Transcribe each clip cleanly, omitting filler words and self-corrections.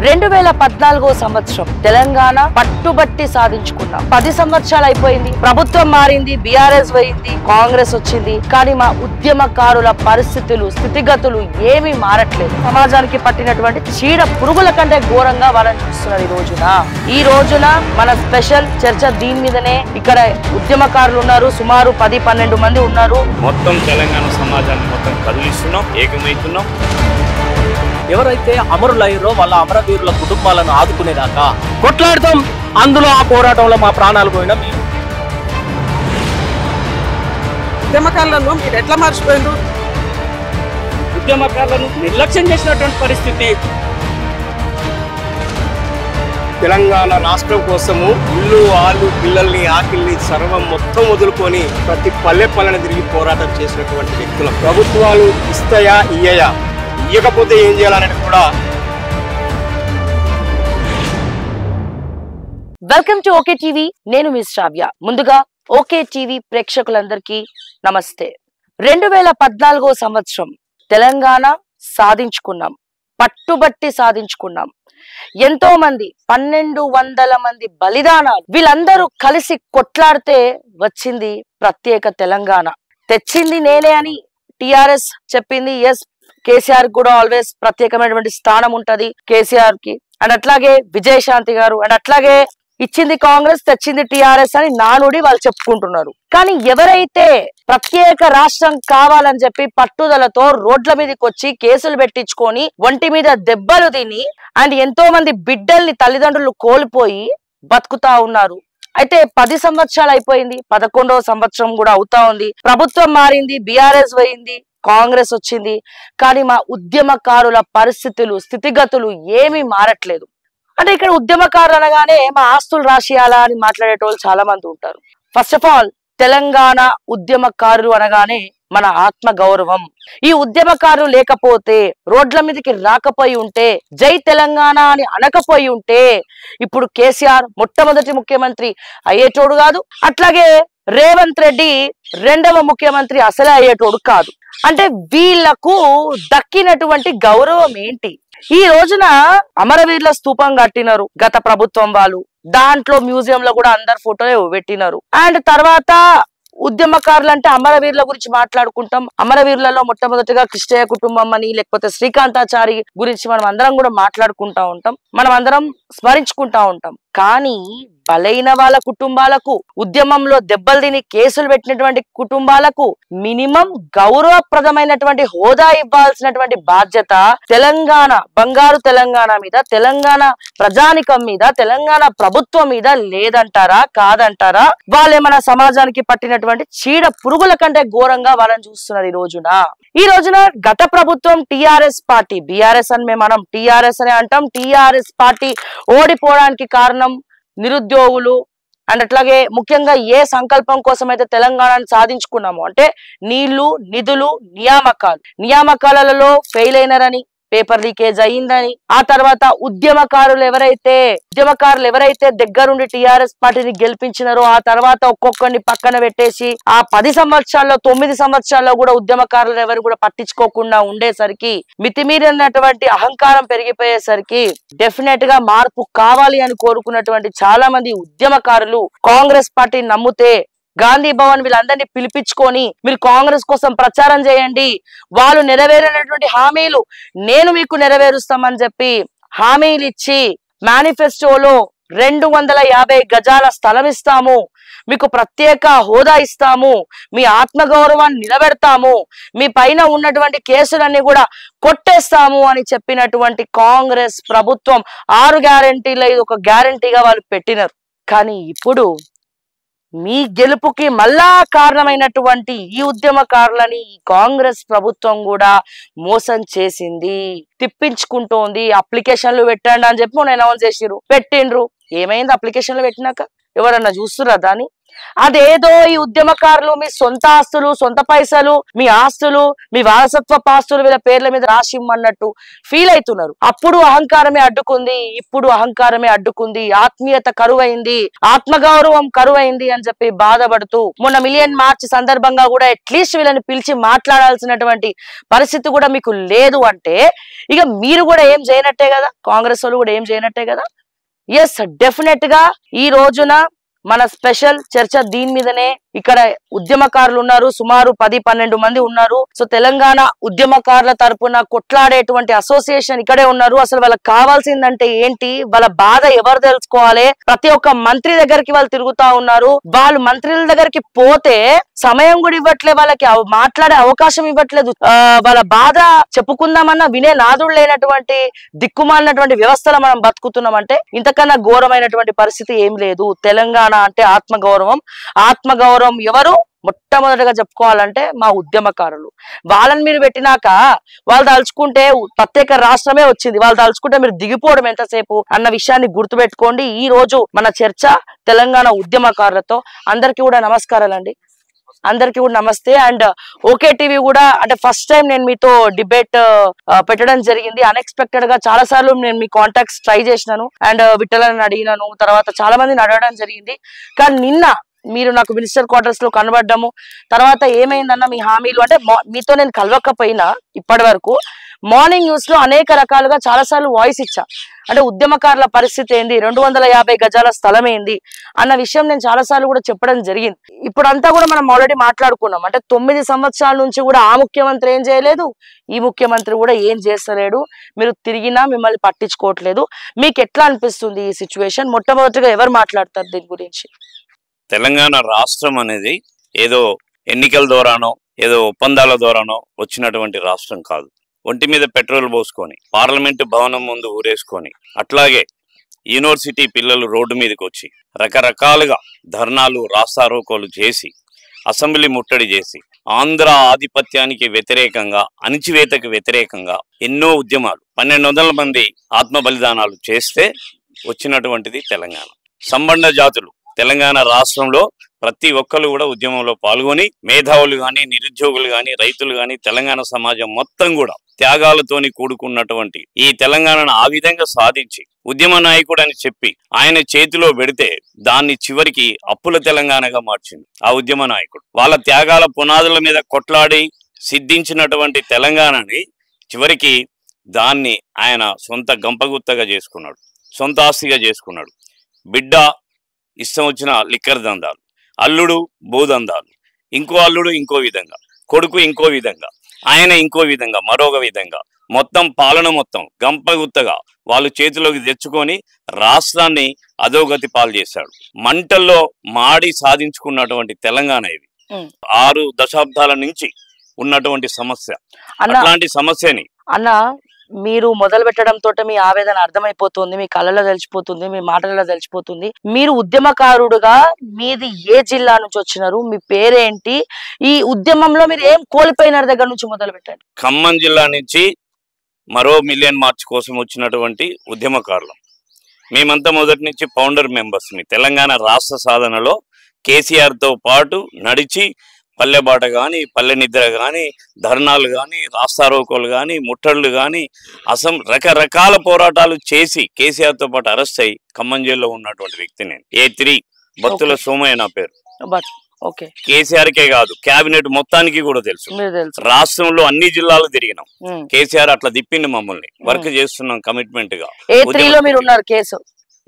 2014 సంవత్సరం తెలంగాణ పట్టుబట్టి సాధించుకున్నాం. 10 సంవత్సరాలు అయిపోయింది. ప్రభుత్వం మారింది, బీఆర్ఎస్ పోయింది, కాంగ్రెస్ వచ్చింది. కానీ మా ఉద్యమకారుల పరిస్థితులు, స్థితిగతులు ఏమీ మారట్లేదు. సమాజానికి పట్టినటువంటి చీడ పురుగుల కంటే ఘోరంగా వాళ్ళని చూస్తున్నారు. ఈ రోజున మన స్పెషల్ చర్చ దీని మీదనే. ఇక్కడ ఉద్యమకారులు ఉన్నారు, సుమారు 10-12 మంది ఉన్నారు. మొత్తం తెలంగాణ సమాజాన్ని మొత్తం కదిలిస్తున్నాం, ఏకమవుతున్నాం. ఎవరైతే అమరులయ్యారో వాళ్ళ అమరవీరుల కుటుంబాలను ఆదుకునేదాకా కొట్లాడతాం. అందులో ఆ పోరాటంలో మా ప్రాణాలు పోయినా ఉద్యమకారులను మీరు ఎట్లా మర్చిపోయారు? ఉద్యమకారులను నిర్లక్ష్యం చేసినటువంటి పరిస్థితి. తెలంగాణ రాష్ట్రం కోసము ఇల్లు ఆలు పిల్లల్ని ఆకిల్ని సర్వం మొత్తం వదులుకొని ప్రతి పల్లె పల్లెని తిరిగి పోరాటం చేసినటువంటి వ్యక్తులు. ప్రభుత్వాలు ఇస్తాయా ఇయ్యయా, ఇయ్యకపోతే ఏం చేయాలనేది కూడా. Welcome to okay TV. నేను మిస్ శ్రావ్య. ముందుగా ఓకే టీవీ ప్రేక్షకులందరికీ నమస్తే. 2014 సంవత్సరం తెలంగాణ సాధించుకున్నాం, పట్టుబట్టి సాధించుకున్నాం. ఎంతో మంది 1200 మంది బలిదానాలు, వీళ్ళందరూ కలిసి కొట్లాడితే వచ్చింది ప్రత్యేక తెలంగాణ. తెచ్చింది నేనే అని టిఆర్ఎస్ చెప్పింది. ఎస్, కేసీఆర్ కూడా ఆల్వేస్ ప్రత్యేకమైనటువంటి స్థానం ఉంటది కేసీఆర్ కి. అండ్ అట్లాగే విజయశాంతి గారు, అండ్ అట్లాగే ఇచ్చింది కాంగ్రెస్, తెచ్చింది టిఆర్ఎస్ అని నానుడి వాళ్ళు చెప్పుకుంటున్నారు. కానీ ఎవరైతే ప్రత్యేక రాష్ట్రం కావాలని చెప్పి పట్టుదలతో రోడ్ల మీదకి వచ్చి కేసులు పెట్టించుకొని ఒంటి మీద దెబ్బలు తిని అండ్ ఎంతో మంది బిడ్డల్ని తల్లిదండ్రులు కోల్పోయి బతుకుతా ఉన్నారు. అయితే 10 సంవత్సరాలు అయిపోయింది, 11వ సంవత్సరం కూడా అవుతా ఉంది. ప్రభుత్వం మారింది, బీఆర్ఎస్ పోయింది, కాంగ్రెస్ వచ్చింది. కానీ మా ఉద్యమకారుల పరిస్థితులు, స్థితిగతులు ఏమీ మారట్లేదు. అంటే ఇక్కడ ఉద్యమకారులు అనగానే మా ఆస్తులు రాసియాలా అని మాట్లాడేటోళ్ళు చాలా మంది ఉంటారు. ఫస్ట్ ఆఫ్ ఆల్ తెలంగాణ ఉద్యమకారులు అనగానే మన ఆత్మ గౌరవం. ఈ ఉద్యమకారులు లేకపోతే, రోడ్ల మీదకి రాకపోయి ఉంటే, జై తెలంగాణ అని అనకపోయి ఉంటే ఇప్పుడు కేసీఆర్ మొట్టమొదటి ముఖ్యమంత్రి అయ్యేటోడు కాదు. అట్లాగే రేవంత్ రెడ్డి 2వ ముఖ్యమంత్రి అసలే అయ్యేటోడు కాదు. అంటే వీళ్లకు దక్కినటువంటి గౌరవం ఏంటి? ఈ రోజున అమరవీరుల స్తూపం కట్టినారు గత ప్రభుత్వం వాళ్ళు. దాంట్లో మ్యూజియం లో కూడా అందరు ఫోటోలు పెట్టినారు. అండ్ తర్వాత ఉద్యమకారులు అంటే అమరవీరుల గురించి మాట్లాడుకుంటాం. అమరవీరులలో మొట్టమొదటిగా కృష్ణయ్య కుటుంబం అని, లేకపోతే శ్రీకాంతాచారి గురించి మనం అందరం కూడా మాట్లాడుకుంటా ఉంటాం, మనం అందరం స్మరించుకుంటా ఉంటాం. కానీ బలైన వాళ్ళ కుటుంబాలకు, ఉద్యమంలో దెబ్బలు తిని కేసులు పెట్టినటువంటి కుటుంబాలకు మినిమం గౌరవప్రదమైనటువంటి హోదా ఇవ్వాల్సినటువంటి బాధ్యత తెలంగాణ, బంగారు తెలంగాణ మీద, తెలంగాణ ప్రజానికం మీద, తెలంగాణ ప్రభుత్వం మీద లేదంటారా? కాదంటారా? వాళ్ళేమన్నా సమాజానికి పట్టినటువంటి చీడ పురుగుల కంటే ఘోరంగా వాళ్ళని చూస్తున్నారు. ఈ రోజున గత ప్రభుత్వం టిఆర్ఎస్ పార్టీ, బీఆర్ఎస్ అని మేము మనం టిఆర్ఎస్ అని అంటాం, టిఆర్ఎస్ పార్టీ ఓడిపోవడానికి కారణం నిరుద్యోగులు. అండ్ అట్లాగే ముఖ్యంగా ఏ సంకల్పం కోసం అయితే తెలంగాణను సాధించుకున్నాము అంటే నీళ్లు, నిధులు, నియామకాలలో ఫెయిల్ అయినారని, పేపర్ లీకేజ్ అయ్యిందని, ఆ తర్వాత ఉద్యమకారులు ఎవరైతే దగ్గరుండి టిఆర్ఎస్ పార్టీని గెలిపించినారో ఆ తర్వాత ఒక్కొక్కరిని పక్కన పెట్టేసి ఆ 10 సంవత్సరాల్లో 9 సంవత్సరాల్లో కూడా ఉద్యమకారులు ఎవరు కూడా పట్టించుకోకుండా ఉండేసరికి, మితిమీరినటువంటి అహంకారం పెరిగిపోయేసరికి డెఫినెట్ గా మార్పు కావాలి అని కోరుకున్నటువంటి చాలా మంది ఉద్యమకారులు కాంగ్రెస్ పార్టీని నమ్మితే గాంధీ భవన్ వీళ్ళందరినీ పిలిపించుకొని మీరు కాంగ్రెస్ కోసం ప్రచారం చేయండి, వాళ్ళు నెరవేరినటువంటి హామీలు నేను మీకు నెరవేరుస్తామని చెప్పి హామీలు ఇచ్చి మేనిఫెస్టోలో 250 గజాల స్థలం ఇస్తాము, మీకు ప్రత్యేక హోదా ఇస్తాము, మీ ఆత్మగౌరవాన్ని నిలబెడతాము, మీ పైన ఉన్నటువంటి కేసులన్నీ కూడా కొట్టేస్తాము అని చెప్పినటువంటి కాంగ్రెస్ ప్రభుత్వం 6 గ్యారెంటీలు ఇది ఒక గ్యారెంటీగా వాళ్ళు పెట్టినారు. కానీ ఇప్పుడు మీ గెలుపుకి మళ్ళా కారణమైనటువంటి ఈ ఉద్యమకారులని ఈ కాంగ్రెస్ ప్రభుత్వం కూడా మోసం చేసింది, తిప్పించుకుంటోంది. అప్లికేషన్లు పెట్టండి అని చెప్పి నేను అనౌన్స్ చేసిర్రు, పెట్టిండ్రు. ఏమైంది అప్లికేషన్లు పెట్టినాక? ఎవరన్నా చూస్తురా దాన్ని? అదేదో ఈ ఉద్యమకారులు మీ సొంత ఆస్తులు, సొంత పైసలు, మీ ఆస్తులు, మీ వారసత్వ పాస్తులు వీళ్ళ పేర్ల మీద రాసి ఇమ్మన్నట్టు ఫీల్ అవుతున్నారు. అప్పుడు అహంకారమే అడ్డుకుంది, ఇప్పుడు అహంకారమే అడ్డుకుంది, ఆత్మీయత కరువైంది, ఆత్మగౌరవం కరువైంది అని చెప్పి బాధపడుతూ మొన్న మిలియన్ మార్చ్ సందర్భంగా కూడా అట్లీస్ట్ వీళ్ళని పిలిచి మాట్లాడాల్సినటువంటి పరిస్థితి కూడా మీకు లేదు అంటే ఇక మీరు కూడా ఏం చేయనట్టే కదా, కాంగ్రెస్ వాళ్ళు కూడా ఏం చేయనట్టే కదా. ఎస్, డెఫినెట్ గా ఈ రోజున మన స్పెషల్ చర్చ దీని మీదనే. ఇక్కడ ఉద్యమకారులు ఉన్నారు, సుమారు 10-12 మంది ఉన్నారు. సో తెలంగాణ ఉద్యమకారుల తరపున కొట్లాడేటువంటి అసోసియేషన్ ఇక్కడే ఉన్నారు. అసలు వాళ్ళకి కావాల్సిందంటే ఏంటి, వాళ్ళ బాధ ఎవరు తెలుసుకోవాలి. ప్రతి ఒక్క మంత్రి దగ్గరికి వాళ్ళు తిరుగుతా ఉన్నారు. వాళ్ళు మంత్రుల దగ్గరికి పోతే సమయం కూడా ఇవ్వట్లేదు, వాళ్ళకి మాట్లాడే అవకాశం ఇవ్వట్లేదు. వాళ్ళ బాధ చెప్పుకుందామన్నా వినే నాదుడు లేనటువంటి దిక్కుమాలినటువంటి వ్యవస్థలో మనం బతుకుతున్నామంటే ఇంతకన్నా ఘోరమైనటువంటి పరిస్థితి ఏం లేదు. తెలంగాణ అంటే ఆత్మగౌరవం. ఆత్మగౌరవం ఎవరు మొట్టమొదటిగా చెప్పుకోవాలంటే మా ఉద్యమకారులు. వాళ్ళని మీరు పెట్టినాక వాళ్ళు తలుచుకుంటే ప్రత్యేక రాష్ట్రమే వచ్చింది, వాళ్ళు తలుచుకుంటే మీరు దిగిపోవడం ఎంతసేపు అన్న విషయాన్ని గుర్తుపెట్టుకోండి. ఈ రోజు మన చర్చ తెలంగాణ ఉద్యమకారులతో. అందరికీ కూడా నమస్కారాలండి, అందరికీ కూడా నమస్తే. అండ్ ఓకే టీవీ కూడా అంటే ఫస్ట్ టైం నేను మీతో డిబేట్ పెట్టడం జరిగింది. అన్ఎక్స్పెక్టెడ్ గా చాలా సార్లు నేను మీ కాంటాక్ట్స్ ట్రై చేసినాను అండ్ విఠలని అడిగినాను, తర్వాత చాలా మందిని అడగడం జరిగింది. కానీ నిన్న మీరు నాకు మినిస్టర్ క్వార్టర్స్ లో కనబడ్డము, తర్వాత ఏమైందన్న మీ హామీలు అంటే మీతో నేను కలవకపోయినా ఇప్పటి వరకు మార్నింగ్ న్యూస్ లో అనేక రకాలుగా చాలా సార్లు వాయిస్ ఇచ్చా. అంటే ఉద్యమకారుల పరిస్థితి ఏంది, 250 గజాల స్థలం ఏంది అన్న విషయం నేను చాలా సార్లు కూడా చెప్పడం జరిగింది. ఇప్పుడంతా కూడా మనం ఆల్రెడీ మాట్లాడుకున్నాం. అంటే 9 సంవత్సరాల నుంచి కూడా ఆ ముఖ్యమంత్రి ఏం చేయలేదు, ఈ ముఖ్యమంత్రి కూడా ఏం చేస్తలేడు, మీరు తిరిగినా మిమ్మల్ని పట్టించుకోవట్లేదు. మీకు ఎట్లా అనిపిస్తుంది ఈ సిచ్యువేషన్? మొట్టమొదటిగా ఎవరు మాట్లాడతారు దీని గురించి? తెలంగాణ రాష్ట్రం అనేది ఏదో ఎన్నికల ద్వారానో ఏదో ఒప్పందాల ద్వారానో వచ్చినటువంటి రాష్ట్రం కాదు. ఒంటి మీద పెట్రోల్ పోసుకొని పార్లమెంటు భవనం ముందు ఊరేసుకొని అట్లాగే యూనివర్సిటీ పిల్లలు రోడ్డు మీదకి వచ్చి రకరకాలుగా ధర్నాలు రాస్తారోకోలు చేసి అసెంబ్లీ ముట్టడి చేసి ఆంధ్ర ఆధిపత్యానికి వ్యతిరేకంగా, అణిచివేతకు వ్యతిరేకంగా ఎన్నో ఉద్యమాలు 1200 మంది ఆత్మ బలిదానాలు చేస్తే వచ్చినటువంటిది తెలంగాణ. సంబంధ జాతులు తెలంగాణ రాష్ట్రంలో ప్రతి ఒక్కరు కూడా ఉద్యమంలో పాల్గొని మేధావులు కానీ, నిరుద్యోగులు కానీ, రైతులు కానీ, తెలంగాణ సమాజం మొత్తం కూడా త్యాగాలతోని కూడుకున్నటువంటి ఈ తెలంగాణను ఆ విధంగా సాధించి ఉద్యమ నాయకుడు అని చెప్పి ఆయన చేతిలో పెడితే దాన్ని చివరికి అప్పుల తెలంగాణగా మార్చింది ఆ ఉద్యమ నాయకుడు. వాళ్ళ త్యాగాల పునాదుల మీద కొట్లాడి సిద్ధించినటువంటి తెలంగాణని చివరికి దాన్ని ఆయన సొంత గంపగుత్తగా చేసుకున్నాడు, సొంత ఆస్తిగా చేసుకున్నాడు. బిడ్డ ఇష్టం వచ్చిన లిక్కర్ దందాలు, అల్లుడు భూదందాలు, ఇంకో అల్లుడు ఇంకో విధంగా, కొడుకు ఇంకో విధంగా, ఆయన ఇంకో విధంగా, మరొక విధంగా మొత్తం పాలన మొత్తం గంపగుత్తగా వాళ్ళు చేతిలోకి తెచ్చుకొని రాష్ట్రాన్ని అధోగతి పాలు చేశాడు. మంటల్లో మాడి సాధించుకున్నటువంటి తెలంగాణ ఇది 6 దశాబ్దాల నుంచి ఉన్నటువంటి సమస్య. అట్లాంటి సమస్యని అన్న మీరు మొదలు పెట్టడంతో మీ ఆవేదన అర్థమైపోతుంది, మీ కళ్ళలో తెలిసిపోతుంది, మీ మాటలలో తెలిసిపోతుంది. మీరు ఉద్యమకారుడుగా మీది ఏ జిల్లా నుంచి వచ్చినారు, మీ పేరేంటి, ఈ ఉద్యమంలో మీరు ఏం కోల్పోయినారు దగ్గర నుంచి మొదలు పెట్టండి. ఖమ్మం జిల్లా నుంచి మరో మిలియన్ మార్చ్ కోసం వచ్చినటువంటి ఉద్యమకారులు మేమంతా మొదటి నుంచి ఫౌండర్ మెంబర్స్ని. తెలంగాణ రాష్ట్ర సాధనలో కేసీఆర్తో పాటు నడిచి పల్లెబాట కానీ, పల్లె నిద్ర కానీ, ధర్నాలు కానీ, రాస్తారోకోలు కానీ, ముట్టళ్ళు కానీ, రకరకాల పోరాటాలు చేసి కేసీఆర్తో పాటు అరెస్ట్ అయ్యి ఖమ్మం జైల్లో ఉన్నటువంటి వ్యక్తి నేను. A3 బత్తుల సోమయ్య నా పేరు. కేసీఆర్కే కాదు కేబినెట్ మొత్తానికి కూడా తెలుసు. రాష్ట్రంలో అన్ని జిల్లాలు తిరిగినాం. కేసీఆర్ అట్లా తిప్పింది మమ్మల్ని, వర్క్ చేస్తున్నాం కమిట్మెంట్ గా.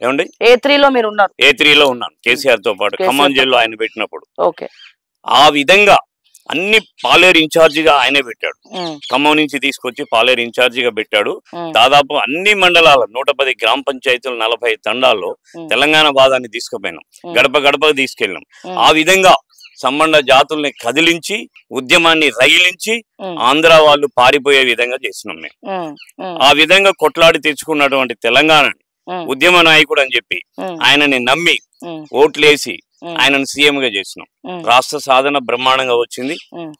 ఏమండి A3లో ఉన్నాను కేసీఆర్ తో పాటు ఖమ్మం జైల్లో ఆయన పెట్టినప్పుడు. ఆ విధంగా అన్ని పాలేరు ఇన్ఛార్జిగా ఆయనే పెట్టాడు. ఖమ్మం నుంచి తీసుకొచ్చి పాలేరు ఇన్ఛార్జిగా పెట్టాడు. దాదాపు అన్ని మండలాల 110 గ్రామ పంచాయతీలు 40 తండాల్లో తెలంగాణ వాదాన్ని తీసుకుపోయినాం, గడప గడపకు తీసుకెళ్ళినాం. ఆ విధంగా సంబంధ జాతుల్ని కదిలించి ఉద్యమాన్ని రగిలించి ఆంధ్ర వాళ్ళు పారిపోయే విధంగా చేసినాం మేము. ఆ విధంగా కొట్లాడి తెచ్చుకున్నటువంటి తెలంగాణని ఉద్యమ నాయకుడు అని చెప్పి ఆయనని నమ్మి ఓట్లేసి ఆయనను సీఎం గా చేసినాం. రాష్ట్ర సాధన బ్రహ్మాండంగా వచ్చింది,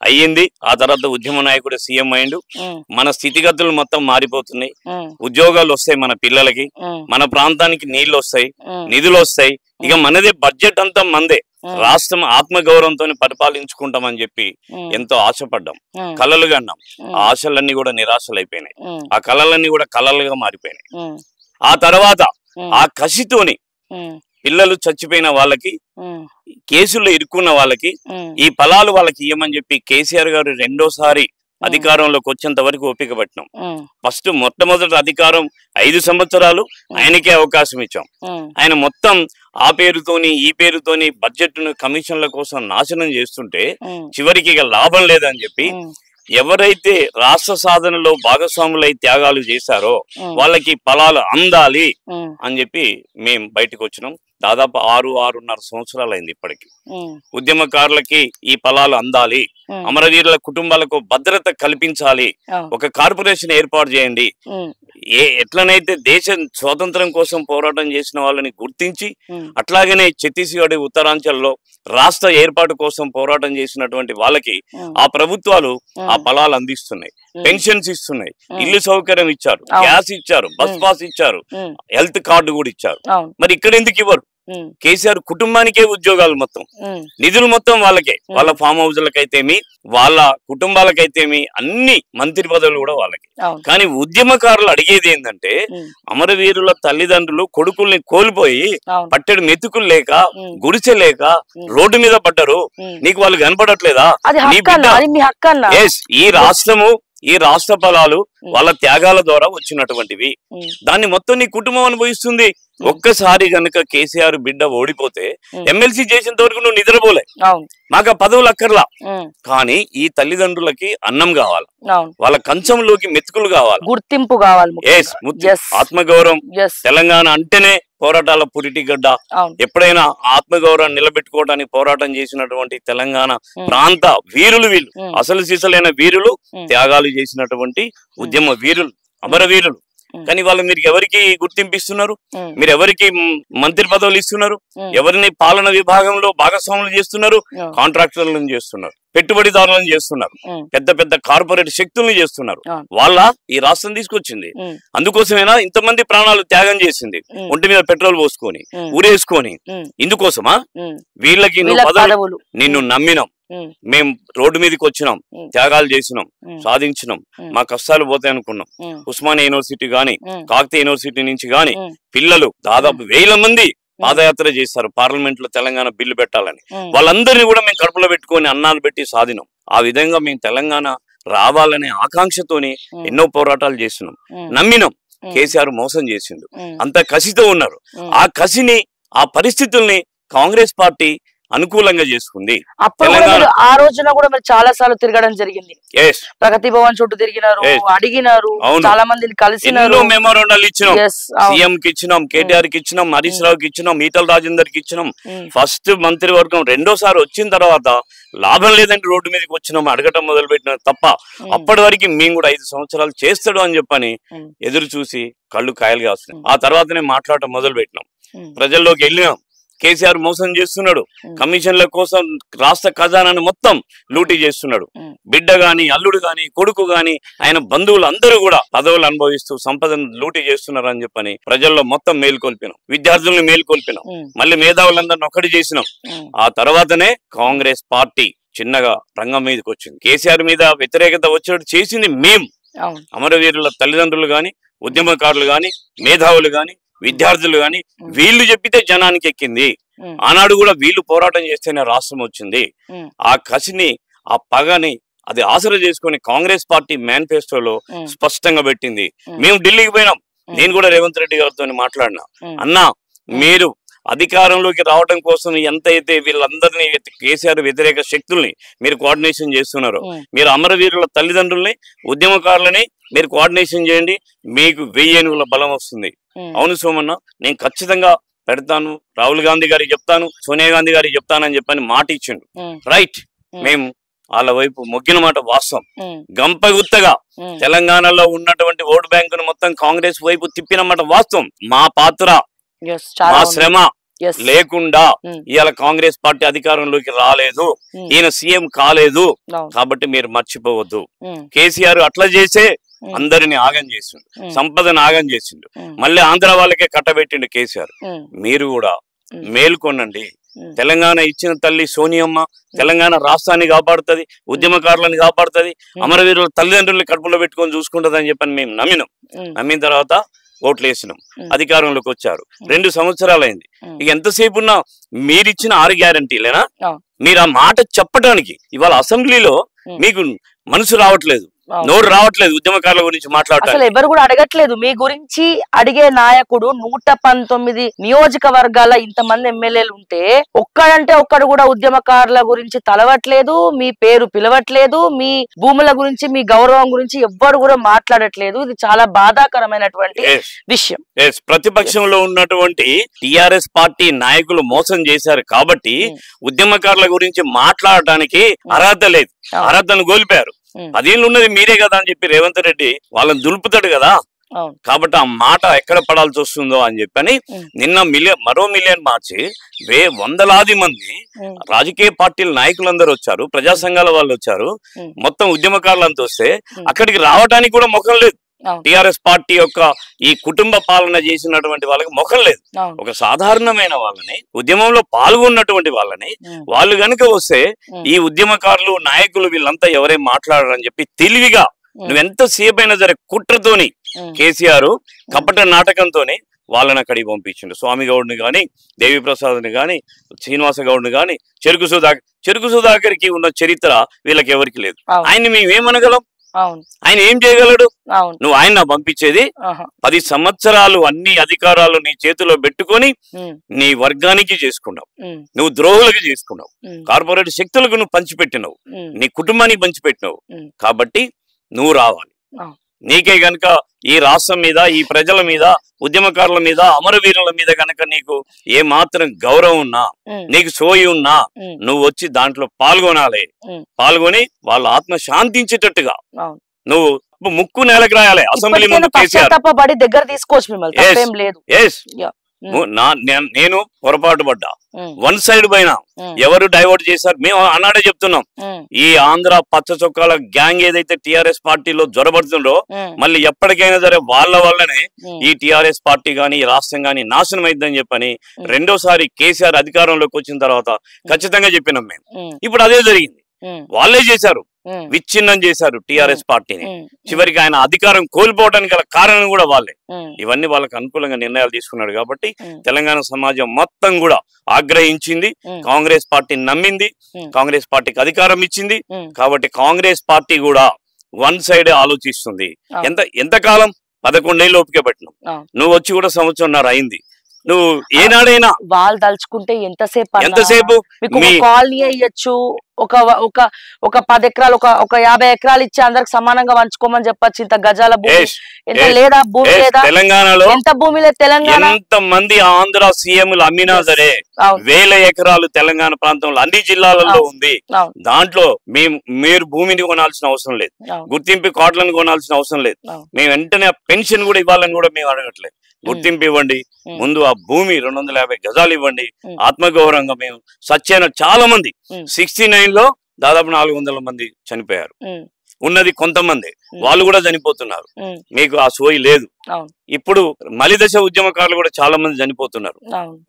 అయ్యింది. ఆ తర్వాత ఉద్యమ నాయకుడు సీఎం అయిండు. మన స్థితిగతులు మొత్తం మారిపోతున్నాయి. ఉద్యోగాలు వస్తాయి మన పిల్లలకి, మన ప్రాంతానికి నీళ్లు వస్తాయి, నిధులు వస్తాయి. ఇక మనదే బడ్జెట్ అంతా మందే. రాష్ట్రం ఆత్మగౌరవంతో పరిపాలించుకుంటామని చెప్పి ఎంతో ఆశపడ్డాం, కలలు కన్నాం. ఆ ఆశలన్నీ కూడా నిరాశలు అయిపోయినాయి. ఆ కళలన్నీ కూడా కళలుగా మారిపోయినాయి. ఆ తర్వాత ఆ కసితోని పిల్లలు చచ్చిపోయిన వాళ్ళకి, కేసుల్లో ఇరుక్కున్న వాళ్ళకి ఈ ఫలాలు వాళ్ళకి ఇవ్వమని చెప్పి కేసీఆర్ గారు రెండోసారి అధికారంలోకి వచ్చేంత వరకు ఓపిక పట్టినాం. ఫస్ట్ మొట్టమొదటి అధికారం 5 సంవత్సరాలు ఆయనకే అవకాశం ఇచ్చాం. ఆయన మొత్తం ఆ పేరుతోని ఈ పేరుతోని బడ్జెట్ ను కమిషన్ల కోసం నాశనం చేస్తుంటే చివరికి ఇక లాభం లేదని చెప్పి ఎవరైతే రాష్ట్ర సాధనలో భాగస్వాములై త్యాగాలు చేశారో వాళ్ళకి ఫలాలు అందాలి అని చెప్పి మేము బయటకు వచ్చినాం. దాదాపు 6-6.5 సంవత్సరాలు అయింది ఇప్పటికి. ఉద్యమకారులకి ఈ ఫలాలు అందాలి, అమరవీరుల కుటుంబాలకు భద్రత కల్పించాలి, ఒక కార్పొరేషన్ ఏర్పాటు చేయండి. ఎట్లనైతే దేశ స్వాతంత్రం కోసం పోరాటం చేసిన వాళ్ళని గుర్తించి అట్లాగనే ఛత్తీస్గఢ్, ఉత్తరాంచల్లో రాష్ట్ర ఏర్పాటు కోసం పోరాటం చేసినటువంటి వాళ్ళకి ఆ ప్రభుత్వాలు ఆ ఫలాలు అందిస్తున్నాయి. పెన్షన్స్ ఇస్తున్నాయి, ఇల్లు సౌకర్యం ఇచ్చారు, గ్యాస్ ఇచ్చారు, బస్ పాస్ ఇచ్చారు, హెల్త్ కార్డు కూడా ఇచ్చారు. మరి ఇక్కడ ఎందుకు ఇవ్వరు? కేసీఆర్ కుటుంబానికే ఉద్యోగాలు, మొత్తం నిధులు మొత్తం వాళ్ళకే. వాళ్ళ ఫామ్ హౌస్లకైతేమి, వాళ్ళ కుటుంబాలకైతేమి, అన్ని మంత్రి పదవులు కూడా వాళ్ళకి. కానీ ఉద్యమకారులు అడిగేది ఏంటంటే, అమరవీరుల తల్లిదండ్రులు కొడుకుల్ని కోల్పోయి పట్టెడు మెతుకులు లేక, గుడిసె లేక రోడ్డు మీద పడ్డారు, నీకు వాళ్ళు కనపడట్లేదా? ఈ రాష్ట్ర ఫలాలు వాళ్ళ త్యాగాల ద్వారా వచ్చినటువంటివి. దాన్ని మొత్తం నీ కుటుంబం అనుభవిస్తుంది. ఒక్కసారి గనక కేసీఆర్ బిడ్డ ఓడిపోతే ఎమ్మెల్సీ చేసేంత వరకు నువ్వు నిద్రపోలే, మాకు ఆ పదవులు అక్కర్లా. కానీ ఈ తల్లిదండ్రులకి అన్నం కావాలి, వాళ్ళ కంచంలోకి మెతుకులు కావాలి, గుర్తింపు కావాలి, ఆత్మగౌరవం. తెలంగాణ అంటేనే పోరాటాల పురిటిగడ్డ. ఎప్పుడైనా ఆత్మగౌరవాన్ని నిలబెట్టుకోవడానికి పోరాటం చేసినటువంటి తెలంగాణ ప్రాంత వీరులు వీళ్ళు, అసలు సీసలైన వీరులు, త్యాగాలు చేసినటువంటి ఉద్యమ వీరులు, అమరవీరులు. కానీ వాళ్ళు మీరు ఎవరికి గుర్తింపు ఇస్తున్నారు? మీరు ఎవరికి మంత్రి పదవులు ఇస్తున్నారు? ఎవరిని పాలన విభాగంలో భాగస్వాములు చేస్తున్నారు? కాంట్రాక్టర్లను చేస్తున్నారు, పెట్టుబడిదారులను చేస్తున్నారు, పెద్ద పెద్ద కార్పొరేట్ శక్తుల్ని చేస్తున్నారు. వాళ్ళ ఈ రాష్ట్రం తీసుకొచ్చింది. అందుకోసమేనా ఇంతమంది ప్రాణాలు త్యాగం చేసింది, ఒంటి మీద పెట్రోల్ పోసుకొని ఊరేసుకొని? ఇందుకోసమా? వీళ్ళకి పదవులు, నిన్ను నమ్మినాం, మేం రోడ్డు మీదకి వచ్చినాం, త్యాగాలు చేసినాం, సాధించినాం, మా కష్టాలు పోతాయి అనుకున్నాం. ఉస్మానియా యూనివర్సిటీ గాని, కాకతీయ యూనివర్సిటీ నుంచి గాని పిల్లలు దాదాపు 1000 మంది పాదయాత్ర చేస్తారు పార్లమెంట్ లో తెలంగాణ బిల్లు పెట్టాలని. వాళ్ళందరినీ కూడా మేము కడుపులో పెట్టుకొని అన్నాలు పెట్టి సాధినాం. ఆ విధంగా మేము తెలంగాణ రావాలనే ఆకాంక్షతోని ఎన్నో పోరాటాలు చేస్తున్నాం, నమ్మినాం. కేసీఆర్ మోసం చేసిండు, అంత కసితో ఉన్నారు. ఆ కసిని, ఆ పరిస్థితుల్ని కాంగ్రెస్ పార్టీ అనుకూలంగా చేసుకుంది. ఆ రోజున కూడా మీరు చాలా సార్లు తిరగడం జరిగింది, ప్రగతి భవన్ చుట్టూ తిరిగినారు, అడిగినారు, చాలా మందిని కలిసినారు, మెమోరాండాలు ఇచ్చినాం, సీఎం కి ఇచ్చినాం, కేటీఆర్ కి ఇచ్చినాం, హరీష్ రావుకి ఇచ్చినాం, ఈటల రాజేందర్ కి ఇచ్చినాం. ఫస్ట్ మంత్రివర్గం రెండోసారి వచ్చిన తర్వాత లాభం లేదంటే రోడ్డు మీదకి వచ్చినాం, అడగటం మొదలు పెట్టిన తప్ప అప్పటి వరకు మేము కూడా 5 సంవత్సరాలు చేస్తాడు అని చెప్పని ఎదురు చూసి కళ్ళు కాయలు కాస్తున్నాం. ఆ తర్వాతనే మాట్లాడటం మొదలు పెట్టినాం, ప్రజల్లోకి వెళ్ళినాం. కేసీఆర్ మోసం చేస్తున్నాడు, కమిషన్ల కోసం రాష్ట్ర ఖజానాను మొత్తం లూటీ చేస్తున్నాడు. బిడ్డ గాని, అల్లుడు గాని, కొడుకు గాని, ఆయన బంధువులు అందరూ కూడా పదవులు అనుభవిస్తూ సంపదను లూటీ చేస్తున్నారు అని చెప్పని ప్రజల్లో మొత్తం మేల్కొల్పినాం, విద్యార్థులను మేల్కొల్పినాం, మళ్ళీ మేధావులందరిని ఒకటి చేసినాం. ఆ తర్వాతనే కాంగ్రెస్ పార్టీ చిన్నగా రంగం మీదకి వచ్చింది. కేసీఆర్ మీద వ్యతిరేకత వచ్చేటట్టు చేసింది మేం. అమరవీరుల తల్లిదండ్రులు గాని, ఉద్యమకారులు గాని, మేధావులు గాని, విద్యార్థులు గాని, వీళ్ళు చెప్పితే జనానికి ఎక్కింది. ఆనాడు కూడా వీళ్ళు పోరాటం చేస్తేనే రాష్ట్రం వచ్చింది. ఆ కసిని, ఆ పగని అది ఆసరా చేసుకుని కాంగ్రెస్ పార్టీ మేనిఫెస్టోలో స్పష్టంగా పెట్టింది. మేము ఢిల్లీకి పోయినాం, నేను కూడా రేవంత్ రెడ్డి గారితో మాట్లాడినా, అన్నా మీరు అధికారంలోకి రావడం కోసం ఎంతైతే వీళ్ళందరినీ కేసీఆర్ వ్యతిరేక శక్తుల్ని మీరు కోఆర్డినేషన్ చేస్తున్నారో, మీరు అమరవీరుల తల్లిదండ్రుల్ని, ఉద్యమకారులని మీరు కోఆర్డినేషన్ చేయండి, మీకు 1000 ఏనుగుల బలం వస్తుంది. అవును సోమన్న, నేను ఖచ్చితంగా పెడతాను, రాహుల్ గాంధీ గారికి చెప్తాను, సోనియా గాంధీ గారికి చెప్తానని చెప్పని మాట ఇచ్చిండు. రైట్, మేము వాళ్ళ వైపు మొగ్గిన మాట వాస్తవం. గంపగుత్తగా తెలంగాణలో ఉన్నటువంటి ఓటు బ్యాంకును మొత్తం కాంగ్రెస్ వైపు తిప్పిన మాట వాస్తవం. మా పాత్ర, మా శ్రమ, Yes. లేకుండా Mm. ఇవాళ కాంగ్రెస్ పార్టీ అధికారంలోకి రాలేదు, Mm. ఈయన సీఎం కాలేదు. అవును. కాబట్టి మీరు మర్చిపోవద్దు, Mm. కేసీఆర్ అట్లా చేసే Mm. అందరిని ఆగం చేసిండు, Mm. సంపదను ఆగం చేసిండు, Mm. మళ్ళీ ఆంధ్ర వాళ్ళకే కట్టబెట్టిండు కేసీఆర్. Mm. మీరు కూడా Mm. మేల్కొనండి. Mm. తెలంగాణ ఇచ్చిన తల్లి సోనియమ్మ తెలంగాణ రాష్ట్రాన్ని కాపాడుతుంది, ఉద్యమకారులను కాపాడుతుంది, అమరవీరుల తల్లిదండ్రుల్ని కడుపులో పెట్టుకొని చూసుకుంటది అని చెప్పని మేము నమ్మినాం. Mm. నమ్మిన తర్వాత ఓట్లు వేసినాం, అధికారంలోకి వచ్చారు. 2 సంవత్సరాలు అయింది. Mm. ఇక ఎంతసేపు ఉన్నా మీరిచ్చిన 6 గ్యారంటీలేనా? Oh. మీరు ఆ మాట చెప్పడానికి ఇవాళ అసెంబ్లీలో Mm. మీకు మనసు రావట్లేదు, Oh. నోరు రావట్లేదు ఉద్యమకారుల గురించి అసలు మాట్లాడటానికి. ఎవరు కూడా అడగట్లేదు మీ గురించి. అడిగే నాయకుడు 119 నియోజకవర్గాల ఇంతమంది ఎమ్మెల్యేలు ఉంటే ఒక్కడంటే ఒక్కడు కూడా ఉద్యమకారుల గురించి తలవట్లేదు, మీ పేరు పిలవట్లేదు, మీ భూముల గురించి మీ గౌరవం గురించి ఎవ్వరు కూడా మాట్లాడట్లేదు. ఇది చాలా బాధాకరమైనటువంటి Yes. విషయం. Yes. ప్రతిపక్షంలో ఉన్నటువంటి టిఆర్ఎస్ పార్టీ నాయకులు మోసం చేశారు కాబట్టి ఉద్యమకారుల గురించి మాట్లాడటానికి అర్హత లేదు, అర్హతను కోల్పోయారు. 10 ఏళ్ళు ఉన్నది మీరే కదా అని చెప్పి రేవంత్ రెడ్డి వాళ్ళని దులుపుతాడు కదా. అవును. కాబట్టి ఆ మాట ఎక్కడ పడాల్సి వస్తుందో అని చెప్పని నిన్న మరో మిలియన్ మార్చి వందలాది మంది రాజకీయ పార్టీల నాయకులందరూ వచ్చారు, ప్రజా సంఘాల వాళ్ళు వచ్చారు, మొత్తం ఉద్యమకారులంతా వస్తే అక్కడికి రావడానికి కూడా ముఖం లేదు. టిఆర్ఎస్ పార్టీ యొక్క ఈ కుటుంబ పాలన చేసినటువంటి వాళ్ళకి ముఖం లేదు. ఒక సాధారణమైన వాళ్ళని, ఉద్యమంలో పాల్గొన్నటువంటి వాళ్ళని వాళ్ళు గనుక వస్తే ఈ ఉద్యమకారులు నాయకులు వీళ్ళంతా ఎవరేం మాట్లాడరని చెప్పి తెలివిగా నువ్వెంతసేపు అయినా సరే కుట్రతోని కేసీఆర్ కపట నాటకంతోని వాళ్ళని అక్కడికి పంపించిండు. స్వామి గౌడ్ని గాని, దేవి ప్రసాద్ని గాని, శ్రీనివాస గౌడ్ని గాని, చెరుకు సుధాకర్కి ఉన్న చరిత్ర వీళ్ళకి ఎవరికి లేదు. ఆయన్ని మేమేమనగలం? ఆయన ఏం చేయగలడు? నువ్వు ఆయన పంపించేది 10 సంవత్సరాలు అన్ని అధికారాలు నీ చేతిలో పెట్టుకొని నీ వర్గానికి చేసుకున్నావు, నువ్వు ద్రోహులకు చేసుకున్నావు, కార్పొరేట్ శక్తులకు నువ్వు పంచిపెట్టినవు, నీ కుటుంబానికి పంచిపెట్టినవు. కాబట్టి నువ్వు రావాలి. నీకే గనక ఈ రాష్ట్రం మీద, ఈ ప్రజల మీద, ఉద్యమకారుల మీద, అమరవీరుల మీద గనక నీకు ఏ మాత్రం గౌరవం ఉన్నా, నీకు సోయి ఉన్నా, నువ్వు వచ్చి దాంట్లో పాల్గొనాలి. పాల్గొని వాళ్ళ ఆత్మ శాంతించేటట్టుగా నువ్వు ముక్కు నేలకు రాయాలి. అసెంబ్లీ ముందు పశ్చాత్తాపడి దగ్గర తీసుకోవచ్చు మిమ్మల్ని, తప్పేం లేదు. నేను పొరపాటు పడ్డా, వన్ సైడ్ పైన ఎవరు డైవర్ట్ చేశారు మేము అన్నాడే చెప్తున్నాం. ఈ ఆంధ్ర పచ్చ చొక్కాల గ్యాంగ్ ఏదైతే టిఆర్ఎస్ పార్టీలో జ్వరపడుతుందో మళ్ళీ ఎప్పటికైనా సరే వాళ్ళ వల్లనే ఈ టిఆర్ఎస్ పార్టీ గాని, ఈ రాష్ట్రం గాని నాశనం అయిద్దని చెప్పని రెండోసారి కేసీఆర్ అధికారంలోకి వచ్చిన తర్వాత ఖచ్చితంగా చెప్పినాం మేము. ఇప్పుడు అదే జరిగింది, వాళ్ళే చేశారు, విచ్ఛిన్నం చేశారు టిఆర్ఎస్ పార్టీని. చివరికి ఆయన అధికారం కోల్పోవడానికి గల కారణం కూడా వాళ్ళే. ఇవన్నీ వాళ్ళకి అనుకూలంగా నిర్ణయాలు తీసుకున్నాడు కాబట్టి తెలంగాణ సమాజం మొత్తం కూడా ఆగ్రహించింది, కాంగ్రెస్ పార్టీని నమ్మింది, కాంగ్రెస్ పార్టీకి అధికారం ఇచ్చింది. కాబట్టి కాంగ్రెస్ పార్టీ కూడా వన్ సైడ్ ఆలోచిస్తుంది. ఎంతకాలం 11 ఏళ్ళు ఓపిక పెట్టినాం, నువ్వు వచ్చి కూడా 1.5 సంవత్సరం అయింది. నువ్వు ఏనాడైనా వాళ్ళు తలుచుకుంటే ఎంతసేపు కాలనీ అయ్యొచ్చు, ఒక 10 ఎకరాలు, ఒక 50 ఎకరాలు ఇచ్చి అందరికి సమానంగా పంచుకోమని చెప్పచ్చు. ఇంత గజాల భూమి ఎంత లేదా? భూమి లేదా తెలంగాణలో? ఎంత భూమి లేదు తెలంగాణ? ఎంత మంది ఆంధ్ర సీఎంలు అమ్మినా సరే 1000 ఎకరాలు తెలంగాణ ప్రాంతంలో అన్ని జిల్లాలలో ఉంది. దాంట్లో మీరు భూమిని కొనాల్సిన అవసరం లేదు, గుర్తింపు కార్డులను కొనాల్సిన అవసరం లేదు. మేము వెంటనే పెన్షన్ కూడా ఇవ్వాలని కూడా మేము అడగట్లేదు. గుర్తింపు ఇవ్వండి, ముందు ఆ భూమి 250 గజాలు ఇవ్వండి. ఆత్మగౌరవంగా మేము సత్యన చాలా మంది 69లో దాదాపు 400 మంది చనిపోయారు. ఉన్నది కొంతమంది, వాళ్ళు కూడా చనిపోతున్నారు. మీకు ఆ సోయి లేదు. ఇప్పుడు మలిదశ ఉద్యమకారులు కూడా చాలా మంది చనిపోతున్నారు.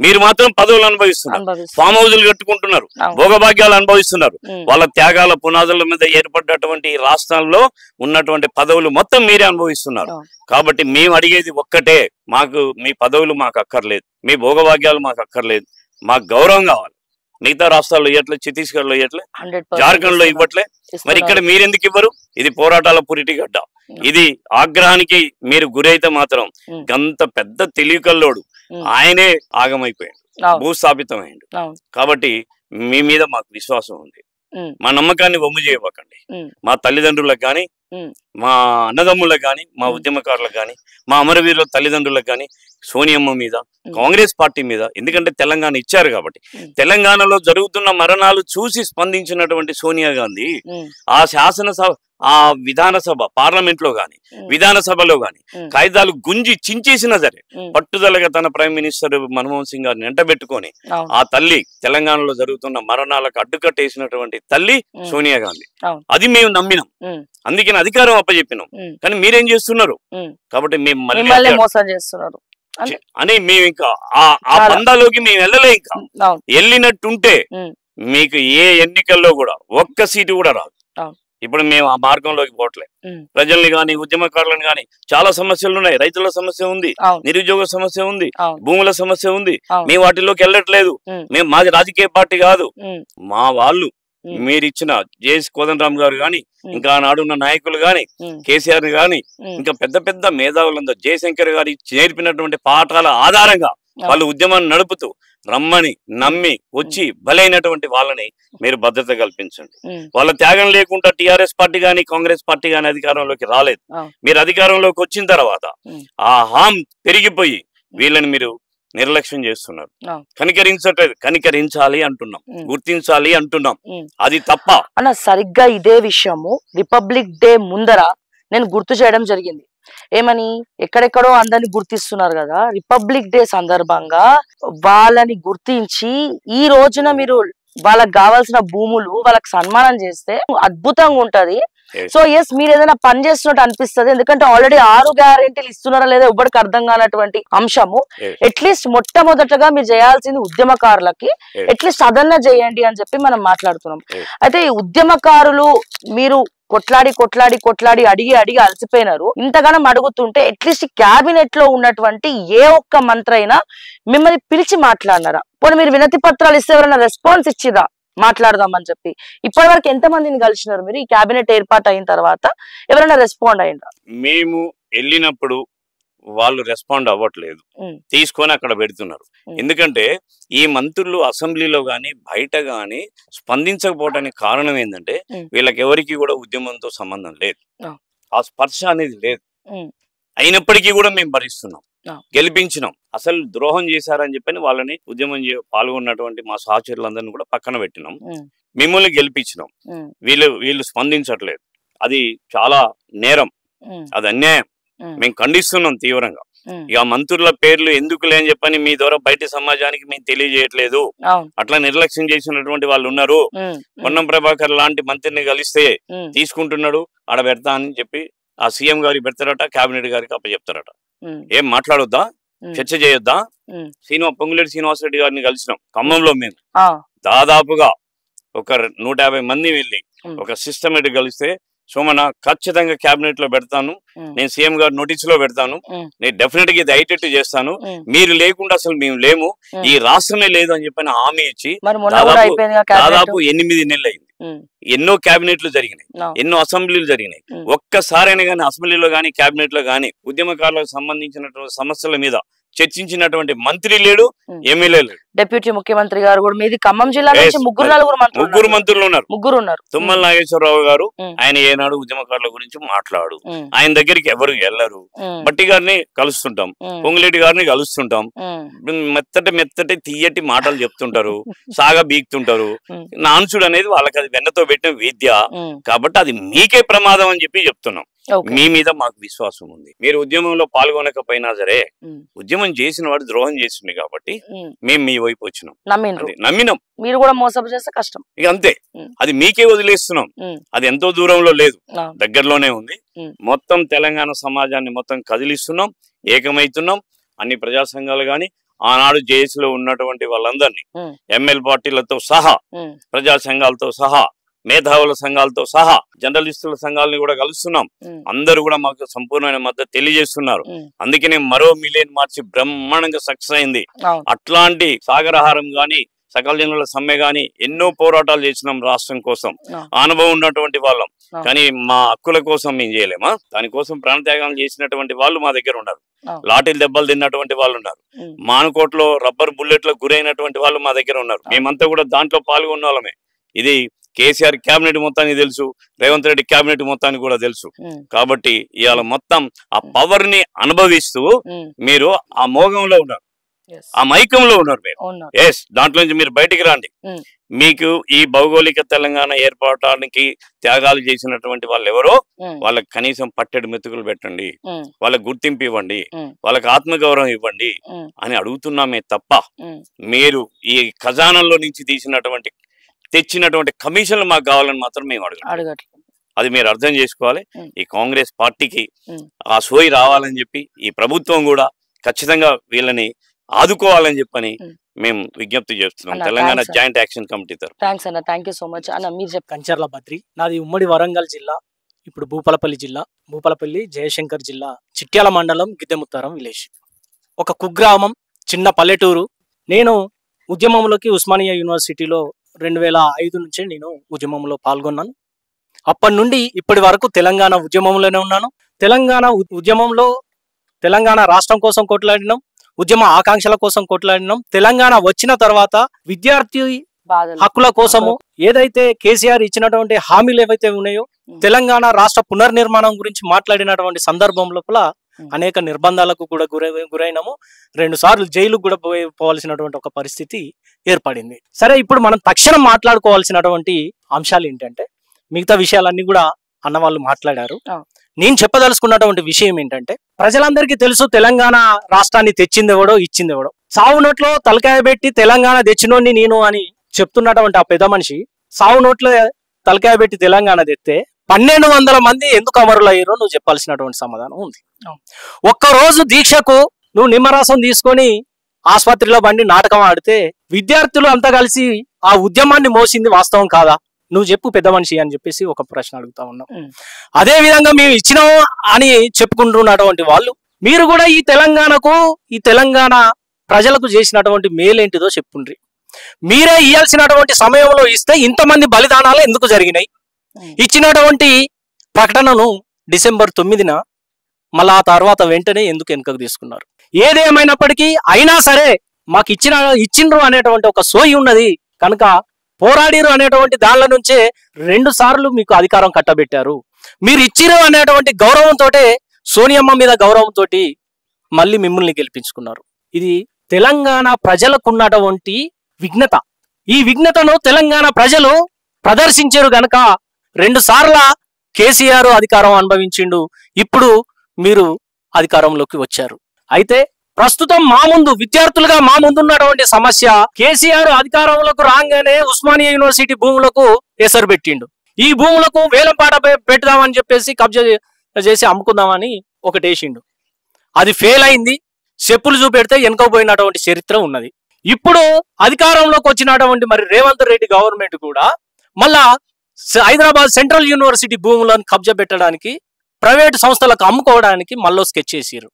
మీరు మాత్రం పదవులు అనుభవిస్తున్నారు, ఫామ్ హౌజులు కట్టుకుంటున్నారు, భోగభాగ్యాలు అనుభవిస్తున్నారు. వాళ్ళ త్యాగాల పునాదుల మీద ఏర్పడ్డటువంటి రాష్ట్రాల్లో ఉన్నటువంటి పదవులు మొత్తం మీరే అనుభవిస్తున్నారు. కాబట్టి మేము అడిగేది ఒక్కటే, మాకు మీ పదవులు మాకు అక్కర్లేదు, మీ భోగభాగ్యాలు మాకు అక్కర్లేదు, మాకు గౌరవం కావాలి. మిగతా రాష్ట్రాల్లో ఇవ్వట్లే, ఛత్తీస్గఢ్ లో ఇవ్వట్లే, జార్ఖండ్ లో ఇవ్వట్లే, మరి ఇక్కడ మీరెందుకు ఇవ్వరు? ఇది పోరాటాల పురిటిగడ్డ. ఇది ఆగ్రహానికి మీరు గురైతే మాత్రం గంత పెద్ద తెలివికల్లోడు ఆయనే ఆగమైపోయాడు, భూస్థాపితమైండు. కాబట్టి మీ మీద మాకు విశ్వాసం ఉంది. మా నమ్మకాన్ని వమ్ము చేయబోకండి. మా తల్లిదండ్రులకు గాని, మా అన్నదమ్ములకు కానీ, మా ఉద్యమకారులకు కానీ, మా అమరవీరుల తల్లిదండ్రులకు కానీ, సోనియమ్మ మీద, కాంగ్రెస్ పార్టీ మీద, ఎందుకంటే తెలంగాణ ఇచ్చారు కాబట్టి, తెలంగాణలో జరుగుతున్న మరణాలు చూసి స్పందించినటువంటి సోనియా గాంధీ ఆ శాసనసభ, ఆ విధానసభ, పార్లమెంట్ లో గాని, విధానసభలో గాని కాయిదాలు గుంజి చించేసినా సరే పట్టుదలగా తన ప్రైమ్ మినిస్టర్ మన్మోహన్ సింగ్ గారిని వెంటబెట్టుకొని ఆ తల్లి, తెలంగాణలో జరుగుతున్న మరణాలకు అడ్డుకట్టేసినటువంటి తల్లి సోనియా గాంధీ. అది మేము నమ్మినాం, అందుకని అధికారం అప్పచెప్పినాం. కానీ మీరేం చేస్తున్నారు కాబట్టి మేము మళ్ళీ మోసం చేస్తున్నారు అని మేము ఇంకా ఆ బంధాలోకి మేము వెళ్ళలే. ఇంకా వెళ్ళినట్టుంటే మీకు ఏ ఎన్నికల్లో కూడా ఒక్క సీటు కూడా రాదు. ఇప్పుడు మేము ఆ మార్గంలోకి పోవట్లే. ప్రజల్ని గాని, ఉద్యమకారులను గాని చాలా సమస్యలు ఉన్నాయి. రైతుల సమస్య ఉంది, నిరుద్యోగ సమస్య ఉంది, భూముల సమస్య ఉంది. మేము వాటిలోకి వెళ్ళట్లేదు. మేము, మాది రాజకీయ పార్టీ కాదు. మా వాళ్ళు మీరిచ్చిన జేఎస్ కోదండరామ్ గారు గాని, ఇంకా నాడున్న నాయకులు గాని, కేసీఆర్ గాని, ఇంకా పెద్ద పెద్ద మేధావులందరూ, జయశంకర్ గారి నేర్పినటువంటి పాఠాల ఆధారంగా వాళ్ళు ఉద్యమాన్ని నడుపుతూ రమ్మని నమ్మి వచ్చి బలైనటువంటి వాళ్ళని మీరు భద్రత కల్పించండి. వాళ్ళ త్యాగం లేకుండా టిఆర్ఎస్ పార్టీ గాని, కాంగ్రెస్ పార్టీ గాని అధికారంలోకి రాలేదు. మీరు అధికారంలోకి వచ్చిన తర్వాత ఆ హామ్ పెరిగిపోయి వీళ్ళని మీరు నిర్లక్ష్యం చేస్తున్నారు. కనికరించట్లేదు. కనికరించాలి అంటున్నాం, గుర్తించాలి అంటున్నాం. అది తప్ప అన్న. సరిగ్గా ఇదే విషయము రిపబ్లిక్ డే ముందర నేను గుర్తు చేయడం జరిగింది. ఏమని, ఎక్కడెక్కడో అందరిని గుర్తిస్తున్నారు కదా, రిపబ్లిక్ డే సందర్భంగా వాళ్ళని గుర్తించి ఈ రోజున మీరు వాళ్ళకి కావాల్సిన భూములు వాళ్ళకి సన్మానం చేస్తే అద్భుతంగా ఉంటది. సో ఎస్, మీరు ఏదైనా పని చేస్తున్నట్టు అనిపిస్తుంది. ఎందుకంటే ఆల్రెడీ 6 గ్యారెంటీలు ఇస్తున్నారా లేదా ఎవరికి అర్థం కానటువంటి అంశము. అట్లీస్ట్ మొట్టమొదటగా మీరు చేయాల్సింది ఉద్యమకారులకి అట్లీస్ట్ అదన్నా చేయండి అని చెప్పి మనం మాట్లాడుతున్నాం. అయితే ఈ ఉద్యమకారులు మీరు కొట్లాడి కొట్లాడి కొట్లాడి అడిగి అడిగి అలసిపోయినారు. ఇంతగానం అడుగుతుంటే అట్లీస్ట్ క్యాబినెట్ లో ఉన్నటువంటి ఏ ఒక్క మంత్రి అయినా మిమ్మల్ని పిలిచి మాట్లాడినారా? పోనీ మీరు వినతి పత్రాలు ఇస్తే ఎవరైనా రెస్పాన్స్ ఇచ్చిరా మాట్లాడదామని చెప్పి? ఇప్పటి వరకు ఎంత మందిని కలిసినారు మీరు? ఈ క్యాబినెట్ ఏర్పాటు అయిన తర్వాత ఎవరైనా రెస్పాండ్ అయ్యిందా? మేము వెళ్ళినప్పుడు వాళ్ళు రెస్పాండ్ అవ్వట్లేదు, తీసుకొని అక్కడ పెడుతున్నారు. ఎందుకంటే ఈ మంత్రులు అసెంబ్లీలో గాని బయట గాని స్పందించకపోవడానికి కారణం ఏంటంటే వీళ్ళకి ఎవరికి కూడా ఉద్యమంతో సంబంధం లేదు, ఆ స్పర్శ అనేది లేదు. అయినప్పటికీ కూడా మేము భరిస్తున్నాం, గెలిపించినాం. అసలు ద్రోహం చేశారని చెప్పని వాళ్ళని ఉద్యమం పాల్గొన్నటువంటి మా సహచరులందరినీ కూడా పక్కన పెట్టినాం, మిమ్మల్ని గెలిపించినాం. వీళ్ళు స్పందించట్లేదు. అది చాలా నేరం, అది అన్యాయం. మేము ఖండిస్తున్నాం తీవ్రంగా. ఇక మంత్రుల పేర్లు ఎందుకు లేని చెప్పని మీ ద్వారా బయట సమాజానికి మేము తెలియజేయట్లేదు. అట్లా నిర్లక్ష్యం చేసినటువంటి వాళ్ళు ఉన్నారు. పొన్నం ప్రభాకర్ లాంటి మంత్రిని కలిస్తే తీసుకుంటున్నాడు, ఆడ పెడతా అని చెప్పి ఆ సీఎం గారికి పెడతారట, కేబినెట్ గారికి అప్పచెప్తారట. ఏం మాట్లాడొద్దా, చర్చ చేయొద్దా? పొంగులేటి శ్రీనివాసరెడ్డి గారిని కలిసినాం ఖమ్మంలో. మేము దాదాపుగా ఒక 150 మంది వెళ్ళి ఒక సిస్టమేటిక్ కలిస్తే, సోమన ఖచ్చితంగా కేబినెట్ లో పెడతాను, నేను సీఎం గారు నోటీస్ లో పెడతాను, నేను డెఫినెట్ గా ఇది అయ్యేటట్టు చేస్తాను, మీరు లేకుండా అసలు మేము లేము, ఈ రాష్ట్రమే లేదు అని చెప్పని హామీ ఇచ్చి దాదాపు 8 నెలలు అయింది. ఎన్నో క్యాబినెట్లు జరిగినాయి, ఎన్నో అసెంబ్లీలు జరిగినాయి. ఒక్కసారైనా కానీ అసెంబ్లీలో గానీ క్యాబినెట్ లో గానీ ఉద్యమకారులకు సంబంధించినటువంటి సమస్యల మీద చర్చించినటువంటి మంత్రి లేడు, ఎమ్మెల్యే లేడు. డిప్యూటీ ముఖ్యమంత్రి గారు కూడా మీది ఖమ్మం జిల్లా నుంచి ముగ్గురు మంత్రులు ఉన్నారు. తుమ్మల నాగేశ్వరరావు గారు ఆయన ఏనాడు ఉద్యమకారుల గురించి మాట్లాడు, ఆయన దగ్గరికి ఎవరు వెళ్ళరు. బట్టి గారిని కలుస్తుంటాం, పొంగులేటి గారిని కలుస్తుంటాం, మెత్తటి తీయటి మాటలు చెప్తుంటారు, సాగా బీక్తుంటారు. నాన్సుడు అనేది వాళ్ళకి అది వెన్నతో పెట్టిన విద్య కాబట్టి అది మీకే ప్రమాదం అని చెప్పి చెప్తున్నాం. మీ మీద మాకు విశ్వాసం ఉంది. మీరు ఉద్యమంలో పాల్గొనకపోయినా సరే ఉద్యమం చేసిన వాడు ద్రోహం చేసింది కాబట్టి మేము మీ వైపు వచ్చినాం, నమ్మినాం. మీరు కూడా మోసం చేస్తే కష్టం, ఇక అంతే. అది మీకే వదిలేస్తున్నాం. అది ఎంతో దూరంలో లేదు, దగ్గరలోనే ఉంది. మొత్తం తెలంగాణ సమాజాన్ని మొత్తం కదిలిస్తున్నాం, ఏకమైతున్నాం. అన్ని ప్రజా సంఘాలు గాని, ఆనాడు జేఏసీలో ఉన్నటువంటి వాళ్ళందరినీ ఎంఎల్ పార్టీలతో సహా, ప్రజా సంఘాలతో సహా, మేధావుల సంఘాలతో సహా, జర్నలిస్టుల సంఘాలని కూడా కలుస్తున్నాం. అందరూ కూడా మాకు సంపూర్ణమైన మద్దతు తెలియజేస్తున్నారు. అందుకనే మరో మిలియన్ మార్చి బ్రహ్మాండంగా సక్సెస్ అయింది. అట్లాంటి సాగరహారం గాని, సకల జనుల సమ్మె గాని ఎన్నో పోరాటాలు చేసినాం రాష్ట్రం కోసం, అనుభవం ఉన్నటువంటి వాళ్ళం. కానీ మా హక్కుల కోసం మేము చేయలేమా? దానికోసం ప్రాణత్యాగాలు చేసినటువంటి వాళ్ళు మా దగ్గర ఉన్నారు, లాఠీలు దెబ్బలు తిన్నటువంటి వాళ్ళు ఉన్నారు, మానుకోట్లో రబ్బర్ బుల్లెట్లకు గురైనటువంటి వాళ్ళు మా దగ్గర ఉన్నారు. మేమంతా కూడా దాంట్లో పాల్గొన్న వాళ్ళమే. ఇది కేసీఆర్ క్యాబినెట్ మొత్తానికి తెలుసు, రేవంత్ రెడ్డి క్యాబినెట్ మొత్తానికి కూడా తెలుసు. కాబట్టి ఇవాళ మొత్తం ఆ పవర్ ని అనుభవిస్తూ మీరు ఆ మోగంలో ఉన్నారు, ఆ మైకంలో ఉన్నారు మీరు. ఎస్, దాంట్లో నుంచి మీరు బయటికి రండి. మీకు ఈ భౌగోళిక తెలంగాణ ఏర్పడటానికి త్యాగాలు చేసినటువంటి వాళ్ళు ఎవరో వాళ్ళకి కనీసం పట్టెడు మెతుకులు పెట్టండి, వాళ్ళకి గుర్తింపు ఇవ్వండి, వాళ్ళకి ఆత్మగౌరవం ఇవ్వండి అని అడుగుతున్నామే తప్ప మీరు ఈ ఖజానాలో నుంచి తెచ్చినటువంటి కమిషన్లు మాకు కావాలని మాత్రం మేము అడగట్లేదు. అది మీరు అర్థం చేసుకోవాలి. ఈ కాంగ్రెస్ పార్టీకి ఆ సోయి రావాలని చెప్పి ఈ ప్రభుత్వం కూడా ఖచ్చితంగా వీళ్ళని ఆదుకోవాలని చెప్పని మేము విజ్ఞప్తి చేస్తున్నాం తెలంగాణ జాయింట్ యాక్షన్ కమిటీ తరఫున. థాంక్స్ అన్న, థ్యాంక్ యూ సో మచ్ అన్న. మీరు చెప్పండి. కంచర్ల బద్రి, నాది ఉమ్మడి వరంగల్ జిల్లా, ఇప్పుడు భూపాలపల్లి జిల్లా, భూపాలపల్లి జయశంకర్ జిల్లా, చిట్యాల మండలం, గిద్దెముత్తారం విలేజ్, ఒక కుగ్రామం, చిన్న పల్లెటూరు. నేను ఉద్యమంలోకి ఉస్మానియా యూనివర్సిటీలో 2005 నుంచే నేను ఉద్యమంలో పాల్గొన్నాను. అప్పటి నుండి ఇప్పటి వరకు తెలంగాణ ఉద్యమంలోనే ఉన్నాను. తెలంగాణ ఉద్యమంలో తెలంగాణ రాష్ట్రం కోసం కొట్లాడినాం, ఉద్యమ ఆకాంక్షల కోసం కొట్లాడినాం. తెలంగాణ వచ్చిన తర్వాత విద్యార్థి హక్కుల కోసము ఏదైతే కేసీఆర్ ఇచ్చినటువంటి హామీలు ఏవైతే ఉన్నాయో, తెలంగాణ రాష్ట్ర పునర్నిర్మాణం గురించి మాట్లాడినటువంటి సందర్భం లోపల అనేక నిర్బంధాలకు కూడా గురైనాము. 2 సార్లు జైలుకు కూడా పోవాల్సినటువంటి ఒక పరిస్థితి ఏర్పడింది. సరే, ఇప్పుడు మనం తక్షణం మాట్లాడుకోవాల్సినటువంటి అంశాలు ఏంటంటే, మిగతా విషయాలన్నీ కూడా అన్నవాళ్ళు మాట్లాడారు. నేను చెప్పదలుచుకున్నటువంటి విషయం ఏంటంటే, ప్రజలందరికీ తెలుసు తెలంగాణ రాష్ట్రాన్ని తెచ్చిందెవడో ఇచ్చిందెవడో. సావు నోట్లో తలకాయ పెట్టి తెలంగాణ తెచ్చినోని నేను అని చెప్తున్నటువంటి ఆ పెద్ద మనిషి సావు నోట్లో తలకాయ పెట్టి తెలంగాణ తెస్తే 1200 మంది ఎందుకు అమరులయ్యారో నువ్వు చెప్పాల్సినటువంటి సమాధానం ఉంది. ఒక్కరోజు దీక్షకు నువ్వు నిమ్మరసం తీసుకొని ఆసుపత్రిలో బండి నాటకం ఆడితే విద్యార్థులు అంతా కలిసి ఆ ఉద్యమాన్ని మోసింది వాస్తవం కాదా? నువ్వు చెప్పు పెద్ద మనిషి అని చెప్పేసి ఒక ప్రశ్న అడుగుతా ఉన్నాం. అదే విధంగా మేము ఇచ్చినాము అని చెప్పుకుంటున్నటువంటి వాళ్ళు, మీరు కూడా ఈ తెలంగాణకు, ఈ తెలంగాణ ప్రజలకు చేసినటువంటి మేలేంటిదో చెప్పుండ్రి. మీరే ఇయ్యాల్సినటువంటి సమయంలో ఇస్తే ఇంతమంది బలిదానాలు ఎందుకు జరిగినాయి? ఇచ్చినటువంటి ప్రకటనను డిసెంబర్ 9న మళ్ళా ఆ తర్వాత వెంటనే ఎందుకు వెనుకకు తీసుకున్నారు? ఏదేమైనప్పటికీ అయినా సరే మాకు ఇచ్చిండ్రు అనేటువంటి ఒక సోయి ఉన్నది కనుక పోరాడిరు అనేటువంటి దానిల నుంచే 2 సార్లు మీకు అధికారం కట్టబెట్టారు. మీరు ఇచ్చిరు అనేటువంటి గౌరవంతో, సోనియమ్మ మీద గౌరవంతో మళ్ళీ మిమ్మల్ని గెలిపించుకున్నారు. ఇది తెలంగాణ ప్రజలకున్నటువంటి విఘ్నత. ఈ విఘ్నతను తెలంగాణ ప్రజలు ప్రదర్శించారు గనక 2 సార్ల కేసీఆర్ అధికారం అనుభవించిండు. ఇప్పుడు మీరు అధికారంలోకి వచ్చారు. అయితే ప్రస్తుతం మా ముందు విద్యార్థులుగా మా ముందున్నటువంటి సమస్య, కేసీఆర్ అధికారంలోకి రాగానే ఉస్మానియా యూనివర్సిటీ భూములకు ఎసరు పెట్టిండు. ఈ భూములకు వేలంపాట పెట్టుదామని చెప్పేసి కబ్జా చేసి అమ్ముకుందామని ఒకటేసిండు. అది ఫెయిల్ అయింది. చెప్పులు చూపెడితే వెనుకపోయినటువంటి చరిత్ర ఉన్నది. ఇప్పుడు అధికారంలోకి వచ్చినటువంటి మరి రేవంత్ రెడ్డి గవర్నమెంట్ కూడా మళ్ళా హైదరాబాద్ సెంట్రల్ యూనివర్సిటీ భూములను కబ్జా పెట్టడానికి, ప్రైవేట్ సంస్థలకు అమ్ముకోవడానికి మళ్ళీ స్కెచ్ చేసిరు.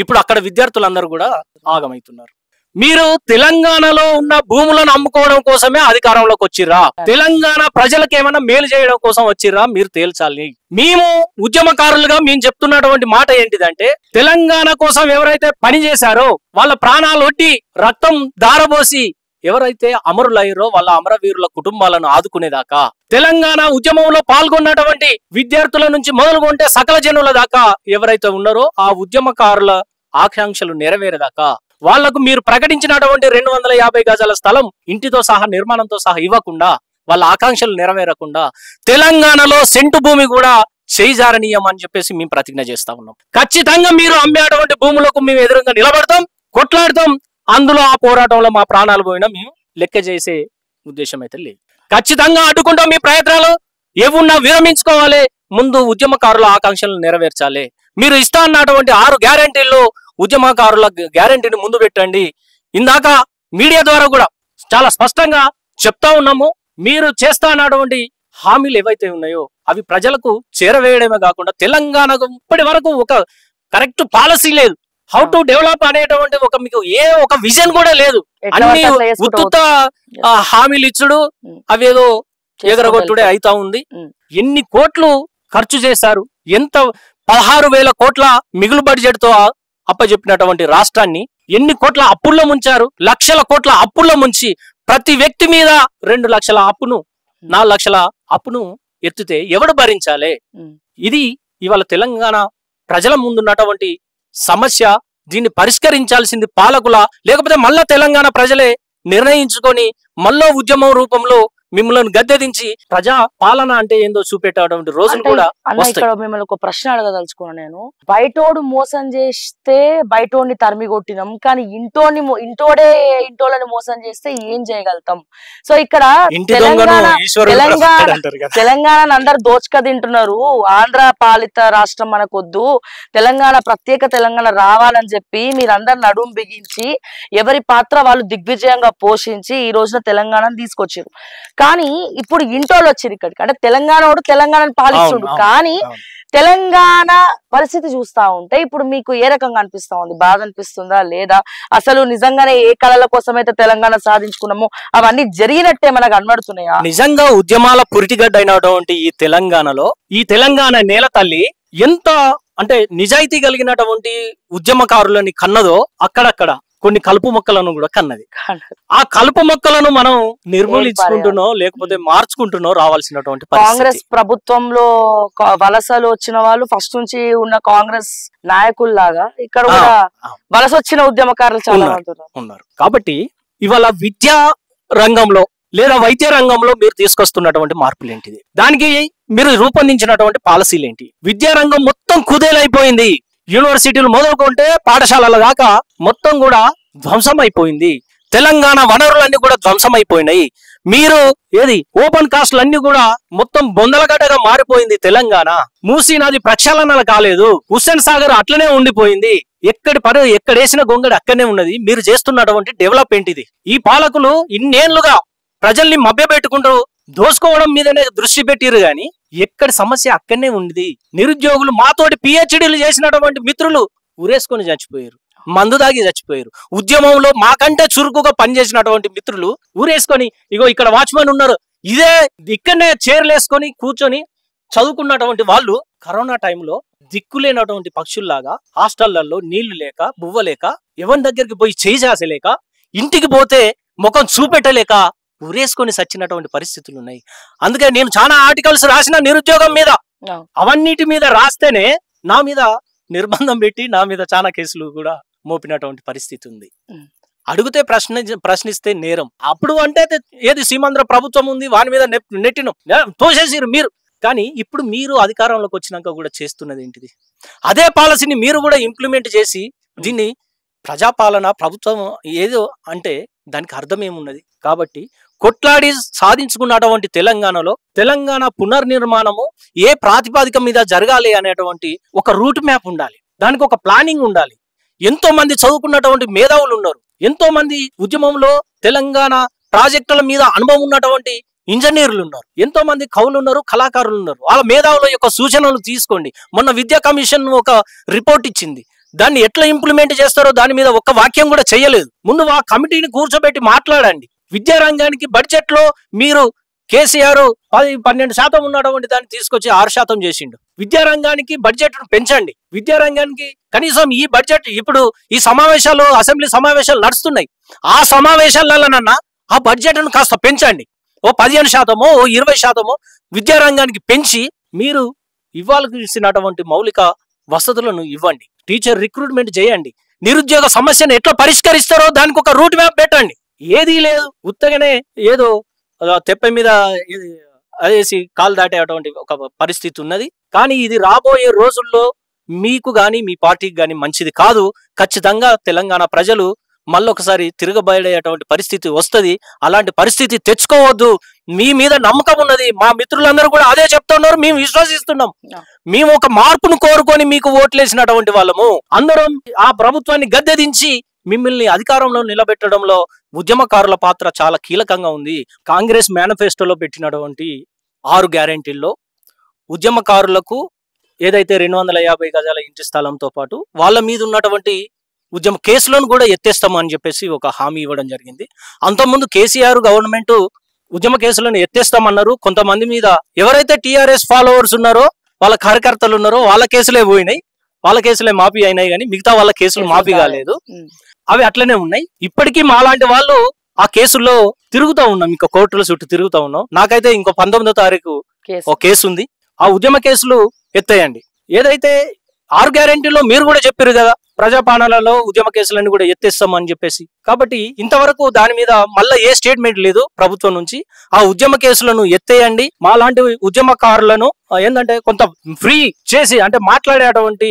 ఇప్పుడు అక్కడ విద్యార్థులందరూ కూడా ఆగమవుతున్నారు. మీరు తెలంగాణలో ఉన్న భూములను అమ్ముకోవడం కోసమే అధికారంలోకి వచ్చిర్రా? తెలంగాణ ప్రజలకు ఏమైనా మేలు చేయడం కోసం వచ్చిర్రా? మీరు తేల్చాలి. మేము ఉద్యమకారులుగా మేము చెప్తున్నటువంటి మాట ఏంటిదంటే, తెలంగాణ కోసం ఎవరైతే పని చేశారో వాళ్ళ ప్రాణాలు ఒడ్డి రక్తం దారబోసి ఎవరైతే అమరులయ్యారో వాళ్ళ అమరవీరుల కుటుంబాలను ఆదుకునేదాకా, తెలంగాణ ఉద్యమంలో పాల్గొన్నటువంటి విద్యార్థుల నుంచి మొదలుకొంటే సకల జనుల దాకా ఎవరైతే ఉన్నారో ఆ ఉద్యమకారుల ఆకాంక్షలు నెరవేరేదాకా వాళ్లకు మీరు ప్రకటించినటువంటి 250 గజాల స్థలం ఇంటితో సహా నిర్మాణంతో సహా ఇవ్వకుండా, వాళ్ళ ఆకాంక్షలు నెరవేరకుండా తెలంగాణలో సెంటు భూమి కూడా చేజారణీయం అని చెప్పేసి మేము ప్రతిజ్ఞ చేస్తా ఉన్నాం. ఖచ్చితంగా మీరు అమ్మేటువంటి భూములకు మేము ఎదురుగా నిలబడతాం, కొట్లాడతాం. అందులో ఆ పోరాటంలో మా ప్రాణాలు పోయినా మేము లెక్క చేసే ఉద్దేశం అయితే లేదు. ఖచ్చితంగా అడ్డుకుంటాం. మీ ప్రయత్నాలు ఏమున్నా విరమించుకోవాలి. ముందు ఉద్యమకారుల ఆకాంక్షలను నెరవేర్చాలి. మీరు ఇస్తా అన్నటువంటి 6 గ్యారెంటీల్లో ఉద్యమకారుల గ్యారెంటీని ముందు పెట్టండి. ఇందాక మీడియా ద్వారా కూడా చాలా స్పష్టంగా చెప్తా ఉన్నాము. మీరు చేస్తా అన్నటువంటి హామీలు ఏవైతే ఉన్నాయో అవి ప్రజలకు చేరవేయడమే కాకుండా తెలంగాణకు ఇప్పటి వరకు ఒక కరెక్ట్ పాలసీ లేదు. హౌ టు డెవలప్ అనేటువంటి మీకు ఒక విజన్ కూడా లేదు. అన్ని ఉత్తుత హామీలు ఇచ్చుడు, అవేదో ఎగరగొట్టుడే అయితా ఉంది. ఎన్ని కోట్లు ఖర్చు చేశారు? ఎంత 16,000 కోట్ల మిగులు బడ్జెట్ తో అప్పచెప్పినటువంటి రాష్ట్రాన్ని ఎన్ని కోట్ల అప్పుల్లో ముంచారు? లక్షల కోట్ల అప్పుల్లో ముంచి ప్రతి వ్యక్తి మీద 2 లక్షల అప్పును 4 లక్షల అప్పును ఎత్తితే ఎవడు భరించాలి? ఇది ఇవాళ తెలంగాణ ప్రజల ముందున్నటువంటి సమస్య. దీన్ని పరిష్కరించాల్సింది పాలకుల, లేకపోతే మళ్ళా తెలంగాణ ప్రజలే నిర్ణయించుకొని మళ్ళీ ఉద్యమం రూపంలో మిమ్మల్ని గద్దెదించి ప్రజా పాలన అంటే ఏందో చూపెట్టేటువంటి రోజులు కూడా వస్తాయి. ఇక్కడ మిమ్మల్ని ఒక ప్రశ్న అడగదలుచుకున్నా నేను. బయటోడు మోసం చేస్తే బయటోడిని తరిమి కొట్టినాం, కానీ ఇంటోళ్ళని మోసం చేస్తే ఏం చేయగలుగుతాం? సో ఇక్కడ తెలంగాణ అందరు దోచుక తింటున్నారు. ఆంధ్ర పాలిత రాష్ట్రం మనకొద్దు, తెలంగాణ ప్రత్యేక తెలంగాణ రావాలని చెప్పి మీరందరు నడుం బిగించి ఎవరి పాత్ర వాళ్ళు దిగ్విజయంగా పోషించి ఈ రోజున తెలంగాణను తీసుకొచ్చారు. కానీ ఇప్పుడు ఇంటోళ్ళు వచ్చారు ఇక్కడికి. అంటే తెలంగాణను పాలిస్తుండు, కానీ తెలంగాణ పరిస్థితి చూస్తా ఉంటే ఇప్పుడు మీకు ఏ రకంగా అనిపిస్తా ఉంది? బాధ అనిపిస్తుందా లేదా? అసలు నిజంగానే ఏ కళల కోసం అయితే తెలంగాణ సాధించుకున్నామో అవన్నీ జరిగినట్టే మనకు కనబడుతున్నాయా? నిజంగా ఉద్యమాల పురిటిగడ్డ అయినటువంటి ఈ తెలంగాణలో, ఈ తెలంగాణ నేల తల్లి ఎంత అంటే నిజాయితీ కలిగినటువంటి ఉద్యమకారులని కన్నదో అక్కడక్కడ కొన్ని కలుపు మొక్కలను కూడా కన్నది. ఆ కలుపు మొక్కలను మనం నిర్మూలించుకుంటున్నో లేకపోతే మార్చుకుంటున్నో రావాల్సినటువంటి కాంగ్రెస్ ప్రభుత్వంలో వలసలు వచ్చిన వాళ్ళు ఫస్ట్ నుంచి ఉన్న కాంగ్రెస్ నాయకుల్లాగా ఇక్కడ కూడా వలస వచ్చిన ఉద్యమకారులు చాలా ఉన్నారు. కాబట్టి ఇవాళ విద్యా రంగంలో లేదా వైద్య రంగంలో మీరు తీసుకొస్తున్నటువంటి మార్పులు ఏంటిది? దానికి మీరు రూపొందించినటువంటి పాలసీలు ఏంటి? విద్యా రంగం మొత్తం కుదేలైపోయింది. యూనివర్సిటీలు మొదలుకుంటే పాఠశాలల దాకా మొత్తం కూడా ధ్వంసం అయిపోయింది. తెలంగాణ వనరులన్నీ కూడా ధ్వంసం అయిపోయినాయి. మీరు ఓపెన్ కాస్ట్లు అన్ని కూడా మొత్తం బొందలగడ్డగా మారిపోయింది. తెలంగాణ మూసీ నది ప్రక్షాళనలు కాలేదు. హుస్సేన్ సాగర్ అట్లనే ఉండిపోయింది. ఎక్కడేసిన గొంగడి అక్కడనే ఉన్నది. మీరు చేస్తున్నటువంటి డెవలప్మెంట్ ఇది. ఈ పాలకులు ఇన్నేళ్లుగా ప్రజల్ని మభ్యపెట్టుకుంటూ దోసుకోవడం మీదనే దృష్టి పెట్టిరు గాని ఎక్కడి సమస్య అక్కడనే ఉంది. నిరుద్యోగులు మాతోటి పిహెచ్డీలు చేసినటువంటి మిత్రులు ఊరేసుకొని చచ్చిపోయారు, మందు దాగి చచ్చిపోయారు. ఉద్యమంలో మాకంటే చురుకుగా పనిచేసినటువంటి మిత్రులు ఊరేసుకొని ఇగో ఇక్కడ వాచ్మెన్ ఉన్నారు, ఇక్కడనే చైర్లేసుకొని కూర్చొని చదువుకున్నటువంటి వాళ్ళు కరోనా టైంలో దిక్కులేనటువంటి పక్షుల్లాగా హాస్టళ్లలో నీళ్లు లేక బువ్వ లేక ఎవరి దగ్గరికి పోయి చేసేలేక ఇంటికి పోతే ముఖం చూపెట్టలేక ఊరేసుకొని సచ్చినటువంటి పరిస్థితులు ఉన్నాయి. అందుకే నేను చాలా ఆర్టికల్స్ రాసిన నిరుద్యోగం మీద, అవన్నిటి మీద రాస్తేనే నా మీద నిర్బంధం పెట్టి నా మీద చాలా కేసులు కూడా మోపినటువంటి పరిస్థితి ఉంది. అడిగితే ప్రశ్నిస్తే నేరం. అప్పుడు అంటే సీమాంధ్ర ప్రభుత్వం ఉంది, వాని మీద నెట్టిన తోసేసిరు మీరు. కానీ ఇప్పుడు మీరు అధికారంలోకి వచ్చినాక కూడా చేస్తున్నది ఏంటిది? అదే పాలసీని మీరు కూడా ఇంప్లిమెంట్ చేసి దీన్ని ప్రజాపాలన ప్రభుత్వం ఏదో అంటే దానికి అర్థం ఏమున్నది? కాబట్టి కొట్లాడి సాధించుకున్నటువంటి తెలంగాణలో తెలంగాణ పునర్నిర్మాణము ఏ ప్రాతిపదిక మీద జరగాలి అనేటువంటి ఒక రూట్ మ్యాప్ ఉండాలి. దానికి ఒక ప్లానింగ్ ఉండాలి. ఎంతో మంది చదువుకున్నటువంటి మేధావులు ఉన్నారు. ఎంతో మంది ఉద్యమంలో తెలంగాణ ప్రాజెక్టుల మీద అనుభవం ఉన్నటువంటి ఇంజనీర్లు ఉన్నారు. ఎంతో మంది కవులు ఉన్నారు, కళాకారులు ఉన్నారు. వాళ్ళ మేధావుల యొక్క సూచనలు తీసుకోండి. మొన్న విద్యా కమిషన్ ఒక రిపోర్ట్ ఇచ్చింది. దాన్ని ఎట్లా ఇంప్లిమెంట్ చేస్తారో దాని మీద ఒక్క వాక్యం కూడా చేయలేదు. ముందు ఆ కమిటీని కూర్చోబెట్టి మాట్లాడండి. విద్యారంగానికి బడ్జెట్ లో మీరు కేసీఆర్ 10-12% ఉన్నటువంటి దాన్ని తీసుకొచ్చి 6% చేసిండు. విద్యారంగానికి బడ్జెట్ పెంచండి. విద్యారంగానికి కనీసం ఈ బడ్జెట్ ఇప్పుడు ఈ సమావేశాలు, అసెంబ్లీ సమావేశాలు నడుస్తున్నాయి. ఆ సమావేశాలన్నా ఆ బడ్జెట్ ను కాస్త పెంచండి. ఓ 15%, ఓ 20% విద్యారంగానికి పెంచి మీరు ఇవ్వాల్సినటువంటి మౌలిక వసతులను ఇవ్వండి. టీచర్ రిక్రూట్మెంట్ చేయండి. నిరుద్యోగ సమస్యను ఎట్లా పరిష్కరిస్తారో దానికి ఒక రూట్ మ్యాప్ పెట్టండి. ఏదీ లేదు, ఉత్తగానే ఏదో తెప్ప మీద అదేసి కాలు దాటేటువంటి ఒక పరిస్థితి ఉన్నది. కానీ ఇది రాబోయే రోజుల్లో మీకు గాని మీ పార్టీకి గాని మంచిది కాదు. ఖచ్చితంగా తెలంగాణ ప్రజలు మళ్ళొకసారి తిరగబడేటువంటి పరిస్థితి వస్తుంది. అలాంటి పరిస్థితి తెచ్చుకోవద్దు. మీ మీద నమ్మకం ఉన్నది. మా మిత్రులందరూ కూడా అదే చెప్తున్నారు, మేము విశ్వసిస్తున్నాం. మేము ఒక మార్పును కోరుకొని మీకు ఓట్లేసినటువంటి వాళ్ళము. అందరం ఆ ప్రభుత్వాన్ని గద్దెదించి మిమ్మల్ని అధికారంలో నిలబెట్టడంలో ఉద్యమకారుల పాత్ర చాలా కీలకంగా ఉంది. కాంగ్రెస్ మేనిఫెస్టోలో పెట్టినటువంటి 6 గ్యారెంటీల్లో ఉద్యమకారులకు ఏదైతే 250 గజాల ఇంటి స్థలంతో పాటు వాళ్ళ మీద ఉన్నటువంటి ఉద్యమ కేసులను కూడా ఎత్తేస్తామని చెప్పేసి ఒక హామీ ఇవ్వడం జరిగింది. అంతకుముందు కేసీఆర్ గవర్నమెంట్ ఉద్యమ కేసులను ఎత్తేస్తామన్నారు. కొంతమంది మీద ఎవరైతే టీఆర్ఎస్ ఫాలోవర్స్ ఉన్నారో, వాళ్ళ కార్యకర్తలు ఉన్నారో వాళ్ళ కేసులే పోయినాయి, వాళ్ళ కేసులే మాఫీ అయినాయి. కానీ మిగతా వాళ్ళ కేసులు మాఫీ కాలేదు. అవి అట్లనే ఉన్నాయి. ఇప్పటికీ మాలాంటి వాళ్ళు ఆ కేసుల్లో తిరుగుతా ఉన్నాం, ఇంకా కోర్టుల చుట్టూ తిరుగుతా ఉన్నాం. నాకైతే ఇంకో 19వ తారీఖు ఒక కేసు ఉంది. ఆ ఉద్యమ కేసులు ఎత్తేయండి. ఏదైతే 6 గ్యారెంటీలో మీరు కూడా చెప్పారు కదా, ప్రజాపాలనలో ఉద్యమ కేసులన్నీ కూడా ఎత్తేస్తాం అని చెప్పేసి. కాబట్టి ఇంతవరకు దాని మీద మళ్ళీ ఏ స్టేట్మెంట్ లేదు ప్రభుత్వం నుంచి. ఆ ఉద్యమ కేసులను ఎత్తేయండి, మా లాంటి ఉద్యమకారులను ఏంటంటే కొంత ఫ్రీ చేసి, అంటే మాట్లాడేటువంటి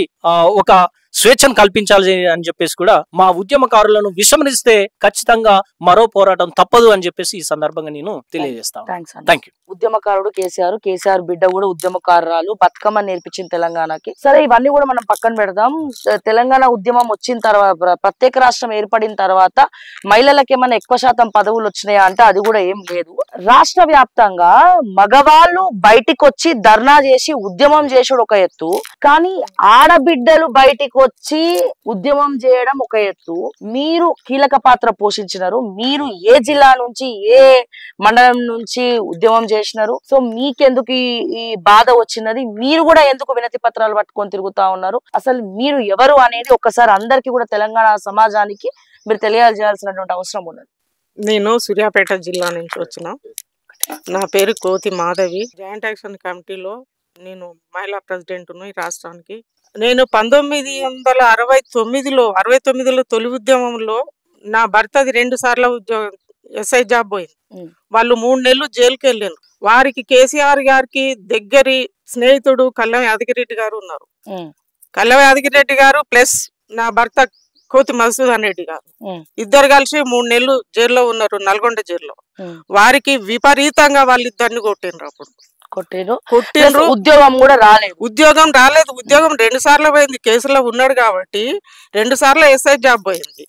ఒక స్వేచ్ఛను కల్పించాలి అని చెప్పేసి కూడా మా ఉద్యమకారులను విస్మరిస్తే ఖచ్చితంగా మరో పోరాటం తప్పదు అని చెప్పేసి ఈ సందర్భంగా నేను తెలియజేస్తాను. Thank you. ఉద్యమకారుడు కేసీఆర్ బిడ్డ కూడా ఉద్యమకారురాలు, బతుకమ్మ నేర్పించింది తెలంగాణకి. సరే, ఇవన్నీ కూడా మనం పక్కన పెడదాం. తెలంగాణ ఉద్యమం వచ్చిన తర్వాత, ప్రత్యేక రాష్ట్రం ఏర్పడిన తర్వాత మహిళలకు ఏమైనా ఎక్కువ శాతం పదవులు వచ్చినాయా అంటే అది కూడా ఏం లేదు. రాష్ట్ర వ్యాప్తంగా మగవాళ్ళు బయటికి వచ్చి ధర్నా చేసి ఉద్యమం చేసుడు ఒక ఎత్తు, కానీ ఆడబిడ్డలు బయటికి వచ్చి ఉద్యమం చేయడం ఒక ఎత్తు. మీరు కీలక పాత్ర పోషించినారు. మీరు ఏ జిల్లా నుంచి ఏ మండలం నుంచి ఉద్యమం చేసినారు? సో మీకెందుకు ఈ బాధ వచ్చినది? మీరు కూడా ఎందుకు వినతి పత్రాలు పట్టుకొని తిరుగుతా ఉన్నారు? అసలు మీరు ఎవరు అనేది ఒక్కసారి అందరికీ కూడా తెలంగాణ సమాజానికి మీరు తెలియజేయాల్సినటువంటి అవసరం ఉన్నది. నేను సూర్యాపేట జిల్లా నుంచి వచ్చిన. నా పేరు కోతి మాధవి. జాయింట్ యాక్షన్ కమిటీలో నేను మహిళా ప్రెసిడెంట్ ఈ రాష్ట్రానికి. నేను 1969లో తొలి ఉద్యమంలో నా భర్తది 2 సార్లు ఉద్యోగం ఎస్ఐ జాబ్ పోయింది. వాళ్ళు 3 నెలలు జైలుకి వెళ్ళారు. వారికి కేసీఆర్ గారికి దగ్గరి స్నేహితుడు కల్లం యాదగిరెడ్డి గారు ఉన్నారు. కల్లం యాదగిరెడ్డి గారు ప్లస్ నా భర్త కోతి మధుసూదన్ రెడ్డి గారు ఇద్దరు కలిసి 3 నెలలు జైల్లో ఉన్నారు, నల్గొండ జైల్లో. వారికి విపరీతంగా వాళ్ళిద్దరిని కొట్టిండ్రు. అప్పుడు కొట్టిండ్రు. ఉద్యోగం కూడా రాలేదు. ఉద్యోగం 2 సార్లు పోయింది. కేసులో ఉన్నాడు కాబట్టి 2 సార్లు ఎస్ఐ జాబ్ పోయింది.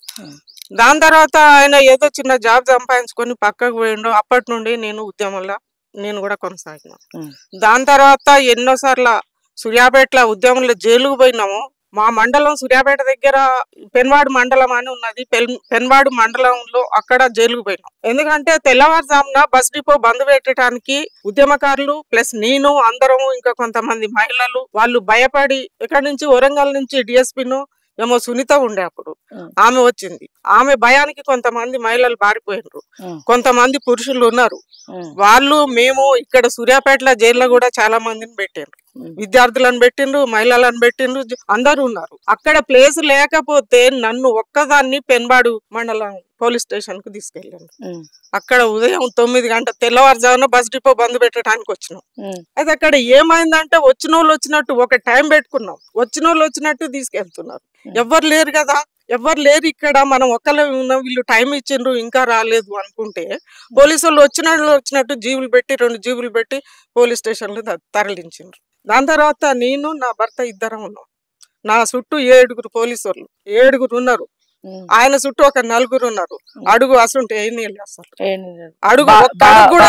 దాని తర్వాత ఆయన ఏదో చిన్న జాబ్ సంపాదించుకొని పక్కకు పోయిండు. అప్పటి నుండి నేను ఉద్యమంలో నేను కూడా కొనసాగిన. దాని తర్వాత ఎన్నోసార్లు సూర్యాపేటలో ఉద్యమంలో జైలుకు పోయినాము. మా మండలం సూర్యాపేట దగ్గర పెన్వాడు మండలం అని ఉన్నది. పెన్వాడు మండలంలో అక్కడ జైలుకు పోయినాం. ఎందుకంటే తెల్లవారుజామున బస్ డిపో బంద్ పెట్టడానికి ఉద్యమకారులు ప్లస్ నేను అందరము ఇంకా కొంతమంది మహిళలు వాళ్ళు భయపడి ఇక్కడి నుంచి వరంగల్ నుంచి డిఎస్పీను ఏమో సునీత ఉండే అప్పుడు ఆమె వచ్చింది. ఆమె భయానికి కొంతమంది మహిళలు పారిపోయినారు, కొంతమంది పురుషులు ఉన్నారు. వాళ్ళు మేము ఇక్కడ సూర్యాపేటలో జైల్లో కూడా చాలా మందిని పెట్టిండ్రు, విద్యార్థులను పెట్టిండ్రు, మహిళలను పెట్టిండ్రు, అందరూ ఉన్నారు. అక్కడ ప్లేస్ లేకపోతే నన్ను ఒక్కదాన్ని పెన్బాడు మండలం పోలీస్ స్టేషన్ కు తీసుకెళ్ళాను. అక్కడ ఉదయం 9 గంటల తెల్లవారుజామున బస్ డిపో బంద్ పెట్టడానికి వచ్చినాం. అయితే అక్కడ ఏమైందంటే వచ్చిన వాళ్ళు వచ్చినట్టు ఒక టైం పెట్టుకున్నాం, వచ్చిన వాళ్ళు వచ్చినట్టు తీసుకెళ్తున్నారు. ఎవ్వరు లేరు కదా, ఎవ్వరు లేరు ఇక్కడ, మనం ఒక్కలే ఉన్నాం, వీళ్ళు టైం ఇచ్చిండ్రు ఇంకా రాలేదు అనుకుంటే పోలీసు వాళ్ళు వచ్చినట్టు జీబులు పెట్టి 2 జీబులు పెట్టి పోలీస్ స్టేషన్ లో తరలించిండ్రు. దాని తర్వాత నేను నా భర్త ఇద్దరం ఉన్నాం. నా చుట్టూ 7 పోలీసు వాళ్ళు 7 ఉన్నారు. ఆయన చుట్టూ ఒక 4 ఉన్నారు. అడుగు అసలు అసలు అడుగు ఒక్క అడుగు కూడా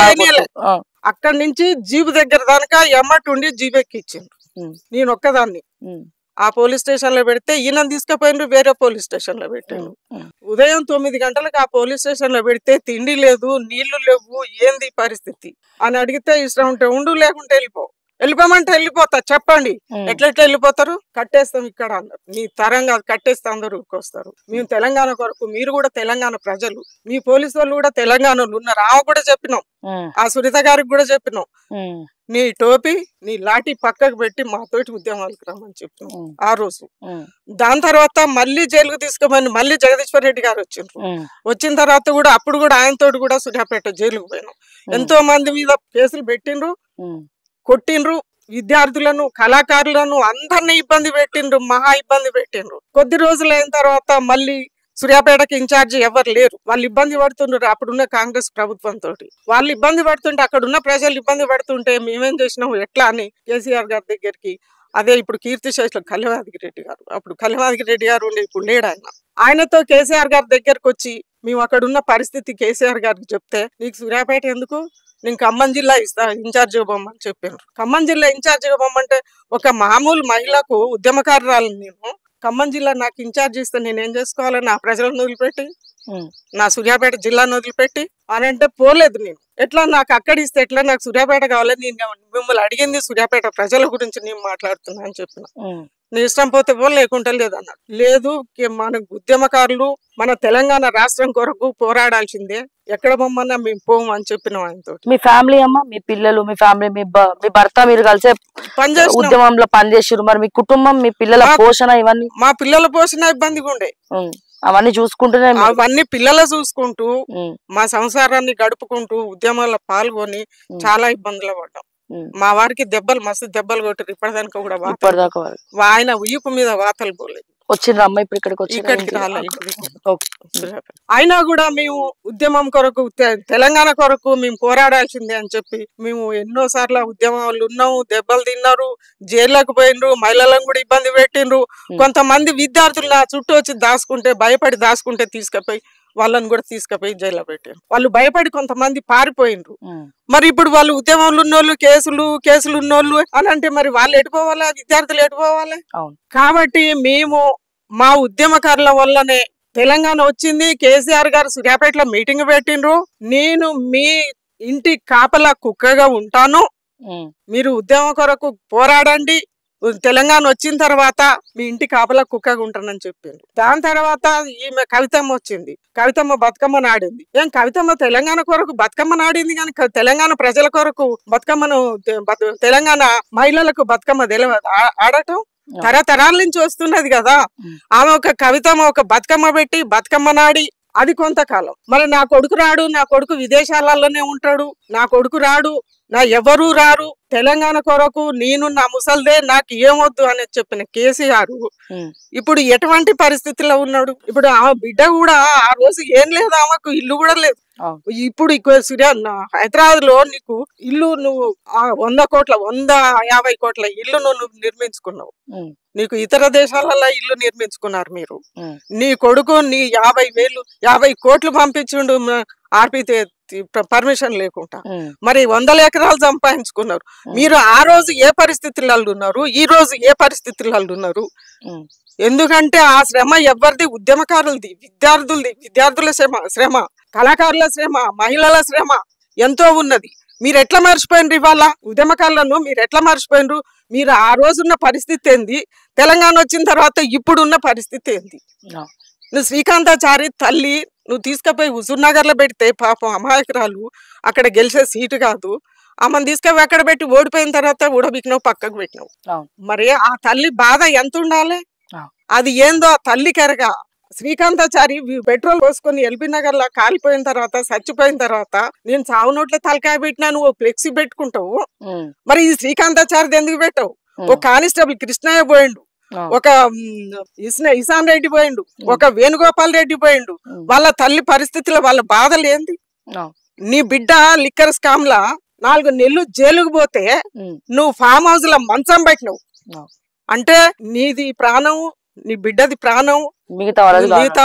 అక్కడి నుంచి జీబు దగ్గర దానిక ఎమ్మటుండి జీబు ఎక్కిచ్చిండ్రు. నేను ఒక్కదాన్ని ఆ పోలీస్ స్టేషన్ లో పెడితే ఈయన తీసుకుపోయినరు, వేరే పోలీస్ స్టేషన్ లో పెట్టాను. ఉదయం 9 గంటలకు ఆ పోలీస్ స్టేషన్ లో పెడితే తిండి లేదు, నీళ్లు లేవు, ఏంది పరిస్థితి అని అడిగితే ఇష్టం ఉంటే ఉండు, లేకుంటే వెళ్ళిపోమంటే వెళ్ళిపోతా, చెప్పండి ఎట్లా వెళ్ళిపోతారు, కట్టేస్తాం ఇక్కడ అన్నారు. నీ తరంగా కట్టేస్తే అందరూ ఊరుకొస్తారు. మేము తెలంగాణ కొరకు, మీరు కూడా తెలంగాణ ప్రజలు, మీ పోలీసు వాళ్ళు కూడా తెలంగాణలో ఉన్నారు. ఆమె కూడా చెప్పినాం, ఆ సునీత గారికి కూడా చెప్పినాం, నీ టోపీ నీ లాఠీ పక్కకు పెట్టి మాతోటి ఉద్యమాలకు రమ్మని చెప్పినాం ఆ రోజు. దాని తర్వాత మళ్ళీ జైలుకు తీసుకోమని మళ్ళీ జగదీశ్వర్ రెడ్డి గారు వచ్చిండ్రు. వచ్చిన తర్వాత కూడా అప్పుడు కూడా ఆయనతోటి కూడా సూర్యాపేట జైలుకు పోయినాం. ఎంతో మంది మీద కేసులు పెట్టిండ్రు, కొట్టిండ్రు, విద్యార్థులను కళాకారులను అందరినీ ఇబ్బంది పెట్టిండ్రు, మహా ఇబ్బంది పెట్టిండ్రు. కొద్ది రోజులు అయిన తర్వాత మళ్ళీ సూర్యాపేటకి ఇన్ఛార్జి ఎవరు లేరు, వాళ్ళు ఇబ్బంది పడుతుండ్రు. అప్పుడున్న కాంగ్రెస్ ప్రభుత్వంతో వాళ్ళు ఇబ్బంది పడుతుంటే, అక్కడ ఉన్న ప్రజలు ఇబ్బంది పడుతుంటే మేమేం చేసినాము ఎట్లా అని కేసీఆర్ గారి దగ్గరికి, అదే ఇప్పుడు కీర్తిశేషులు కల్వయాదగిరెడ్డి గారు, అప్పుడు కల్వయాదగిరెడ్డి గారు ఉండే, ఇప్పుడు లేడు ఆయన, ఆయనతో కేసీఆర్ గారి దగ్గరకు వచ్చి మేము అక్కడ ఉన్న పరిస్థితి కేసీఆర్ గారికి చెప్తే, నీకు సూర్యాపేట ఎందుకు, నేను ఖమ్మం జిల్లా ఇన్ఛార్జ్ ఇవ్వమని చెప్పాను. ఖమ్మం జిల్లా ఇన్ఛార్జ్ ఇవ్వమంటే ఒక మామూలు మహిళకు ఉద్యమకారురాలను నేను ఖమ్మం జిల్లా నాకు ఇన్ఛార్జ్ ఇస్తే నేనేం చేసుకోవాలని నా ప్రజలను వదిలిపెట్టి, నా సూర్యాపేట జిల్లాను వదిలిపెట్టి అని అంటే పోలేదు. నేను ఎట్లా నాకు అక్కడ ఇస్తే ఎట్లా, నాకు సూర్యాపేట కావాలి, నేను మిమ్మల్ని అడిగింది సూర్యాపేట ప్రజల గురించి నేను మాట్లాడుతున్నా అని చెప్పిన. నీ ఇష్టం పోతే పో లేకుంటే లేదన్నాడు. లేదు మన ఉద్యమకారులు మన తెలంగాణ రాష్ట్రం కొరకు పోరాడాల్సిందే, ఎక్కడ పొమ్మన్నా మేము పోము అని చెప్పినాం ఆయనతో. మీ ఫ్యామిలీ అమ్మ, మీ పిల్లలు, మీ ఫ్యామిలీ, మీ భర్త మీరు కలిసే ఉద్యమంలో పనిచేసారు. మరి మీ కుటుంబం, మీ పిల్లల పోషణ ఇవన్నీ? మా పిల్లల పోషణ ఇబ్బందిగా ఉండే, అవన్నీ చూసుకుంటూనే అవన్నీ పిల్లలు చూసుకుంటూ మా సంసారాన్ని గడుపుకుంటూ ఉద్యమాల్లో పాల్గొని చాలా ఇబ్బందులు పడ్డాం. మా వారికి దెబ్బలు మస్తు దెబ్బలు కొట్టారు. ఇప్పటిదాకా కూడా ఆయన ఉయ్యపు మీద వాతలు పోలేదు. వచ్చిండ్రా అమ్మ ఇప్పుడు ఇక్కడికి రాలేదు. అయినా కూడా మేము ఉద్యమం కొరకు తెలంగాణ కొరకు మేము పోరాడాల్సిందే అని చెప్పి మేము ఎన్నో సార్లు ఉద్యమాలు ఉన్నాము. దెబ్బలు తిన్నారు, జైల్లోకి పోయినరు, మహిళలను కూడా ఇబ్బంది పెట్టిండ్రు. కొంతమంది విద్యార్థులు నా చుట్టూ వచ్చి దాచుకుంటే భయపడి దాచుకుంటే తీసుకుపోయి వాళ్ళని కూడా తీసుకుపోయి జైల్లో పెట్టారు. వాళ్ళు భయపడి కొంతమంది పారిపోయినరు. మరి ఇప్పుడు వాళ్ళు ఉద్యమంలో ఉన్నోళ్ళు కేసులు ఉన్నోళ్ళు అని అంటే మరి వాళ్ళు ఎటుపోవాలా, విద్యార్థులు ఎటుపోవాలి? కాబట్టి మేము మా ఉద్యమకారుల వల్లనే తెలంగాణ వచ్చింది. కేసీఆర్ గారు సూర్యాపేటలో మీటింగ్ పెట్టిండ్రు. నేను మీ ఇంటి కాపలా కుక్కగా ఉంటాను, మీరు ఉద్యమం కొరకు పోరాడండి, తెలంగాణ వచ్చిన తర్వాత మీ ఇంటి కాపలా కుక్కగా ఉంటానని చెప్పిండ్రు. దాని తర్వాత ఈమె కవితమ్మ వచ్చింది. కవితమ్మ బతుకమ్మ నాడింది. ఏం కవితమ్మ తెలంగాణ కొరకు బతుకమ్మ నాడింది కానీ తెలంగాణ ప్రజల కొరకు బతుకమ్మను, తెలంగాణ మహిళలకు బతుకమ్మ తెలియదు ఆడటం తరతరాల నుంచి వస్తున్నది కదా. ఆమె ఒక కవితమ్మ ఒక బతుకమ్మ పెట్టి బతుకమ్మ నాడి అది కొంతకాలం. మరి నా కొడుకు రాడు, నా కొడుకు విదేశాలలోనే ఉంటాడు, నా కొడుకు రాడు, నా ఎవరు రారు, తెలంగాణ కొరకు నేను నా ముసల్దే నాకు ఏమొద్దు అని చెప్పిన కేసీఆర్ ఇప్పుడు ఎటువంటి పరిస్థితిలో ఉన్నాడు? ఇప్పుడు ఆ బిడ్డ కూడా ఆ రోజు ఏం లేదు, ఆమెకు ఇల్లు కూడా లేదు. ఇప్పుడు హైదరాబాద్ లో నీకు ఇల్లు నువ్వు 150 కోట్ల ఇల్లు నువ్వు నిర్మించుకున్నావు. నీకు ఇతర దేశాలలో ఇల్లు నిర్మించుకున్నారు మీరు. నీ కొడుకు నీ 50 కోట్లు పంపించిండు ఆర్పీ పర్మిషన్ లేకుండా. మరి 100 ఎకరాలు సంపాదించుకున్నారు. మీరు ఆ రోజు ఏ పరిస్థితులలో ఉన్నారు, ఈ రోజు ఏ పరిస్థితులలో ఉన్నారు? ఎందుకంటే ఆ శ్రమ ఎవరిది? ఉద్యమకారులది, విద్యార్థుల శ్రమ, కళాకారుల శ్రమ, మహిళల శ్రమ ఎంతో ఉన్నది. మీరు ఎట్లా మర్చిపోయినరు? ఇవాళ ఉద్యమకారులను మీరు ఎట్లా మర్చిపోయినరు? మీరు ఆ రోజున్న పరిస్థితి ఏంది, తెలంగాణ వచ్చిన తర్వాత ఇప్పుడున్న పరిస్థితి ఏంది? నువ్వు శ్రీకాంతాచారి తల్లి నువ్వు తీసుకుపోయి హుజూర్నగర్ లో పెడితే పాపం అమాయకురాలు, అక్కడ గెలిచే సీటు కాదు, ఆమెను తీసుకుపోయి అక్కడ పెట్టి ఓడిపోయిన తర్వాత ఊడబికినావు, పక్కకు పెట్టినావు. మరి ఆ తల్లి బాధ ఎంత ఉండాలి? అది ఏందో ఆ తల్లి కెరగా. శ్రీకాంతాచారి పెట్రోల్ పోసుకొని ఎల్బీ నగర్ లో కాలిపోయిన తర్వాత, చచ్చిపోయిన తర్వాత నేను చావు నోట్ల తలకాయ పెట్టినా నువ్వు ఫ్లెక్సీ పెట్టుకుంటావు. మరి ఈ శ్రీకాంతాచారిది ఎందుకు పెట్టావు? ఒక కానిస్టేబుల్ కృష్ణయ్య పోయిండు, ఒక ఇసాన్ రెడ్డి పోయిండు, ఒక వేణుగోపాల్ రెడ్డి పోయిండు. వాళ్ళ తల్లి పరిస్థితుల్లో వాళ్ళ బాధలు ఏంది? నీ బిడ్డ లిక్కర్ స్కామ్ లా 4 నెలలు జైలుకు పోతే నువ్వు ఫామ్ హౌస్ లో మంచం పెట్టినావు. అంటే నీది ప్రాణం, నీ బిడ్డది ప్రాణం మిగతా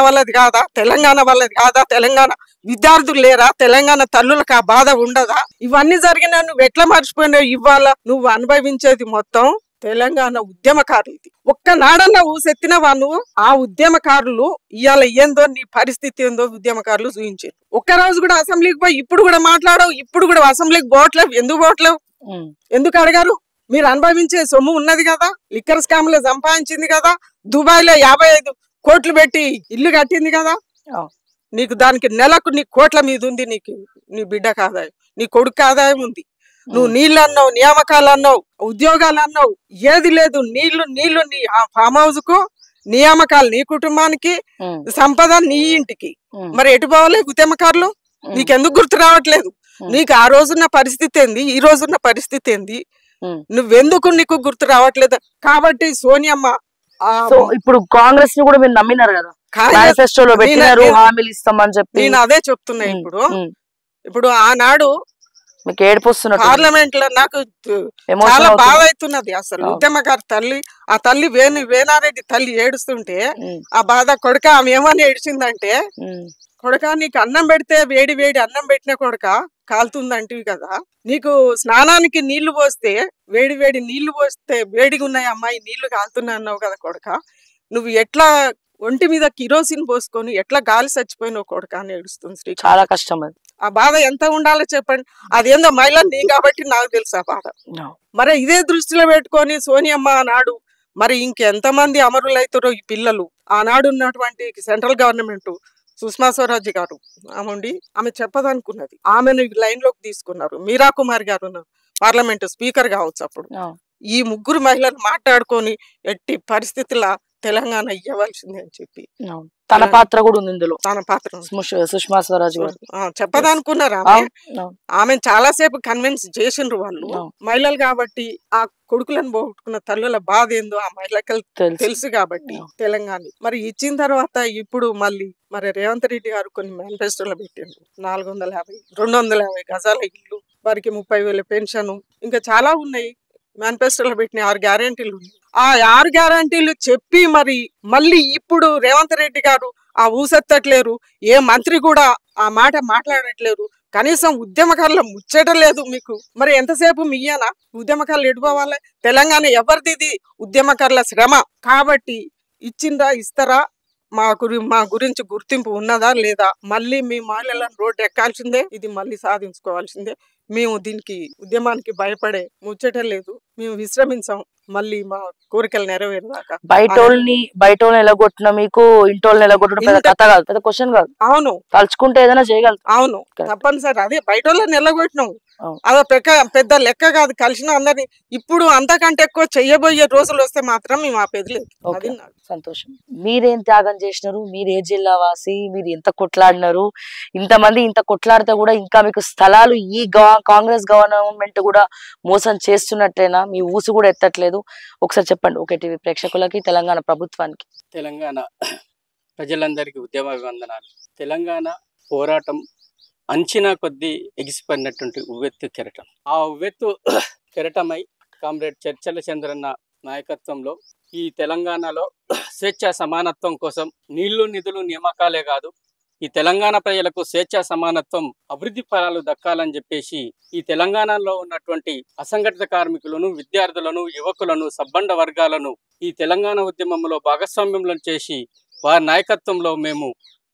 వాళ్ళది కాదా? తెలంగాణ వాళ్ళది కాదా? తెలంగాణ విద్యార్థులు లేరా? తెలంగాణ తల్లులకు ఆ బాధ ఉండదా? ఇవన్నీ జరిగినా నువ్వు ఎట్లా మర్చిపోయినావు? ఇవాళ నువ్వు అనుభవించేది మొత్తం తెలంగాణ ఉద్యమకారులది. ఒక్కనాడన్నా ఊసెత్తినవా నువ్వు? ఆ ఉద్యమకారులు ఇవాళ ఏందో నీ పరిస్థితి ఏందో ఉద్యమకారులు చూపించారు. ఒక్కరోజు కూడా అసెంబ్లీకి పోయి ఇప్పుడు కూడా మాట్లాడవు, ఇప్పుడు కూడా అసెంబ్లీకి పోవట్లేవు. ఎందుకు పోవట్లేవు? ఎందుకు అడగారు? మీరు అనుభవించే సొమ్ము ఉన్నది కదా, లిక్కర్ స్కామ్ లో సంపాదించింది కదా, దుబాయ్ లో 55 కోట్లు పెట్టి ఇల్లు కట్టింది కదా. నీకు దానికి నెలకు నీ కోట్ల మీద ఉంది. నీకు నీ బిడ్డకు ఆదాయం, నీ కొడుకు ఆదాయం ఉంది. నువ్వు నీళ్ళు అన్నావు, నియామకాలు అన్నావు, ఉద్యోగాలు అన్నావు, ఏది లేదు. నీళ్లు నీ ఫామ్ హౌస్ కు, నియామకాలు నీ కుటుంబానికి, సంపద నీ ఇంటికి. మరి ఎటు పోవాలి ఉద్యమకారులు? నీకెందుకు గుర్తు రావట్లేదు? నీకు ఆ రోజున్న పరిస్థితి ఏంది, ఈ రోజున్న పరిస్థితి ఏంది? నువ్వెందుకు నీకు గుర్తు రావట్లేదు? కాబట్టి సోనియమ్మ ఇప్పుడు కాంగ్రెస్ ని కూడా మీరు నమ్మినారు కదా, మేనిఫెస్టోలో పెట్టినారు హామీలు ఇస్తామని చెప్పి. నేను అదే చెప్తున్నా. ఇప్పుడు ఆనాడు మీకు ఏడుపు వస్తున్నట్టు పార్లమెంట్ లో నాకు చాలా బాధ అవుతున్నది. అసలు ఉద్యమకారు తల్లి, ఆ తల్లి వేణారెడ్డి తల్లి ఏడుస్తుంటే ఆ బాధ కొడుక ఆమె ఏమని ఏడిచిందంటే, కొడుక నీకు అన్నం పెడితే వేడి అన్నం పెట్టిన కొడుక కాలుతుందంటివి కదా, నీకు స్నానానికి నీళ్లు పోస్తే వేడి నీళ్లు పోస్తే వేడిగా ఉన్నాయి అమ్మాయి, నీళ్లు కాలుతున్నా అన్నావు కదా కొడుక, నువ్వు ఎట్లా ఒంటి మీద కిరోసిన్ పోసుకొని ఎట్లా గాలి చచ్చిపోయినావు కొడుక అని ఏడుస్తుంది. చాలా కష్టం అది. ఆ బాధ ఎంత ఉండాలో చెప్పండి. అదేందో మహిళ నీ కాబట్టి నాకు తెలుసు ఆ బాధ. మరి ఇదే దృష్టిలో పెట్టుకొని సోనియమ్మ నాడు మరి ఇంకెంతమంది అమరులైతారో ఈ పిల్లలు. ఆనాడు ఉన్నటువంటి సెంట్రల్ గవర్నమెంట్ సుష్మా స్వరాజ్ గారు ఆమె చెప్పదనుకున్నది, ఆమెను లైన్ లోకి తీసుకున్నారు. మీరా కుమార్ గారు పార్లమెంట్ స్పీకర్ కావచ్చు అప్పుడు. ఈ ముగ్గురు మహిళలు మాట్లాడుకొని ఎట్టి పరిస్థితుల్లో తెలంగాణ ఇవ్వవలసిందే అని చెప్పి తన పాత్ర కూడా ఉంది ఇందులో. తన పాత్ర సుష్మా స్వరాజ్ గారు చెప్పదనుకున్నారు. ఆమె చాలా సేపు కన్విన్స్ చేసిండ్రు వాళ్ళు మహిళలు కాబట్టి. ఆ కొడుకులను పోగొట్టుకున్న తల్లుల బాధ ఏందో ఆ మహిళకి తెలుసు కాబట్టి తెలంగాణ మరి ఇచ్చిన తర్వాత ఇప్పుడు మళ్ళీ మరి రేవంత్ రెడ్డి గారు కొన్ని మేనిఫెస్టోలో పెట్టిండ్రు. 450 250 గజాల ఇల్లు, వారికి 30,000 పెన్షన్, ఇంకా చాలా ఉన్నాయి మేనిఫెస్టోలో పెట్టిన 6 గ్యారెంటీలు. ఆ 6 గ్యారెంటీలు చెప్పి మరి మళ్ళీ ఇప్పుడు రేవంత్ రెడ్డి గారు ఆ ఊసెత్తట్లేరు. ఏ మంత్రి కూడా ఆ మాట మాట్లాడట్లేరు. కనీసం ఉద్యమకారుల ముచ్చటలేదు మీకు. మరి ఎంతసేపు మీయనా ఉద్యమకారులు ఎడిపోవాలి? తెలంగాణ ఎవరిది? ఇది ఉద్యమకారుల శ్రమ. కాబట్టి ఇచ్చిందా, ఇస్తారా, మా గురించి గుర్తింపు ఉన్నదా లేదా, మళ్ళీ మీ మహిళలను రోడ్డు ఎక్కాల్సిందే, ఇది మళ్ళీ సాధించుకోవాల్సిందే. మేము దీనికి ఉద్యమానికి భయపడే ముచ్చట లేదు. మేము విశ్రమించాం మళ్ళీ మా కోరికలు నెరవేరేదాకా. బయటోళ్ళని ఎలగొట్టిన మీకు ఇంటోళ్ళని ఎలగొట్టడం పెద్ద కథ కాదు, పెద్ద క్వశ్చన్ కాదు. అవును, తలుచుకుంటే ఏదైనా చేయగలరు. అవును, తప్పనిసరి. అదే బయటోళ్ళని ఎలగొట్టినాం, అదో పెద్ద లెక్క కాదు. కలిసిన అందరినీ ఇప్పుడు అంతకంటే ఎక్కువ చెయ్యబోయే రోజులు వస్తే మాత్రం మేము ఆపేది లేదు. అది సంతోషం. మీరేం త్యాగం చేసినారు? మీరు ఏ జిల్లా వాసి? మీరు ఎంత కొట్లాడినారు? ఇంతమంది ఇంత కొట్లాడితే కూడా ఇంకా మీకు స్థలాలు ఈ కాంగ్రెస్ గవర్నమెంట్ కూడా మోసం చేస్తున్నట్లేనా? మీ ఊసు కూడా ఎత్తట్లేదు. ఒకసారి చెప్పండి ఓకే టీవీ ప్రేక్షకులకి, తెలంగాణ ప్రభుత్వానికి. తెలంగాణ ప్రజలందరికీ ఉద్యమ వందనాలు. తెలంగాణ పోరాటం అంచనా కొద్దీ ఎగిసిపడినటువంటి ఉవ్వెత్తు కెరటం. ఆ ఉవ్వెత్తు కెరటమై కామ్రేడ్ చర్చల చంద్రన్న నాయకత్వంలో ఈ తెలంగాణలో స్వేచ్ఛా సమానత్వం కోసం నీళ్లు, నిధులు, నియామకాలే కాదు, ఈ తెలంగాణ ప్రజలకు స్వేచ్ఛా సమానత్వం, అభివృద్ధి ఫలాలు దక్కాలని చెప్పేసి ఈ తెలంగాణలో ఉన్నటువంటి అసంఘటిత కార్మికులను, విద్యార్థులను, యువకులను, సబ్బండ వర్గాలను ఈ తెలంగాణ ఉద్యమంలో భాగస్వామ్యంలో చేసి వారి నాయకత్వంలో మేము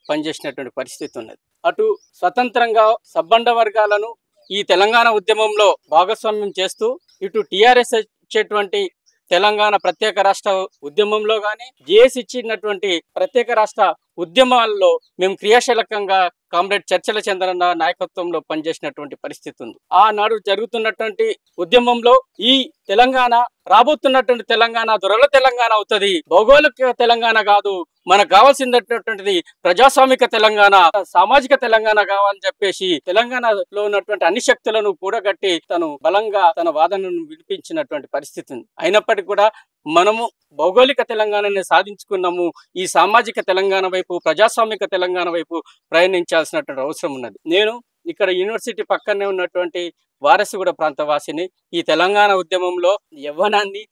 పనిచేసినటువంటి పరిస్థితి ఉన్నది. అటు స్వతంత్రంగా సబ్బండ వర్గాలను ఈ తెలంగాణ ఉద్యమంలో భాగస్వామ్యం చేస్తూ, ఇటు టీఆర్ఎస్ ఇచ్చేటువంటి తెలంగాణ ప్రత్యేక రాష్ట్ర ఉద్యమంలో కానీ, జేఏసీ ఇచ్చినటువంటి ప్రత్యేక రాష్ట్ర ఉద్యమాల్లో మేము క్రియాశీలకంగా కామ్రేడ్ చర్చల చంద్రన్న నాయకత్వంలో పనిచేసినటువంటి పరిస్థితి ఉంది. ఆనాడు జరుగుతున్నటువంటి ఉద్యమంలో ఈ తెలంగాణ రాబోతున్నటువంటి తెలంగాణ దొరల తెలంగాణ అవుతుంది, భౌగోళిక తెలంగాణ కాదు, మనకు కావాల్సినటువంటిది ప్రజాస్వామిక తెలంగాణ, సామాజిక తెలంగాణ కావాలని చెప్పేసి తెలంగాణలో ఉన్నటువంటి అన్ని శక్తులను కూడగట్టి తను బలంగా తన వాదనను వినిపించినటువంటి పరిస్థితి ఉంది. అయినప్పటికీ కూడా మనము భౌగోళిక తెలంగాణని సాధించుకున్నాము, ఈ సామాజిక తెలంగాణ వైపు, ప్రజాస్వామిక తెలంగాణ వైపు ప్రయాణించాల్సినటువంటి అవసరం ఉన్నది. నేను ఇక్కడ యూనివర్సిటీ పక్కనే ఉన్నటువంటి వారసుగూడ ప్రాంతవాసిని. ఈ తెలంగాణ ఉద్యమంలో యవ్వనాన్ని,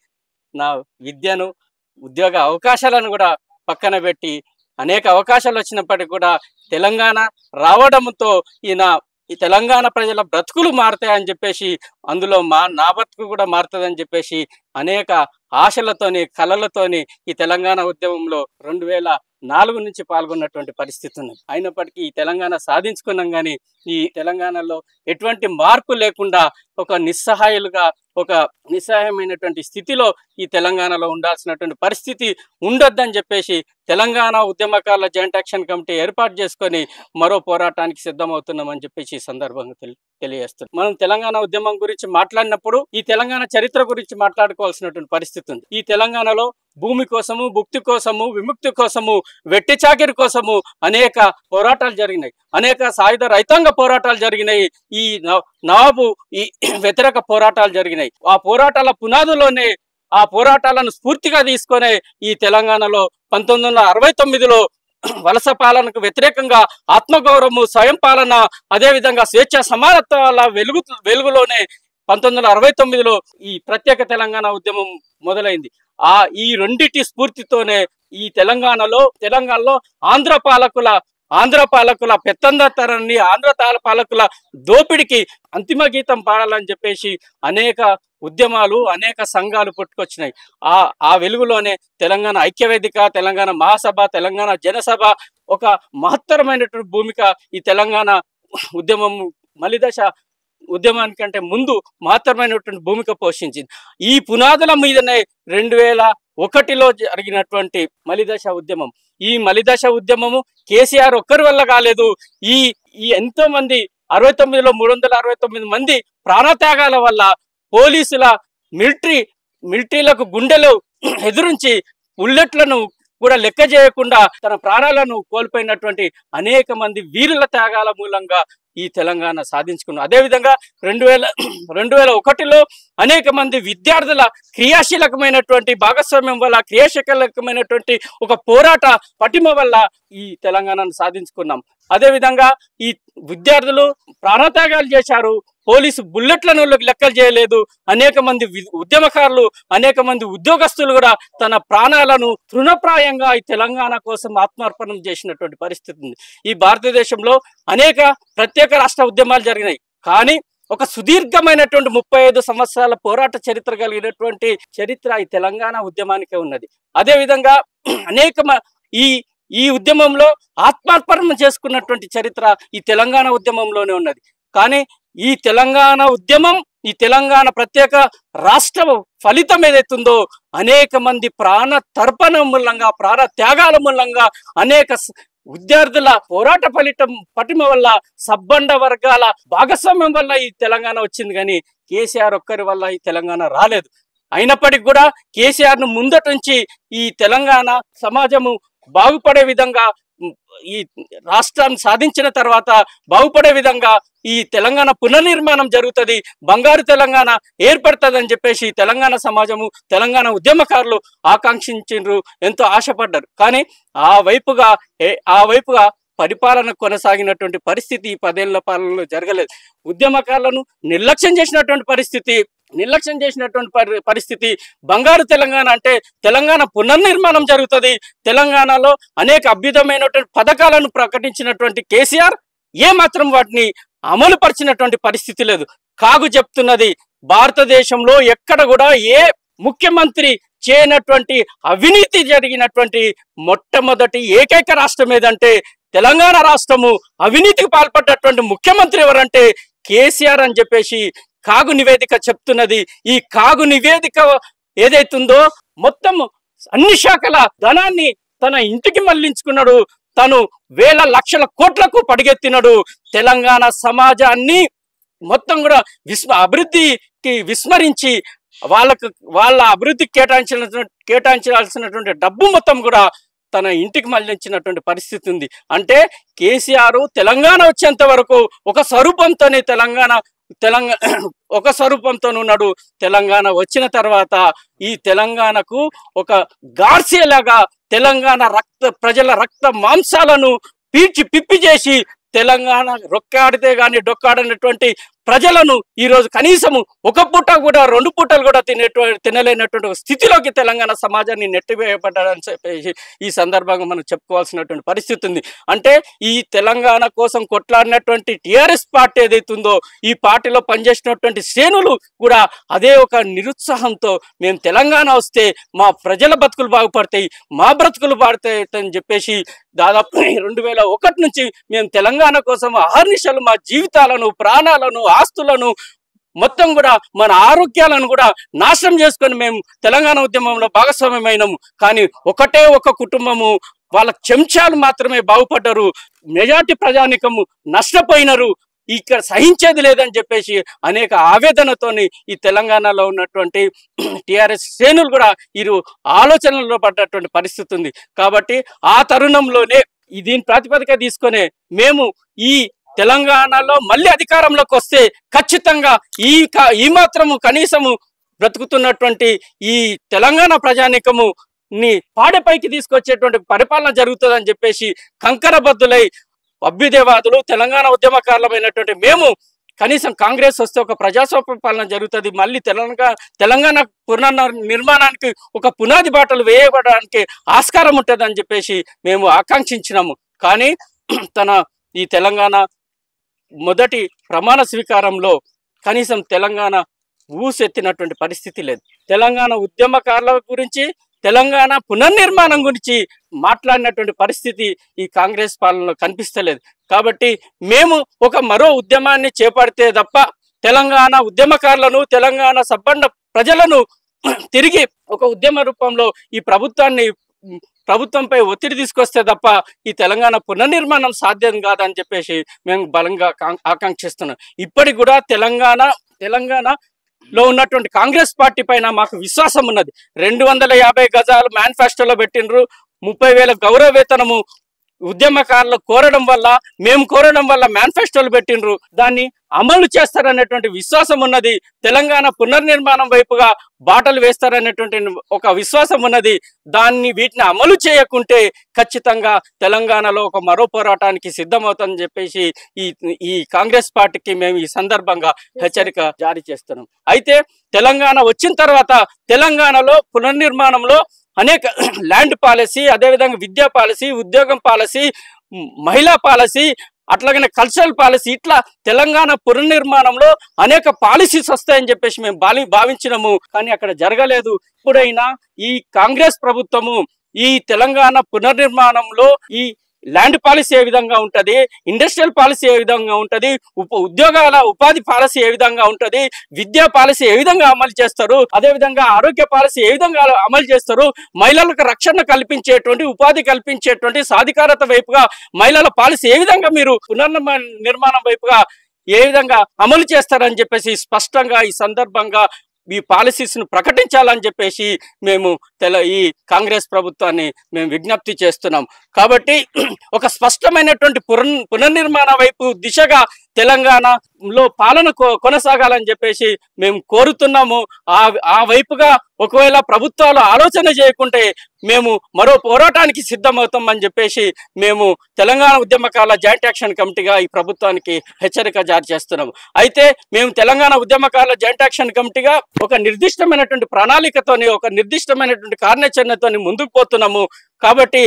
నా విద్యను, ఉద్యోగ అవకాశాలను కూడా పక్కన పెట్టి అనేక అవకాశాలు వచ్చినప్పటికీ కూడా తెలంగాణ రావడంతో ఈ తెలంగాణ ప్రజల బ్రతుకులు మారుతాయని చెప్పేసి, అందులో నా బ్రతుకు కూడా మారుతుందని చెప్పేసి అనేక ఆశలతోని, కళలతోని ఈ తెలంగాణ ఉద్యమంలో 2004 నుంచి పాల్గొన్నటువంటి పరిస్థితి ఉంది. అయినప్పటికీ ఈ తెలంగాణ సాధించుకున్నాం కానీ ఈ తెలంగాణలో ఎటువంటి మార్పు లేకుండా ఒక నిస్సహాయమైనటువంటి స్థితిలో ఈ తెలంగాణలో ఉండాల్సినటువంటి పరిస్థితి ఉండొద్దని చెప్పేసి తెలంగాణ ఉద్యమకారుల జాయింట్ యాక్షన్ కమిటీ ఏర్పాటు చేసుకొని మరో పోరాటానికి సిద్ధమవుతున్నామని చెప్పేసి ఈ సందర్భంగా తెలియజేస్తున్నాం. మనం తెలంగాణ ఉద్యమం గురించి మాట్లాడినప్పుడు ఈ తెలంగాణ చరిత్ర గురించి మాట్లాడుకోవాల్సినటువంటి పరిస్థితి ఉంది. ఈ తెలంగాణలో భూమి కోసము, భుక్తి కోసము, విముక్తి కోసము, వెట్టి చాకిరి కోసము అనేక పోరాటాలు జరిగినాయి, అనేక సాయుధ రైతాంగ పోరాటాలు జరిగినాయి, ఈ నవాబు ఈ వ్యతిరేక పోరాటాలు జరిగినాయి. ఆ పోరాటాల పునాదులోనే, ఆ పోరాటాలను స్ఫూర్తిగా తీసుకునే ఈ తెలంగాణలో 1969లో వలస పాలనకు వ్యతిరేకంగా ఆత్మగౌరవము, స్వయం పాలన, అదేవిధంగా స్వేచ్ఛ సమానత్వాల వెలుగులోనే 1969లో ఈ ప్రత్యేక తెలంగాణ ఉద్యమం మొదలైంది. ఈ రెండిటి స్ఫూర్తితోనే ఈ తెలంగాణలో ఆంధ్ర పాలకుల పెత్తందతరాన్ని, ఆంధ్ర పాలకుల దోపిడికి అంతిమ గీతం పాడాలని చెప్పేసి అనేక ఉద్యమాలు, అనేక సంఘాలు పుట్టుకొచ్చినాయి. ఆ వెలుగులోనే తెలంగాణ ఐక్యవేదిక, తెలంగాణ మహాసభ, తెలంగాణ జనసభ ఒక మహత్తరమైనటువంటి భూమిక ఈ తెలంగాణ ఉద్యమం మలిదశ ఉద్యమానికంటే ముందు మహత్తరమైనటువంటి భూమిక పోషించింది. ఈ పునాదుల మీదనే 2001లో జరిగినటువంటి మలిదశ ఉద్యమం. ఈ మలిదశ ఉద్యమము కేసీఆర్ ఒక్కరి వల్ల కాలేదు. ఈ ఎంతో మంది 69లో 369 మంది ప్రాణత్యాగాల వల్ల పోలీసుల మిలిటరీలకు గుండెలు ఎదురించి బుల్లెట్లను కూడా లెక్క చేయకుండా తన ప్రాణాలను కోల్పోయినటువంటి అనేక మంది వీరుల త్యాగాల మూలంగా ఈ తెలంగాణ సాధించుకున్నాం. అదేవిధంగా 2001లో అనేక మంది విద్యార్థుల క్రియాశీలకమైనటువంటి భాగస్వామ్యం వల్ల, క్రియాశీలకమైనటువంటి ఒక పోరాట పటిమ వల్ల ఈ తెలంగాణను సాధించుకున్నాం. అదేవిధంగా ఈ విద్యార్థులు ప్రాణత్యాగాలు చేశారు, పోలీసు బుల్లెట్లను లెక్కలు చేయలేదు. అనేక మంది ఉద్యమకారులు, అనేక మంది ఉద్యోగస్తులు కూడా తన ప్రాణాలను తృణప్రాయంగా ఈ తెలంగాణ కోసం ఆత్మార్పణం చేసినటువంటి పరిస్థితి ఉంది. ఈ భారతదేశంలో అనేక ప్రత్యేక రాష్ట్ర ఉద్యమాలు జరిగినాయి. కానీ ఒక సుదీర్ఘమైనటువంటి 35 సంవత్సరాల పోరాట చరిత్ర కలిగినటువంటి చరిత్ర ఈ తెలంగాణ ఉద్యమానికే ఉన్నది. అదేవిధంగా అనేక ఈ ఉద్యమంలో ఆత్మార్పణం చేసుకున్నటువంటి చరిత్ర ఈ తెలంగాణ ఉద్యమంలోనే ఉన్నది. కానీ ఈ తెలంగాణ ఉద్యమం, ఈ తెలంగాణ ప్రత్యేక రాష్ట్ర ఫలితం ఏదైతుందో అనేక మంది ప్రాణ తర్పణ మూలంగా, ప్రాణ త్యాగాల మూలంగా, అనేక విద్యార్థుల పోరాట పటిమ వల్ల, సబ్బండ వర్గాల భాగస్వామ్యం వల్ల ఈ తెలంగాణ వచ్చింది. కానీ కేసీఆర్ ఒక్కరి వల్ల ఈ తెలంగాణ రాలేదు. అయినప్పటికీ కూడా కేసీఆర్ను ముందట నుంచి ఈ తెలంగాణ సమాజము బాగుపడే విధంగా, ఈ రాష్ట్రాన్ని సాధించిన తర్వాత బాగుపడే విధంగా ఈ తెలంగాణ పునర్నిర్మాణం జరుగుతుంది, బంగారు తెలంగాణ ఏర్పడుతుంది అని చెప్పేసి తెలంగాణ సమాజము, తెలంగాణ ఉద్యమకారులు ఆకాంక్షించారు, ఎంతో ఆశపడ్డారు. కానీ ఆ వైపుగా పరిపాలన కొనసాగినటువంటి పరిస్థితి ఈ 10 ఏళ్ల పాలనలో జరగలేదు. ఉద్యమకారులను నిర్లక్ష్యం చేసినటువంటి పరిస్థితి. బంగారు తెలంగాణ అంటే తెలంగాణ పునర్నిర్మాణం జరుగుతుంది, తెలంగాణలో అనేక అద్భుతమైనటువంటి పథకాలను ప్రకటించినటువంటి కేసీఆర్ ఏమాత్రం వాటిని అమలు పరిచినటువంటి పరిస్థితి లేదు. కాగు చెప్తున్నది, భారతదేశంలో ఎక్కడ కూడా ఏ ముఖ్యమంత్రి చేయనటువంటి అవినీతి జరిగినటువంటి మొట్టమొదటి ఏకైక రాష్ట్రం ఏదంటే తెలంగాణ రాష్ట్రము. అవినీతికి పాల్పడ్డటువంటి ముఖ్యమంత్రి ఎవరంటే కేసీఆర్ అని చెప్పేసి కాగు నివేదిక చెప్తున్నది. ఈ కాగు నివేదిక ఏదైతుందో మొత్తం అన్ని శాఖల ధనాన్ని తన ఇంటికి మళ్లించుకున్నాడు, తను వేల లక్షల కోట్లకు పడిగెత్తినాడు. తెలంగాణ సమాజాన్ని మొత్తం కూడా అభివృద్ధికి విస్మరించి వాళ్ళ అభివృద్ధికి కేటాయించాల్సినటువంటి డబ్బు మొత్తం కూడా తన ఇంటికి మళ్లించినటువంటి పరిస్థితి ఉంది. అంటే కేసీఆర్ తెలంగాణ వచ్చేంత వరకు ఒక స్వరూపంతోనే ఒక స్వరూపంతో ఉన్నాడు. తెలంగాణ వచ్చిన తర్వాత ఈ తెలంగాణకు ఒక గార్సిలాగా తెలంగాణ ప్రజల రక్త మాంసాలను పిప్పి చేసి తెలంగాణ రొక్కాడితే గాని డొక్కాడనటువంటి ప్రజలను ఈరోజు కనీసము ఒక పూట కూడా 2 పూటలు కూడా తినలేనటువంటి స్థితిలోకి తెలంగాణ సమాజాన్ని నెట్టివేయబడ్డారని చెప్పేసి ఈ సందర్భంగా మనం చెప్పుకోవాల్సినటువంటి పరిస్థితి ఉంది. అంటే ఈ తెలంగాణ కోసం కొట్లాడినటువంటి టీఆర్ఎస్ పార్టీ ఏదైతుందో ఈ పార్టీలో పనిచేసినటువంటి శ్రేణులు కూడా అదే ఒక నిరుత్సాహంతో మేము తెలంగాణ వస్తే మా ప్రజల బతుకులు బాగుపడతాయి, మా బ్రతుకులు బాగుతాయి అని చెప్పేసి దాదాపు 2001 నుంచి మేము తెలంగాణ కోసం అహర్నిశలు మా జీవితాలను, ప్రాణాలను, ఆస్తులను మొత్తం కూడా మన ఆరోగ్యాలను కూడా నాశనం చేసుకొని మేము తెలంగాణ ఉద్యమంలో భాగస్వామ్యమైనము. కానీ ఒక కుటుంబము, వాళ్ళ చెంచాలు మాత్రమే బాగుపడ్డారు, మెజార్టీ ప్రజానికము నష్టపోయినారు. ఇక్కడ సహించేది లేదని చెప్పేసి అనేక ఆవేదనతోని ఈ తెలంగాణలో ఉన్నటువంటి టిఆర్ఎస్ శ్రేణులు కూడా ఇరు ఆలోచనలో పడ్డటువంటి పరిస్థితి ఉంది. కాబట్టి ఆ తరుణంలోనే దీని ప్రాతిపదిక తీసుకొని మేము ఈ తెలంగాణలో మళ్ళీ అధికారంలోకి వస్తే ఖచ్చితంగా ఈ మాత్రము కనీసము బ్రతుకుతున్నటువంటి ఈ తెలంగాణ ప్రజానికము పాడెపైకి తీసుకొచ్చేటువంటి పరిపాలన జరుగుతుందని చెప్పేసి కంకరబద్దులై అభ్యుదయవాదులు తెలంగాణ ఉద్యమకారులమైనటువంటి మేము కనీసం కాంగ్రెస్ వస్తే ఒక ప్రజాస్వామ్య పాలన జరుగుతుంది, మళ్ళీ తెలంగాణ పునర్నిర్మాణానికి ఒక పునాది బాటలు వేయబడడానికి ఆస్కారం ఉంటుంది అని చెప్పేసి మేము ఆకాంక్షించినాము. కానీ ఈ తెలంగాణ మొదటి ప్రమాణ స్వీకారంలో కనీసం తెలంగాణ ఊసెత్తినటువంటి పరిస్థితి లేదు. తెలంగాణ ఉద్యమకారుల గురించి, తెలంగాణ పునర్నిర్మాణం గురించి మాట్లాడినటువంటి పరిస్థితి ఈ కాంగ్రెస్ పాలనలో కనిపిస్తలేదు. కాబట్టి మేము మరో ఉద్యమాన్ని చేపడితే తప్ప తెలంగాణ ఉద్యమకారులను, తెలంగాణ సబ్బండ ప్రజలను తిరిగి ఒక ఉద్యమ రూపంలో ఈ ప్రభుత్వంపై ఒత్తిడి తీసుకొస్తే తప్ప ఈ తెలంగాణ పునర్నిర్మాణం సాధ్యం కాదని చెప్పేసి మేము బలంగా ఆకాంక్షిస్తున్నాం. ఇప్పటికి కూడా తెలంగాణలో ఉన్నటువంటి కాంగ్రెస్ పార్టీ పైన మాకు విశ్వాసం ఉన్నది. 250 గజాలు మేనిఫెస్టోలో పెట్టినరు. 30,000 గౌరవ వేతనము ఉద్యమకారులు కోరడం వల్ల, మేము కోరడం వల్ల మేనిఫెస్టోలు పెట్టినరు. దాన్ని అమలు చేస్తారనేటువంటి విశ్వాసం ఉన్నది. తెలంగాణ పునర్నిర్మాణం వైపుగా బాటలు వేస్తారనేటువంటి ఒక విశ్వాసం ఉన్నది. వీటిని అమలు చేయకుంటే ఖచ్చితంగా తెలంగాణలో ఒక మరో పోరాటానికి సిద్ధమవుతుందని చెప్పేసి ఈ కాంగ్రెస్ పార్టీకి మేము ఈ సందర్భంగా హెచ్చరిక జారీ చేస్తున్నాం. అయితే తెలంగాణ వచ్చిన తర్వాత తెలంగాణలో పునర్నిర్మాణంలో అనేక ల్యాండ్ పాలసీ, అదేవిధంగా విద్యా పాలసీ, ఉద్యోగం పాలసీ, మహిళా పాలసీ, అట్లాగనే కల్చరల్ పాలసీ, ఇట్లా తెలంగాణ పునర్నిర్మాణంలో అనేక పాలసీస్ వస్తాయని చెప్పేసి మేము భావించినాము. కానీ అక్కడ జరగలేదు. ఇప్పుడైనా ఈ కాంగ్రెస్ ప్రభుత్వము ఈ తెలంగాణ పునర్నిర్మాణంలో ఈ ల్యాండ్ పాలసీ ఏ విధంగా ఉంటది, ఇండస్ట్రియల్ పాలసీ ఏ విధంగా ఉంటది, ఉపాధి పాలసీ ఏ విధంగా ఉంటది, విద్యా పాలసీ ఏ విధంగా అమలు చేస్తారు, అదేవిధంగా ఆరోగ్య పాలసీ ఏ విధంగా అమలు చేస్తారు, మహిళలకు రక్షణ కల్పించేటువంటి, ఉపాధి కల్పించేటువంటి సాధికారత వైపుగా మహిళల పాలసీ ఏ విధంగా మీరు పునర్నిర్మాణం వైపుగా ఏ విధంగా అమలు చేస్తారని చెప్పేసి స్పష్టంగా ఈ సందర్భంగా ఈ పాలసీస్ ను ప్రకటించాలని చెప్పేసి మేము ఈ కాంగ్రెస్ ప్రభుత్వాన్ని మేము విజ్ఞప్తి చేస్తున్నాం. కాబట్టి ఒక స్పష్టమైనటువంటి పునర్నిర్మాణ వైపు దిశగా తెలంగాణలో పాలన కొనసాగాలని చెప్పేసి మేము కోరుతున్నాము. ఆ వైపుగా ఒకవేళ ప్రభుత్వాలు ఆలోచన చేయకుంటే మేము మరో పోరాటానికి సిద్ధమవుతామని చెప్పేసి మేము తెలంగాణ ఉద్యమకారుల జాయింట్ యాక్షన్ కమిటీగా ఈ ప్రభుత్వానికి హెచ్చరిక జారీ చేస్తున్నాము. అయితే మేము తెలంగాణ ఉద్యమకారుల జాయింట్ యాక్షన్ కమిటీగా ఒక నిర్దిష్టమైనటువంటి ప్రణాళికతోని, ఒక నిర్దిష్టమైనటువంటి కార్యాచరణతోని ముందుకు పోతున్నాము. కాబట్టి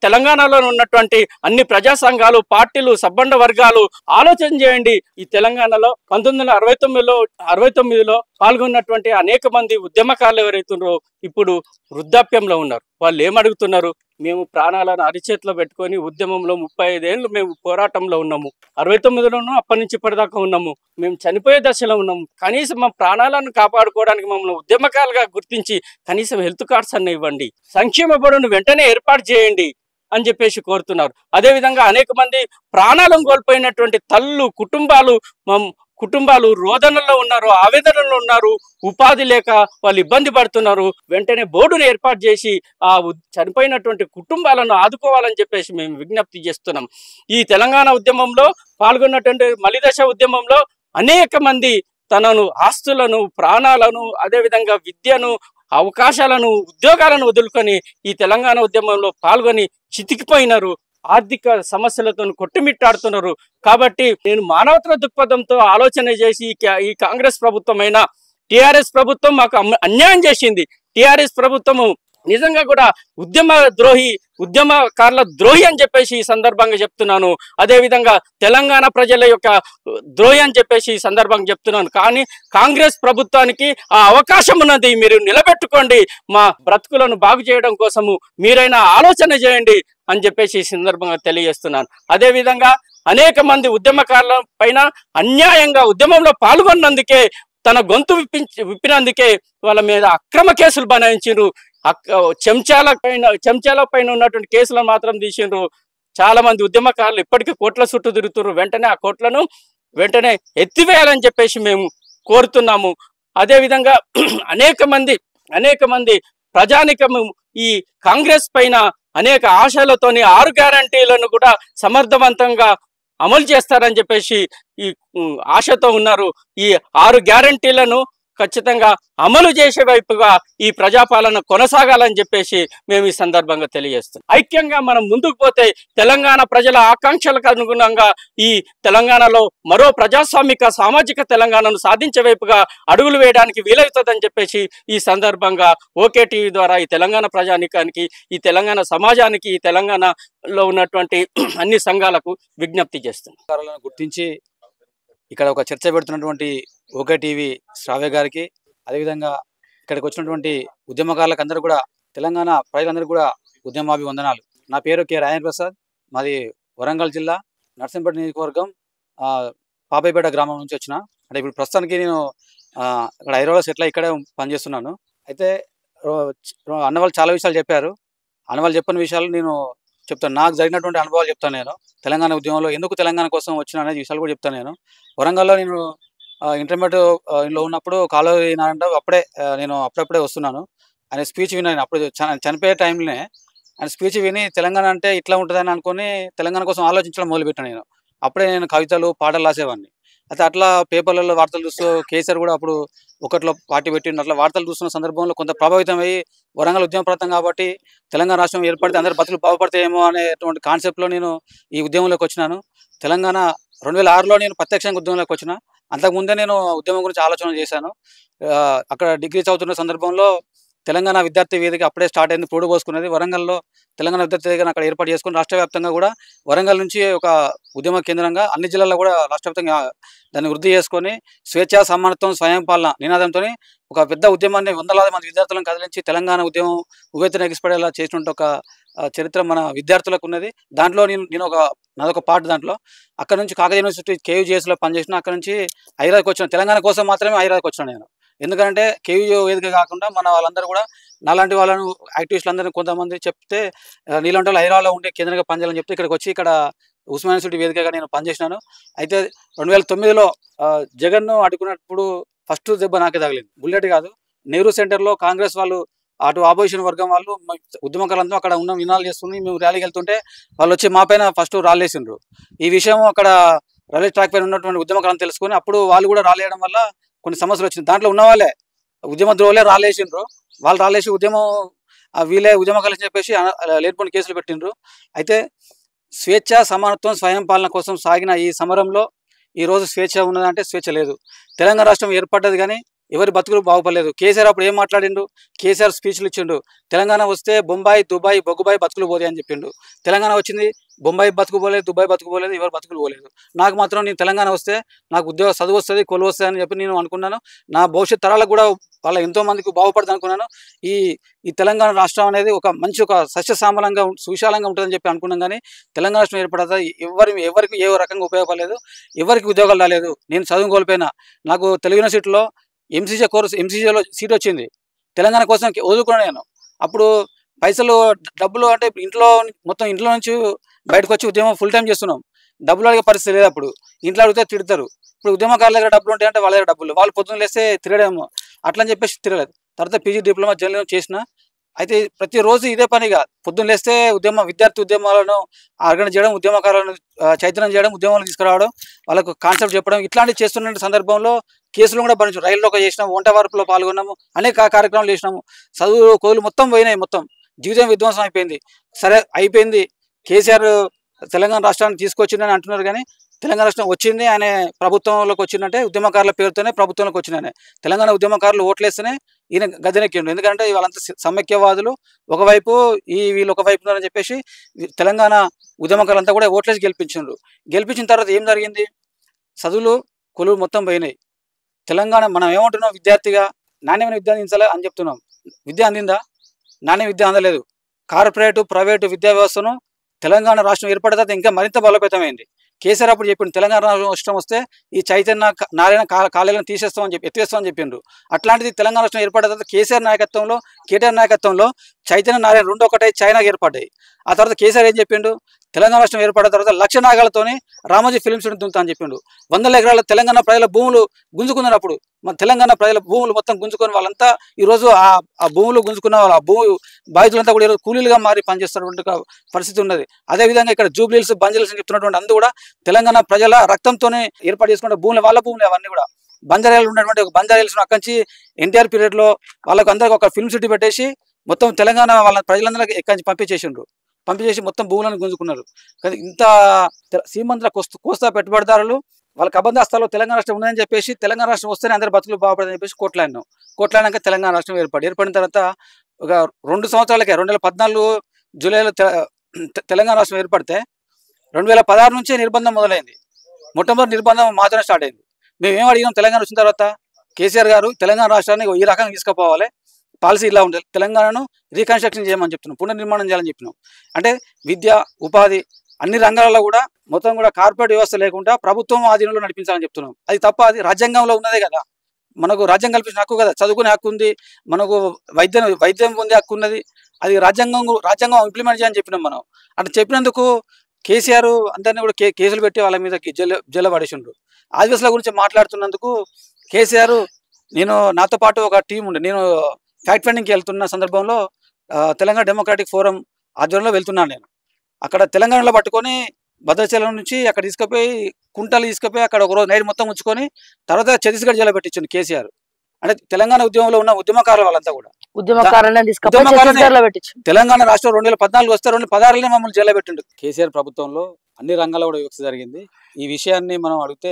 తెలంగాణలో ఉన్నటువంటి అన్ని ప్రజా సంఘాలు, పార్టీలు, సబ్బండ వర్గాలు ఆలోచన చేయండి. ఈ తెలంగాణలో 1969లో పాల్గొన్నటువంటి అనేక మంది ఉద్యమకారులు ఎవరైతున్నారో ఇప్పుడు వృద్ధాప్యంలో ఉన్నారు. వాళ్ళు ఏమడుగుతున్నారు? మేము ప్రాణాలను అరిచేతిలో పెట్టుకొని ఉద్యమంలో 35 ఏళ్ళు మేము పోరాటంలో ఉన్నాము. 69లోనూ అప్పటి నుంచి ఇప్పటిదాకా ఉన్నాము. మేము చనిపోయే దశలో ఉన్నాము. కనీసం మా ప్రాణాలను కాపాడుకోవడానికి మమ్మల్ని ఉద్యమకాలుగా గుర్తించి కనీసం హెల్త్ కార్డ్స్ అన్న ఇవ్వండి, సంక్షేమ బోర్డును వెంటనే ఏర్పాటు చేయండి అని చెప్పేసి కోరుతున్నారు. అదేవిధంగా అనేక మంది ప్రాణాలను కోల్పోయినటువంటి కుటుంబాలు రోదనలో ఉన్నారు, ఆవేదనలో ఉన్నారు, ఉపాధి లేక వాళ్ళు ఇబ్బంది పడుతున్నారు. వెంటనే బోర్డును ఏర్పాటు చేసి ఆ చనిపోయినటువంటి కుటుంబాలను ఆదుకోవాలని చెప్పేసి మేము విజ్ఞప్తి చేస్తున్నాం. ఈ తెలంగాణ ఉద్యమంలో పాల్గొన్నటువంటి మలిదశ ఉద్యమంలో అనేక మంది తనను, ఆస్తులను, ప్రాణాలను, అదేవిధంగా విద్యను, అవకాశాలను, ఉద్యోగాలను వదులుకొని ఈ తెలంగాణ ఉద్యమంలో పాల్గొని చితికిపోయినారు. ఆర్థిక సమస్యలతో కొట్టుమిట్టాడుతున్నారు. కాబట్టి నేను మానవతా దృక్పథంతో ఆలోచన చేసి ఈ కాంగ్రెస్ ప్రభుత్వమైన టిఆర్ఎస్ ప్రభుత్వం మాకు అన్యాయం చేసింది. టిఆర్ఎస్ ప్రభుత్వము నిజంగా కూడా ఉద్యమకారుల ద్రోహి అని చెప్పేసి ఈ సందర్భంగా చెప్తున్నాను. అదేవిధంగా తెలంగాణ ప్రజల యొక్క ద్రోహి అని చెప్పేసి ఈ సందర్భంగా చెప్తున్నాను. కానీ కాంగ్రెస్ ప్రభుత్వానికి ఆ అవకాశం ఉన్నది. మీరు నిలబెట్టుకోండి. మా బ్రతుకులను బాగు చేయడం కోసము మీరైనా ఆలోచన చేయండి అని చెప్పేసి ఈ సందర్భంగా తెలియజేస్తున్నాను. అదేవిధంగా అనేక మంది ఉద్యమకారుల పైన అన్యాయంగా ఉద్యమంలో పాల్గొన్నందుకే, తన గొంతు విప్పినందుకే వాళ్ళ మీద అక్రమ కేసులు బనాయించారు. చెంచాల పైన ఉన్నటువంటి కేసులను మాత్రం తీసిండ్రు. చాలా మంది ఉద్యమకారులు ఇప్పటికీ కోట్ల చుట్టూ తిరుగుతున్నారు. వెంటనే ఆ కోట్లను వెంటనే ఎత్తివేయాలని చెప్పేసి మేము కోరుతున్నాము. అదేవిధంగా అనేక మంది ప్రజానికము ఈ కాంగ్రెస్ పైన అనేక ఆశలతోని 6 గ్యారంటీలను కూడా సమర్థవంతంగా అమలు చేస్తారని చెప్పేసి ఈ ఆశతో ఉన్నారు. ఈ 6 గ్యారంటీలను ఖచ్చితంగా అమలు చేసే వైపుగా ఈ ప్రజాపాలన కొనసాగాలని చెప్పేసి మేము ఈ సందర్భంగా తెలియజేస్తాం. ఐక్యంగా మనం ముందుకు పోతే తెలంగాణ ప్రజల ఆకాంక్షలకు అనుగుణంగా ఈ తెలంగాణలో మరో ప్రజాస్వామిక సామాజిక తెలంగాణను సాధించే వైపుగా అడుగులు వేయడానికి వీలవుతుందని చెప్పేసి ఈ సందర్భంగా ఓకే టీవీ ద్వారా ఈ తెలంగాణ ప్రజానికానికి, ఈ తెలంగాణ సమాజానికి, ఈ తెలంగాణలో ఉన్నటువంటి అన్ని సంఘాలకు విజ్ఞప్తి చేస్తున్నాం. గుర్తించి ఇక్కడ ఒక చర్చ పెడుతున్నటువంటి ఓకే టీవీ శ్రావ్య గారికి, అదేవిధంగా ఇక్కడికి వచ్చినటువంటి ఉద్యమకారులకు అందరూ కూడా, తెలంగాణ ప్రజలందరూ కూడా ఉద్యమాభివందనాలు. నా పేరు కె రాజేంద్ర ప్రసాద్, మాది వరంగల్ జిల్లా నర్సంపేట నియోజకవర్గం పాపయ్యపేట గ్రామం నుంచి వచ్చిన. అంటే ఇప్పుడు ప్రస్తుతానికి నేను ఇక్కడ హైదరాబాద్లో సెటిల్ అయ్యి ఇక్కడే పనిచేస్తున్నాను. అయితే అన్న వాళ్ళు చాలా విషయాలు చెప్పారు. అన్న వాళ్ళు చెప్పిన విషయాలు నేను చెప్తాను. నాకు జరిగినటువంటి అనుభవాలు చెప్తాను. నేను తెలంగాణ ఉద్యమంలో ఎందుకు తెలంగాణ కోసం వచ్చిన అనే విషయాలు కూడా చెప్తాను. నేను వరంగల్లో నేను ఇంటర్మీడియట్లో ఉన్నప్పుడు కాలువరి నారాయణ అప్పుడే నేను అప్పుడప్పుడే వస్తున్నాను. ఆయన స్పీచ్ విన్నాను. అప్పుడు చనిపోయే టైంలోనే ఆయన స్పీచ్ విని తెలంగాణ అంటే ఇట్లా ఉంటుందని అనుకుని తెలంగాణ కోసం ఆలోచించడం మొదలుపెట్టాను. నేను అప్పుడే నేను కవితలు పాటలు రాసేవాడిని. అయితే అట్లా పేపర్లలో వార్తలు చూస్తూ కేసీఆర్ కూడా అప్పుడు ఒకటిలో పార్టీ పెట్టిండు. అట్లా వార్తలు చూస్తున్న సందర్భంలో కొంత ప్రభావితం అయ్యి వరంగల్ ఉద్యమ ప్రాంతం కాబట్టి తెలంగాణ రాష్ట్రం ఏర్పడితే అందరు బతుకులు బాగుపడతాయేమో అనేటువంటి కాన్సెప్ట్లో నేను ఈ ఉద్యమంలోకి వచ్చినాను. తెలంగాణ 2006లో నేను ప్రత్యక్షంగా ఉద్యమంలోకి వచ్చిన. అంతకుముందే నేను ఉద్యమం గురించి ఆలోచన చేశాను. అక్కడ డిగ్రీ చదువుతున్న సందర్భంలో తెలంగాణ విద్యార్థి వేదిక అప్పుడే స్టార్ట్ అయింది, పోడు పోసుకున్నది. వరంగల్లో తెలంగాణ విద్యార్థి వేదికను అక్కడ ఏర్పాటు చేసుకుని రాష్ట్ర వ్యాప్తంగా కూడా వరంగల్ నుంచి ఒక ఉద్యమ కేంద్రంగా అన్ని జిల్లాల్లో కూడా రాష్ట్ర వ్యాప్తంగా దాన్ని వృద్ధి చేసుకొని స్వేచ్ఛా సమానత్వం స్వయం పాలన నినాదంతో ఒక పెద్ద ఉద్యమాన్ని వందలాది మంది విద్యార్థులను కదిలించి తెలంగాణ ఉద్యమం ఉవ్వెత్తున ఎగిసిపడేలా చేసినట్టు ఒక చరిత్ర మన విద్యార్థులకు ఉన్నది. దాంట్లో నేను నాదొక పార్ట్. దాంట్లో అక్కడ నుంచి కాకతీయ యూనివర్సిటీ కేయూజీఎస్లో పనిచేసిన. అక్కడ నుంచి హైదరాబాద్కి వచ్చిన. తెలంగాణ కోసం మాత్రమే హైదరాబాద్కి వచ్చిన నేను. ఎందుకంటే కేయూ వేదిక కాకుండా మన వాళ్ళందరూ కూడా నాలాంటి వాళ్ళను యాక్టివిస్టులందరినీ కొంతమంది చెప్తే నీలాంటి వాళ్ళు హైదరాబాద్లో ఉండే కేంద్రంగా పనిచేయాలని చెప్తే ఇక్కడికి వచ్చి ఇక్కడ ఉస్మానియా యూనివర్సిటీ వేదికగా నేను పనిచేసినాను. అయితే 2009లో జగన్ను అడ్డుకున్నప్పుడు ఫస్ట్ దెబ్బ నాకే తగిలింది. బుల్లెట్ కాదు, నెహ్రూ సెంటర్లో కాంగ్రెస్ వాళ్ళు అటు ఆపోజిషన్ వర్గం వాళ్ళు ఉద్యమకాలంతో అక్కడ ఉన్న నినాలు చేస్తుంది. మేము ర్యాలీకి వెళ్తుంటే వాళ్ళు వచ్చి మా పైన ఫస్ట్ రాళ్ళేసిండ్రు. ఈ విషయం అక్కడ రైల్వే ట్రాక్ పైన ఉన్నటువంటి ఉద్యమకాలను తెలుసుకొని అప్పుడు వాళ్ళు కూడా రాలేయడం వల్ల కొన్ని సమస్యలు వచ్చింది. దాంట్లో ఉన్న వాళ్ళే ఉద్యమ ద్రోహులే రాళ్ళేసిండ్రు. వాళ్ళు రాళ్ళేసి ఉద్యమం వీళ్ళే ఉద్యమకాలని చెప్పేసి లేనిపోని కేసులు పెట్టిండ్రు. అయితే స్వేచ్ఛ సమానత్వం స్వయం పాలన కోసం సాగిన ఈ సమరంలో ఈరోజు స్వేచ్ఛ ఉన్నదంటే స్వేచ్ఛ లేదు. తెలంగాణ రాష్ట్రం ఏర్పడ్డది కానీ ఎవరి బతుకులు బాగుపడలేదు. కేసీఆర్ అప్పుడు ఏం మాట్లాడిండు? కేసీఆర్ స్పీచ్లు ఇచ్చిండు. తెలంగాణ వస్తే బొంబాయి, దుబాయ్, బొగ్గుబాయి బతుకులు పోతాయి అని చెప్పిండు. తెలంగాణ వచ్చింది, బొంబాయి బతుకు పోలేదు, దుబాయ్ బతుకు పోలేదు, ఎవరు బతుకులు పోలేదు. నాకు మాత్రం నేను తెలంగాణ వస్తే నాకు ఉద్యోగ చదువు వస్తుంది, కొలువు వస్తుంది అని చెప్పి నేను అనుకున్నాను. నా భవిష్యత్ తరాలకు కూడా వాళ్ళ ఎంతో మందికి బాగుపడుతుంది అనుకున్నాను. ఈ తెలంగాణ రాష్ట్రం అనేది ఒక మంచి ఒక సస్యశ్యామలంగా సువిశాలంగా ఉంటుందని చెప్పి అనుకున్నాం. కానీ తెలంగాణ రాష్ట్రం ఏర్పడతా ఎవరికి ఏ రకంగా ఉపయోగపడలేదు, ఎవరికి ఉద్యోగాలు రాలేదు. నేను చదువు కోల్పోయినా. నాకు తెలుగు యూనివర్సిటీలో ఎంసీజేలో సీట్ వచ్చింది. తెలంగాణ కోసం వదులుకున్నాను నేను. అప్పుడు పైసలు డబ్బులు అంటే మొత్తం ఇంట్లో నుంచి బయటకు వచ్చి ఉద్యమం ఫుల్ టైం చేస్తున్నాం. డబ్బులు అడిగే పరిస్థితి లేదు. అప్పుడు ఇంట్లో అడిగితే తిడతారు. ఇప్పుడు ఉద్యమకారుల దగ్గర డబ్బులు ఉంటాయంటే వాళ్ళ దగ్గర డబ్బులు, వాళ్ళు పొద్దున్న లేస్తే తిరగడేమో అట్లా అని చెప్పేసి తిరగలేదు. తర్వాత పీజీ డిప్లొమా జర్నలిజం చేసిన. అయితే ప్రతిరోజు ఇదే పనిగా పొద్దున్న లేస్తే విద్యార్థి ఉద్యమాలను ఆర్గనైజ్ చేయడం, ఉద్యమకారులను చైతన్యం చేయడం, ఉద్యమాలను తీసుకురావడం, వాళ్ళకు కాన్సెప్ట్ చెప్పడం, ఇట్లాంటివి చేస్తున్న సందర్భంలో కేసులు కూడా భరించాం. రైల్లో చేసినాము, వంట వార్పులో పాల్గొన్నాము, అనేక కార్యక్రమాలు చేసినాము. చదువు కోలు మొత్తం పోయినాయి. మొత్తం జీవితం విధ్వంసం అయిపోయింది. సరే అయిపోయింది. కేసీఆర్ తెలంగాణ రాష్ట్రాన్ని తీసుకొచ్చిందని అంటున్నారు కానీ తెలంగాణ రాష్ట్రం వచ్చింది ఆయన ప్రభుత్వంలోకి వచ్చిందంటే ఉద్యమకారుల పేరుతోనే ప్రభుత్వంలోకి వచ్చిందనే. తెలంగాణ ఉద్యమకారులు ఓట్లేస్తేనే ఈయన గద్దెనెక్కిండు. ఎందుకంటే వాళ్ళంతా సమైక్యవాదులు, ఒకవైపు వీళ్ళు ఒకవైపు అని చెప్పేసి తెలంగాణ ఉద్యమకారులంతా కూడా ఓట్లేసి గెలిపించిండ్రు. గెలిపించిన తర్వాత ఏం జరిగింది? చదువులు కొలువు మొత్తం పోయినాయి. తెలంగాణ మనం ఏమంటున్నాం? విద్యార్థిగా నాణ్యమైన విద్య అందించాలి అని చెప్తున్నాం. విద్య అందిందా? నాణ్య విద్య అందలేదు. ప్రైవేటు విద్యా వ్యవస్థను తెలంగాణ రాష్ట్రం ఏర్పడిన తర్వాత ఇంకా మరింత బలోపేతమైంది. కేసీఆర్ అప్పుడు చెప్పిండు తెలంగాణ రాష్ట్రం వస్తే ఈ చైతన్య నారాయణ కాలేజీలను ఎత్తివేస్తామని చెప్పిండ్రు. అట్లాంటిది తెలంగాణ రాష్ట్రం ఏర్పడిన తర్వాత కేసీఆర్ నాయకత్వంలో, కేటీఆర్ నాయకత్వంలో చైతన్య నారాయణ రెండు ఒకటే చైనాకి ఏర్పడ్డాయి. ఆ తర్వాత కేసీఆర్ ఏం చెప్పిండు? తెలంగాణ రాష్ట్రం ఏర్పడిన తర్వాత 1,00,000 నాగాలతోనే రామోజీ ఫిల్మ్ సిటీ దుంతా అని చెప్పిండు. 100 ఎకరాల తెలంగాణ ప్రజల భూములు గుంజుకున్నారు. అప్పుడు మన తెలంగాణ ప్రజల భూములు మొత్తం గుంజుకొని వాళ్ళంతా ఈరోజు ఆ భూములు గుంజుకున్న వాళ్ళ భూమి బాధితులంతా కూడా ఈరోజు కూలీలుగా మారి పనిచేస్తున్నటువంటి పరిస్థితి ఉన్నది. అదేవిధంగా ఇక్కడ జూబ్లీహిల్స్, బంజారాహిల్స్ అని చెప్తున్నటువంటి అందు కూడా తెలంగాణ ప్రజల రక్తంతోనే ఏర్పాటు చేసుకున్న భూములు, వాళ్ళ భూములు అవన్నీ కూడా. బంజారాహిల్స్ ఉన్నటువంటి ఒక బంజారాహిల్స్ అక్కడి నుంచి ఎన్టీఆర్ పీరియడ్లో వాళ్ళకు అందరికి ఒక ఫిల్మ్ సిటీ పెట్టేసి మొత్తం తెలంగాణ వాళ్ళ ప్రజలందరికీ ఎక్కడి నుంచి పంపించేసి మొత్తం భూములను గుంజుకున్నారు. కానీ ఇంత సీమంతుల కోస్తా పెట్టుబడిదారులు వాళ్ళకి అబంధాస్తాలో తెలంగాణ రాష్ట్రం ఉందని చెప్పేసి తెలంగాణ రాష్ట్రం వస్తేనే అందరి బతుకులు బాగుపడదని చెప్పేసి కోట్లాడినాక తెలంగాణ రాష్ట్రం ఏర్పడిన తర్వాత ఒక 2 సంవత్సరాలకే 2014 జూలైలో తెలంగాణ రాష్ట్రం ఏర్పడితే 2016 నుంచే నిర్బంధం మొదలైంది. మొట్టమొదటి నిర్బంధం మాత్రమే స్టార్ట్ అయింది. మేము ఏం అడిగినాం? తెలంగాణ వచ్చిన తర్వాత కేసీఆర్ గారు తెలంగాణ రాష్ట్రాన్ని ఈ రకంగా తీసుకుపోవాలి, పాలసీ ఇలా ఉంటుంది, తెలంగాణను రీకన్స్ట్రక్షన్ చేయమని చెప్తున్నాం, పునర్నిర్మాణం చేయాలని చెప్పినాం. అంటే విద్య, ఉపాధి, అన్ని రంగాలలో కూడా మొత్తం కూడా కార్పొరేట్ వ్యవస్థ లేకుండా ప్రభుత్వం ఆధీనంలో నడిపించాలని చెప్తున్నాం. అది తప్ప, అది రాజ్యాంగంలో ఉన్నదే కదా. మనకు రాజ్యాంగం కల్పించిన హక్కు కదా, చదువుకునే హక్కు ఉంది, మనకు వైద్యం పొందే హక్కు ఉన్నది. అది రాజ్యాంగం ఇంప్లిమెంట్ చేయని చెప్పినాం మనం. అంటే చెప్పినందుకు కేసీఆర్ అందరినీ కూడా కేసులు పెట్టి వాళ్ళ మీద జైలు పడేసిండ్రు. ఆదివాసుల గురించి మాట్లాడుతున్నందుకు కేసీఆర్, నాతో పాటు ఒక టీం ఉండే, నేను ఫ్యాక్ట్ ఫైండింగ్కి వెళ్తున్న సందర్భంలో తెలంగాణ డెమోక్రాటిక్ ఫోరం ఆధ్వర్యంలో వెళ్తున్నాను. నేను అక్కడ తెలంగాణలో పట్టుకొని భద్రాచలం నుంచి అక్కడ తీసుకుపోయి కుంటలు తీసుకుపోయి అక్కడ ఒక రోజు నైట్ మొత్తం ఉంచుకొని తర్వాత ఛత్తీస్గఢ్ జైల్లో పెట్టించింది కేసీఆర్. అంటే తెలంగాణ ఉద్యమంలో ఉన్న ఉద్యమకారులు వాళ్ళంతా కూడా తెలంగాణ రాష్ట్రం 2014 వస్తే 2016 మమ్మల్ని జైల్లో పెట్టిండు. కేసీఆర్ ప్రభుత్వంలో అన్ని రంగాల్లో కూడా వివక్ష జరిగింది. ఈ విషయాన్ని మనం అడిగితే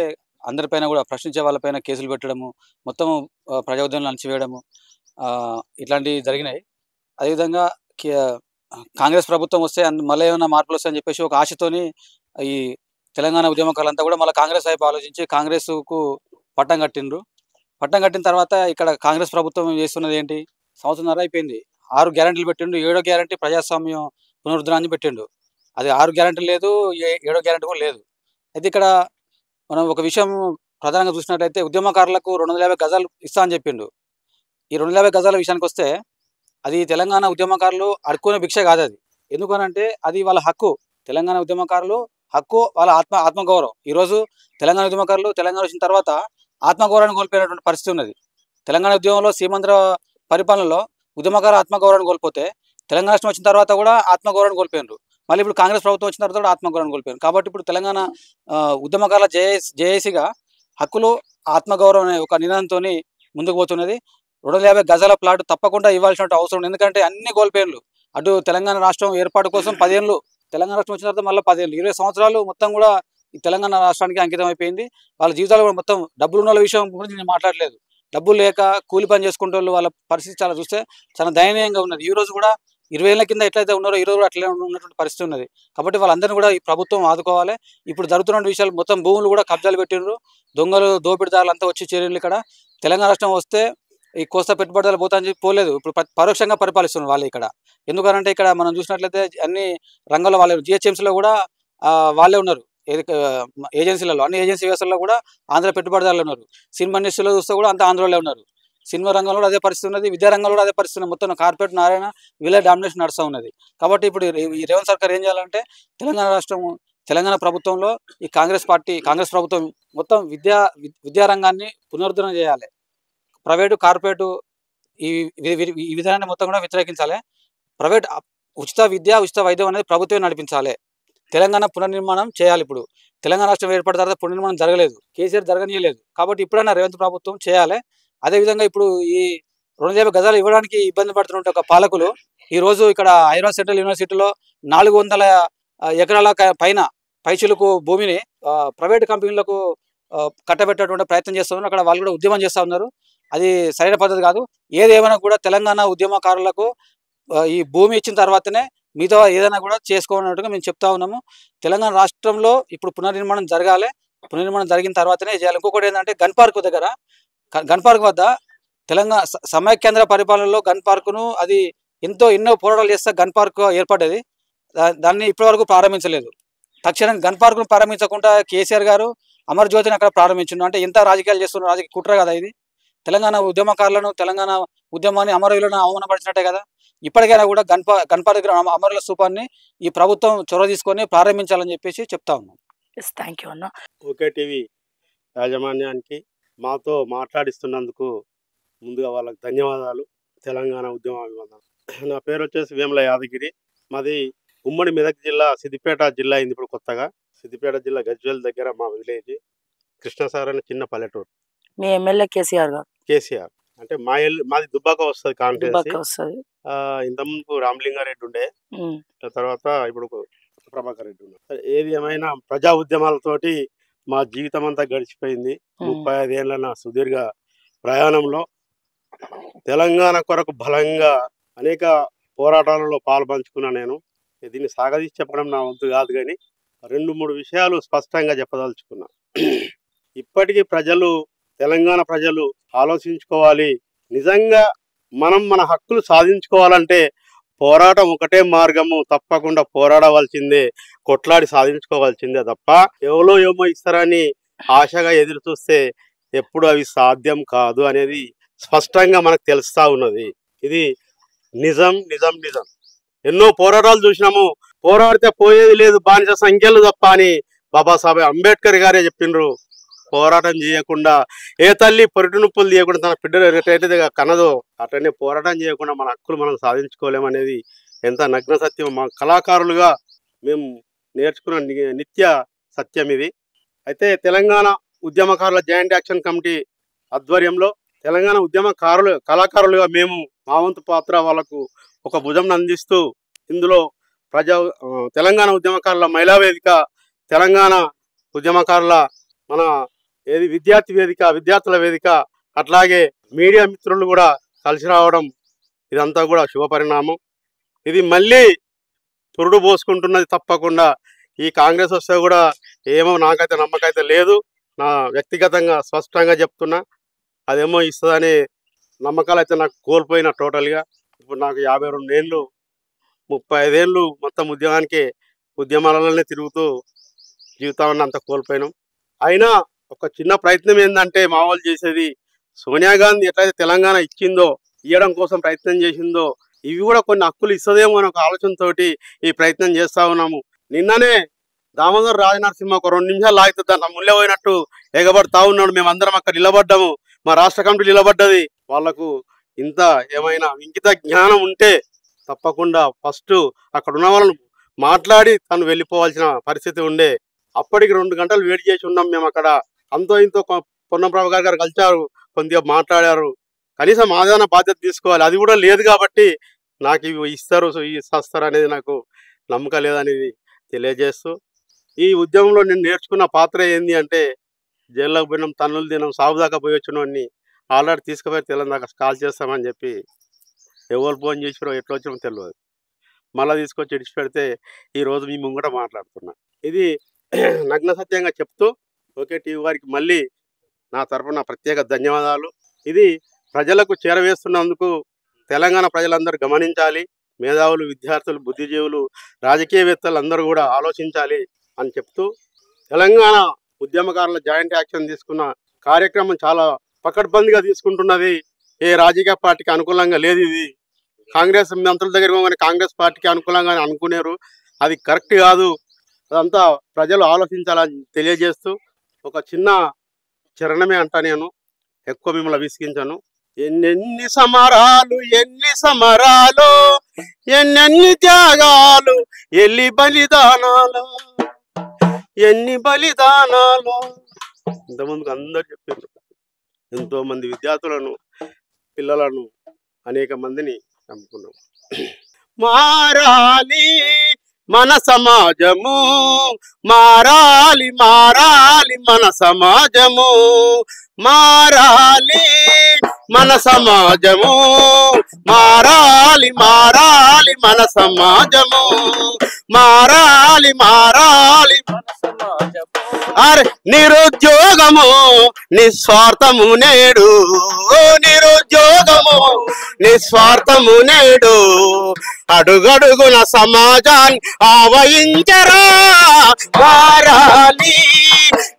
అందరిపైన కూడా ప్రశ్నించే వాళ్ళపైన కేసులు పెట్టడము, మొత్తం ప్రజాఉద్యమాలను అణచివేయడము, ఇట్లాంటివి జరిగినాయి. అదేవిధంగా కాంగ్రెస్ ప్రభుత్వం వస్తే మళ్ళీ ఏమైనా మార్పులు వస్తాయని చెప్పేసి ఒక ఆశతోని ఈ తెలంగాణ ఉద్యమకారులంతా కూడా మళ్ళీ కాంగ్రెస్ వైపు ఆలోచించి కాంగ్రెస్కు పట్టం కట్టిండ్రు. పట్టం కట్టిన తర్వాత ఇక్కడ కాంగ్రెస్ ప్రభుత్వం చేస్తున్నది ఏంటి, సంవత్సరంన్నర అయిపోయింది. 6 గ్యారెంటీలు పెట్టిండు. 7వ గ్యారెంటీ ప్రజాస్వామ్యం పునరుద్ధరణ పెట్టిండు. అది 6 గ్యారెంటీ లేదు, 7వ గ్యారెంటీ కూడా లేదు. అయితే ఇక్కడ మనం ఒక విషయం ప్రధానంగా చూసినట్లయితే ఉద్యమకారులకు 250 గజాలు ఇస్తా అని చెప్పిండు. ఈ 250 గజాల విషయానికి వస్తే అది తెలంగాణ ఉద్యమకారులు అడుక్కునే భిక్ష కాదు. అది ఎందుకనంటే అది వాళ్ళ హక్కు. తెలంగాణ ఉద్యమకారులు హక్కు, వాళ్ళ ఆత్మగౌరవం. ఈరోజు తెలంగాణ ఉద్యమకారులు తెలంగాణ వచ్చిన తర్వాత ఆత్మగౌరవాన్ని కోల్పోయినటువంటి పరిస్థితి ఉన్నది. తెలంగాణ ఉద్యమంలో సీమాంధ్ర పరిపాలనలో ఉద్యమకారులు ఆత్మగౌరవాన్ని కోల్పోతే తెలంగాణ రాష్ట్రం వచ్చిన తర్వాత కూడా ఆత్మగౌరవాన్ని కోల్పోయినారు. మళ్ళీ ఇప్పుడు కాంగ్రెస్ ప్రభుత్వం వచ్చిన తర్వాత కూడా ఆత్మగౌరవాన్ని కోల్పోయారు. కాబట్టి ఇప్పుడు తెలంగాణ ఉద్యమకారుల జేఏసీగా హక్కులు ఆత్మగౌరవం అనే ఒక నినాదంతో ముందుకు పోతున్నది. 250 గజాల ప్లాట్ తప్పకుండా ఇవ్వాల్సిన అవసరం ఉంది. ఎందుకంటే అన్ని కోల్పోయిన్లు. అటు తెలంగాణ రాష్ట్రం ఏర్పాటు కోసం 10 ఏళ్ళు, తెలంగాణ రాష్ట్రం వచ్చిన తర్వాత మళ్ళీ 10 ఏళ్ళు, 20 సంవత్సరాలు మొత్తం కూడా ఈ తెలంగాణ రాష్ట్రానికి అంకితం అయిపోయింది. వాళ్ళ జీవితాలు కూడా మొత్తం డబ్బులు ఉన్న విషయం గురించి నేను మాట్లాడలేదు. డబ్బులు లేక కూలి పని చేసుకుంటే వాళ్ళ పరిస్థితి చాలా చూస్తే చాలా దయనీయంగా ఉన్నది. ఈ రోజు కూడా 20 ఏళ్ల కింద ఎట్లయితే ఉన్నారో ఈ రోజు కూడా అట్లే ఉన్నటువంటి పరిస్థితి ఉన్నది. కాబట్టి వాళ్ళందరినీ కూడా ఈ ప్రభుత్వం ఆదుకోవాలి. ఇప్పుడు జరుగుతున్న విషయాలు మొత్తం భూములు కూడా కబ్జాలు పెట్టిండ్రు. దొంగలు దోపిడిదారులు అంతా వచ్చి చేరిండ్రు. ఇక్కడ తెలంగాణ రాష్ట్రం వస్తే ఈ కోస్తా పెట్టుబడులు పోతా అని చెప్పి పోలేదు. ఇప్పుడు పరోక్షంగా పరిపాలిస్తున్నారు వాళ్ళు ఇక్కడ. ఎందుకంటే ఇక్కడ మనం చూసినట్లయితే అన్ని రంగాల్లో వాళ్ళే, జిహెచ్ఎంసీలో కూడా వాళ్ళే ఉన్నారు. ఏజెన్సీలలో అన్ని ఏజెన్సీ వ్యవస్థల్లో కూడా ఆంధ్ర పెట్టుబడిదారులు ఉన్నారు. సినిమా ఇండస్ట్రీలో చూస్తే కూడా అంతా ఆంధ్రలో ఉన్నారు. సినిమా రంగంలో కూడా అదే పరిస్థితి ఉన్నది, విద్యా రంగంలో కూడా అదే పరిస్థితి ఉన్నది. మొత్తం కార్పొరేట్ నారాయణ వీళ్ళే డామినేషన్ నడుస్తూ ఉన్నది. కాబట్టి ఇప్పుడు ఈ రేవంత్ సర్కార్ ఏం చేయాలంటే తెలంగాణ ప్రభుత్వంలో ఈ కాంగ్రెస్ ప్రభుత్వం మొత్తం విద్యారంగాన్ని పునరుద్ధరణ చేయాలి. ప్రైవేటు కార్పొరేటు ఈ విధానాన్ని మొత్తం కూడా వ్యతిరేకించాలి. ప్రైవేట్ ఉచిత విద్య ఉచిత వైద్యం అనేది ప్రభుత్వమే నడిపించాలి. తెలంగాణ పునర్నిర్మాణం చేయాలి. ఇప్పుడు తెలంగాణ రాష్ట్రం ఏర్పడిన తర్వాత పునర్నిర్మాణం జరగలేదు, కేసీఆర్ జరగనీయలేదు. కాబట్టి ఇప్పుడైనా రేవంత్ ప్రభుత్వం చేయాలి. అదేవిధంగా ఇప్పుడు ఈ 250 గజాలు ఇవ్వడానికి ఇబ్బంది పడుతున్న ఒక పాలకులు ఈరోజు ఇక్కడ హైదరాబాద్ సెంట్రల్ యూనివర్సిటీలో 400 ఎకరాల పైన పైచులకు భూమిని ప్రైవేట్ కంపెనీలకు కట్టబెట్టేటువంటి ప్రయత్నం చేస్తూ ఉన్నారు. అక్కడ వాళ్ళు కూడా ఉద్యమం చేస్తూ ఉన్నారు. అది సరైన పద్ధతి కాదు. ఏదేమైనా కూడా తెలంగాణ ఉద్యమకారులకు ఈ భూమి ఇచ్చిన తర్వాతనే మిగతా ఏదైనా కూడా చేసుకోవాలన్నట్టుగా మేము చెప్తా ఉన్నాము. తెలంగాణ రాష్ట్రంలో ఇప్పుడు పునర్నిర్మాణం జరగాలి. పునర్నిర్మాణం జరిగిన తర్వాతనే చేయాలి. ఇంకొకటి ఏంటంటే గన్ పార్క్ వద్ద తెలంగాణ సమైక్యాంధ్ర పరిపాలనలో గన్ పార్కును అది ఎన్నో పోరాటాలు చేస్తే గన్ పార్క్ ఏర్పడ్డది. దాన్ని ఇప్పటివరకు ప్రారంభించలేదు. తక్షణం గన్ పార్కును ప్రారంభించకుండా కేసీఆర్ గారు అమరజ్యోతిని అక్కడ ప్రారంభించిండు. అంటే ఎంత రాజకీయాలు చేస్తున్న రాజకీయ కుట్ర కదా ఇది. తెలంగాణ ఉద్యమకారులను, తెలంగాణ ఉద్యమాన్ని, అమరవీరులను అవమానపరిచినట్టే కదా. ఇప్పటికైనా కూడా గన్ పార్క్ దగ్గర అమరుల స్థూపాన్ని ఈ ప్రభుత్వం చొరవ తీసుకొని ప్రారంభించాలని చెప్పేసి చెప్తా ఉన్నాం. థ్యాంక్ యూ అన్న. ఓకే టీవీ యాజమాన్యానికి మాతో మాట్లాడిస్తున్నందుకు ముందుగా వాళ్ళకి ధన్యవాదాలు. తెలంగాణ ఉద్యమ అభివందనం. నా పేరు వచ్చేసి వేముల యాదగిరి. మాది ఉమ్మడి మెదక్ జిల్లా, సిద్దిపేట జిల్లా అయింది ఇప్పుడు కొత్తగా. సిద్దిపేట జిల్లా గజ్వేల్ దగ్గర మా విలేజ్ కృష్ణసార్ అనే చిన్న పల్లెటూరు. మీ ఎమ్మెల్యే కేసీఆర్ గారు. కేసీఆర్ అంటే మాది దుబ్బాక వస్తుంది కాన్స్టిట్యున్సీ. ఇంతకుముందు రామలింగారెడ్డి ఉండే, తర్వాత ఇప్పుడు ప్రభాకర్ రెడ్డి ఉన్నారు. ఏది ఏమైనా ప్రజా ఉద్యమాలతోటి మా జీవితం అంతా గడిచిపోయింది. 35 ఏళ్ళ నా సుదీర్ఘ ప్రయాణంలో తెలంగాణ కొరకు బలంగా అనేక పోరాటాలలో పాల్పంచుకున్నా. నేను దీన్ని సాగదీసి చెప్పడం నా వంతు కాదు, కానీ 2-3 విషయాలు స్పష్టంగా చెప్పదలుచుకున్నా. ఇప్పటికీ తెలంగాణ ప్రజలు ఆలోచించుకోవాలి. నిజంగా మనం మన హక్కులు సాధించుకోవాలంటే పోరాటం ఒకటే మార్గము, తప్పకుండా పోరాడవలసిందే, కొట్లాడి సాధించుకోవాల్సిందే తప్ప ఎవరో ఏమో ఇస్తారని ఆశగా ఎదురు చూస్తే ఎప్పుడు అవి సాధ్యం కాదు అనేది స్పష్టంగా మనకు తెలుస్తా ఉన్నది. ఇది నిజం నిజం నిజం. ఎన్నో పోరాటాలు చూసినాము, పోరాడితే పోయేది లేదు, బానిస సంఖ్యలు తప్ప అని బాబాసాహెబ్ అంబేద్కర్ గారే చెప్పిండ్రు. పోరాటం చేయకుండా ఏ తల్లి పొరిటి నొప్పులు చేయకుండా తన బిడ్డలు ఎట్లయితే కనదో అట్లనే పోరాటం చేయకుండా మన హక్కులు మనం సాధించుకోలేమనేది ఎంత నగ్న సత్యం. మా కళాకారులుగా మేము నేర్చుకున్న నిత్య సత్యం ఇది. అయితే తెలంగాణ ఉద్యమకారుల జాయింట్ యాక్షన్ కమిటీ ఆధ్వర్యంలో తెలంగాణ కళాకారులుగా మేము మా వంతు పాత్ర వాళ్ళకు ఒక భుజం అందిస్తూ ఇందులో తెలంగాణ ఉద్యమకారుల మహిళా వేదిక, తెలంగాణ ఉద్యమకారుల మన విద్యార్థి వేదిక, విద్యార్థుల వేదిక, అట్లాగే మీడియా మిత్రులు కూడా కలిసి రావడం ఇదంతా కూడా శుభపరిణామం. ఇది మళ్ళీ పురుడు పోసుకుంటున్నది. తప్పకుండా ఈ కాంగ్రెస్ వస్తే కూడా ఏమో నాకైతే నమ్మకైతే లేదు. నా వ్యక్తిగతంగా స్పష్టంగా చెప్తున్నా, అదేమో ఇస్తుందనే నమ్మకాలు అయితే నాకు కోల్పోయినా టోటల్గా. ఇప్పుడు నాకు 52 ఏళ్ళు, 35 ఏళ్ళు మొత్తం ఉద్యమాలలోనే తిరుగుతూ జీవితాన్ని అంతా కోల్పోయినాం. అయినా ఒక చిన్న ప్రయత్నం ఏంటంటే మా వాళ్ళు చేసేది, సోనియా గాంధీ ఎట్లయితే తెలంగాణ ఇవ్వడం కోసం ప్రయత్నం చేసిందో ఇవి కూడా కొన్ని హక్కులు ఇస్తుందేమో అని ఒక ఆలోచనతోటి ఈ ప్రయత్నం చేస్తా ఉన్నాము. నిన్ననే దామోదర్ రాజనరసింహ ఒక 2 నిమిషాలు లాగితే దాంట్లో ముళ్ళే పోయినట్టు ఎగబడతా ఉన్నాడు. మేమందరం అక్కడ నిలబడ్డాము, మా రాష్ట్ర కమిటీ నిలబడ్డది. వాళ్లకు ఇంత ఏమైనా ఇంకిత జ్ఞానం ఉంటే తప్పకుండా ఫస్ట్ అక్కడ ఉన్న వాళ్ళను మాట్లాడి తను వెళ్ళిపోవాల్సిన పరిస్థితి ఉండే. అప్పటికి 2 గంటలు వెయిట్ చేసి ఉన్నాం మేము అక్కడ. అంతో ఇంతో పొన్నం ప్రభాకర్ గారు కలిశారు, కొద్దిగా మాట్లాడారు. కనీసం ఆదాన బాధ్యత తీసుకోవాలి, అది కూడా లేదు. కాబట్టి నాకు ఇవి ఇస్తారు అనేది నాకు నమ్మకం లేదనేది తెలియజేస్తూ, ఈ ఉద్యమంలో నేను నేర్చుకున్న పాత్ర ఏంది అంటే, జైల్లోకి పోయినాం, తన్నులు తినాం, సాగు దాకా పోయి వచ్చినోడిని ఆల్రెడీ తీసుకుపోయి తెల్లని దాకా కాల్ చేస్తామని చెప్పి ఎవరు ఫోన్ చేసిరో ఎట్లా వచ్చినో తెలియదు. మళ్ళీ తీసుకొచ్చి ఇడిచిపెడితే ఈరోజు మీ ముంగట మాట్లాడుతున్నా. ఇది నగ్న సత్యంగా చెప్తూ ఓకే టీవీ వారికి మళ్ళీ నా తరఫున ప్రత్యేక ధన్యవాదాలు. ఇది ప్రజలకు చేరవేస్తున్నందుకు తెలంగాణ ప్రజలందరూ గమనించాలి. మేధావులు, విద్యార్థులు, బుద్ధిజీవులు, రాజకీయవేత్తలు అందరూ కూడా ఆలోచించాలి అని చెప్తూ, తెలంగాణ ఉద్యమకారుల జాయింట్ యాక్షన్ తీసుకున్న కార్యక్రమం చాలా పకడ్బందీగా తీసుకుంటున్నది. ఏ రాజకీయ పార్టీకి అనుకూలంగా లేదు. ఇది కాంగ్రెస్ మంత్రుల దగ్గర పోగానే కాంగ్రెస్ పార్టీకి అనుకూలంగా అనుకునేరు, అది కరెక్ట్ కాదు. అదంతా ప్రజలు ఆలోచించాలని తెలియజేస్తూ ఒక చిన్న చరణమే అంటా, నేను ఎక్కువ మిమ్మల్ని విసిగించాను. ఎన్నెన్ని సమరాలు ఎన్నెన్ని త్యాగాలు, ఎన్ని బలిదానాలు ఇంతమందికి అందరు చెప్పారు. ఎంతో మంది విద్యార్థులను, పిల్లలను, అనేక మందిని చంపుకున్నాం. మారాలి మన సమాజము, మారాలి మన సమాజము, మారాలి మన సమాజము, మారాలి మన సమాజము, మారాలి మన సమాజము. అరే నిరుద్యోగము నిస్వార్థము నేడు, నిరుద్యోగము నిస్వార్థము నేడు, అడుగడుగున సమాజాన్ని ఆవహించరా. మారాలి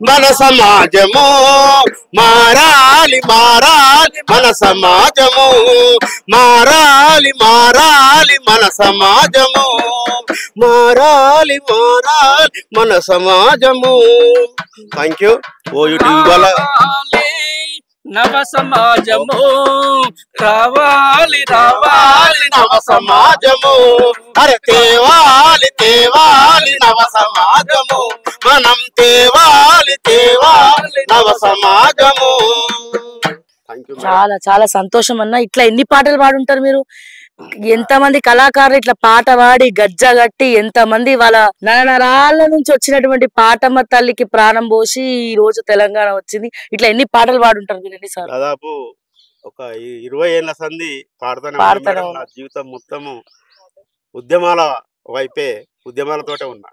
మన సమాజము, మారాలి మన సమాజము, మారాలి మన సమాజము, మారాలి మన సమాజము. Thank you. నవ సమాజము రావాలి నవ సమాజము, అరే తేవాలి నవ సమాజము, మనం తేవాలి నవ సమాజము. చాలా చాలా సంతోషం అన్న. ఇట్లా ఎన్ని పాటలు పాడుంటారు మీరు? ఎంతమంది కళాకారులు ఇట్లా పాట పాడి గజ్జ గట్టి, ఎంతమంది వాళ్ళ నరనరాల నుంచి వచ్చినటువంటి పాటమ్మ తల్లికి ప్రాణం పోసి ఈ రోజు తెలంగాణ వచ్చింది. ఇట్లా ఎన్ని పాటలు పాడుంటారు మీరు? ఎన్నిసార్లు? దాదాపు ఒక 20 ఏళ్ల సంధి పాడుతానే నా జీవితం మొత్తము ఉద్యమాల వైపే, ఉద్యమాలతోటే ఉన్నా.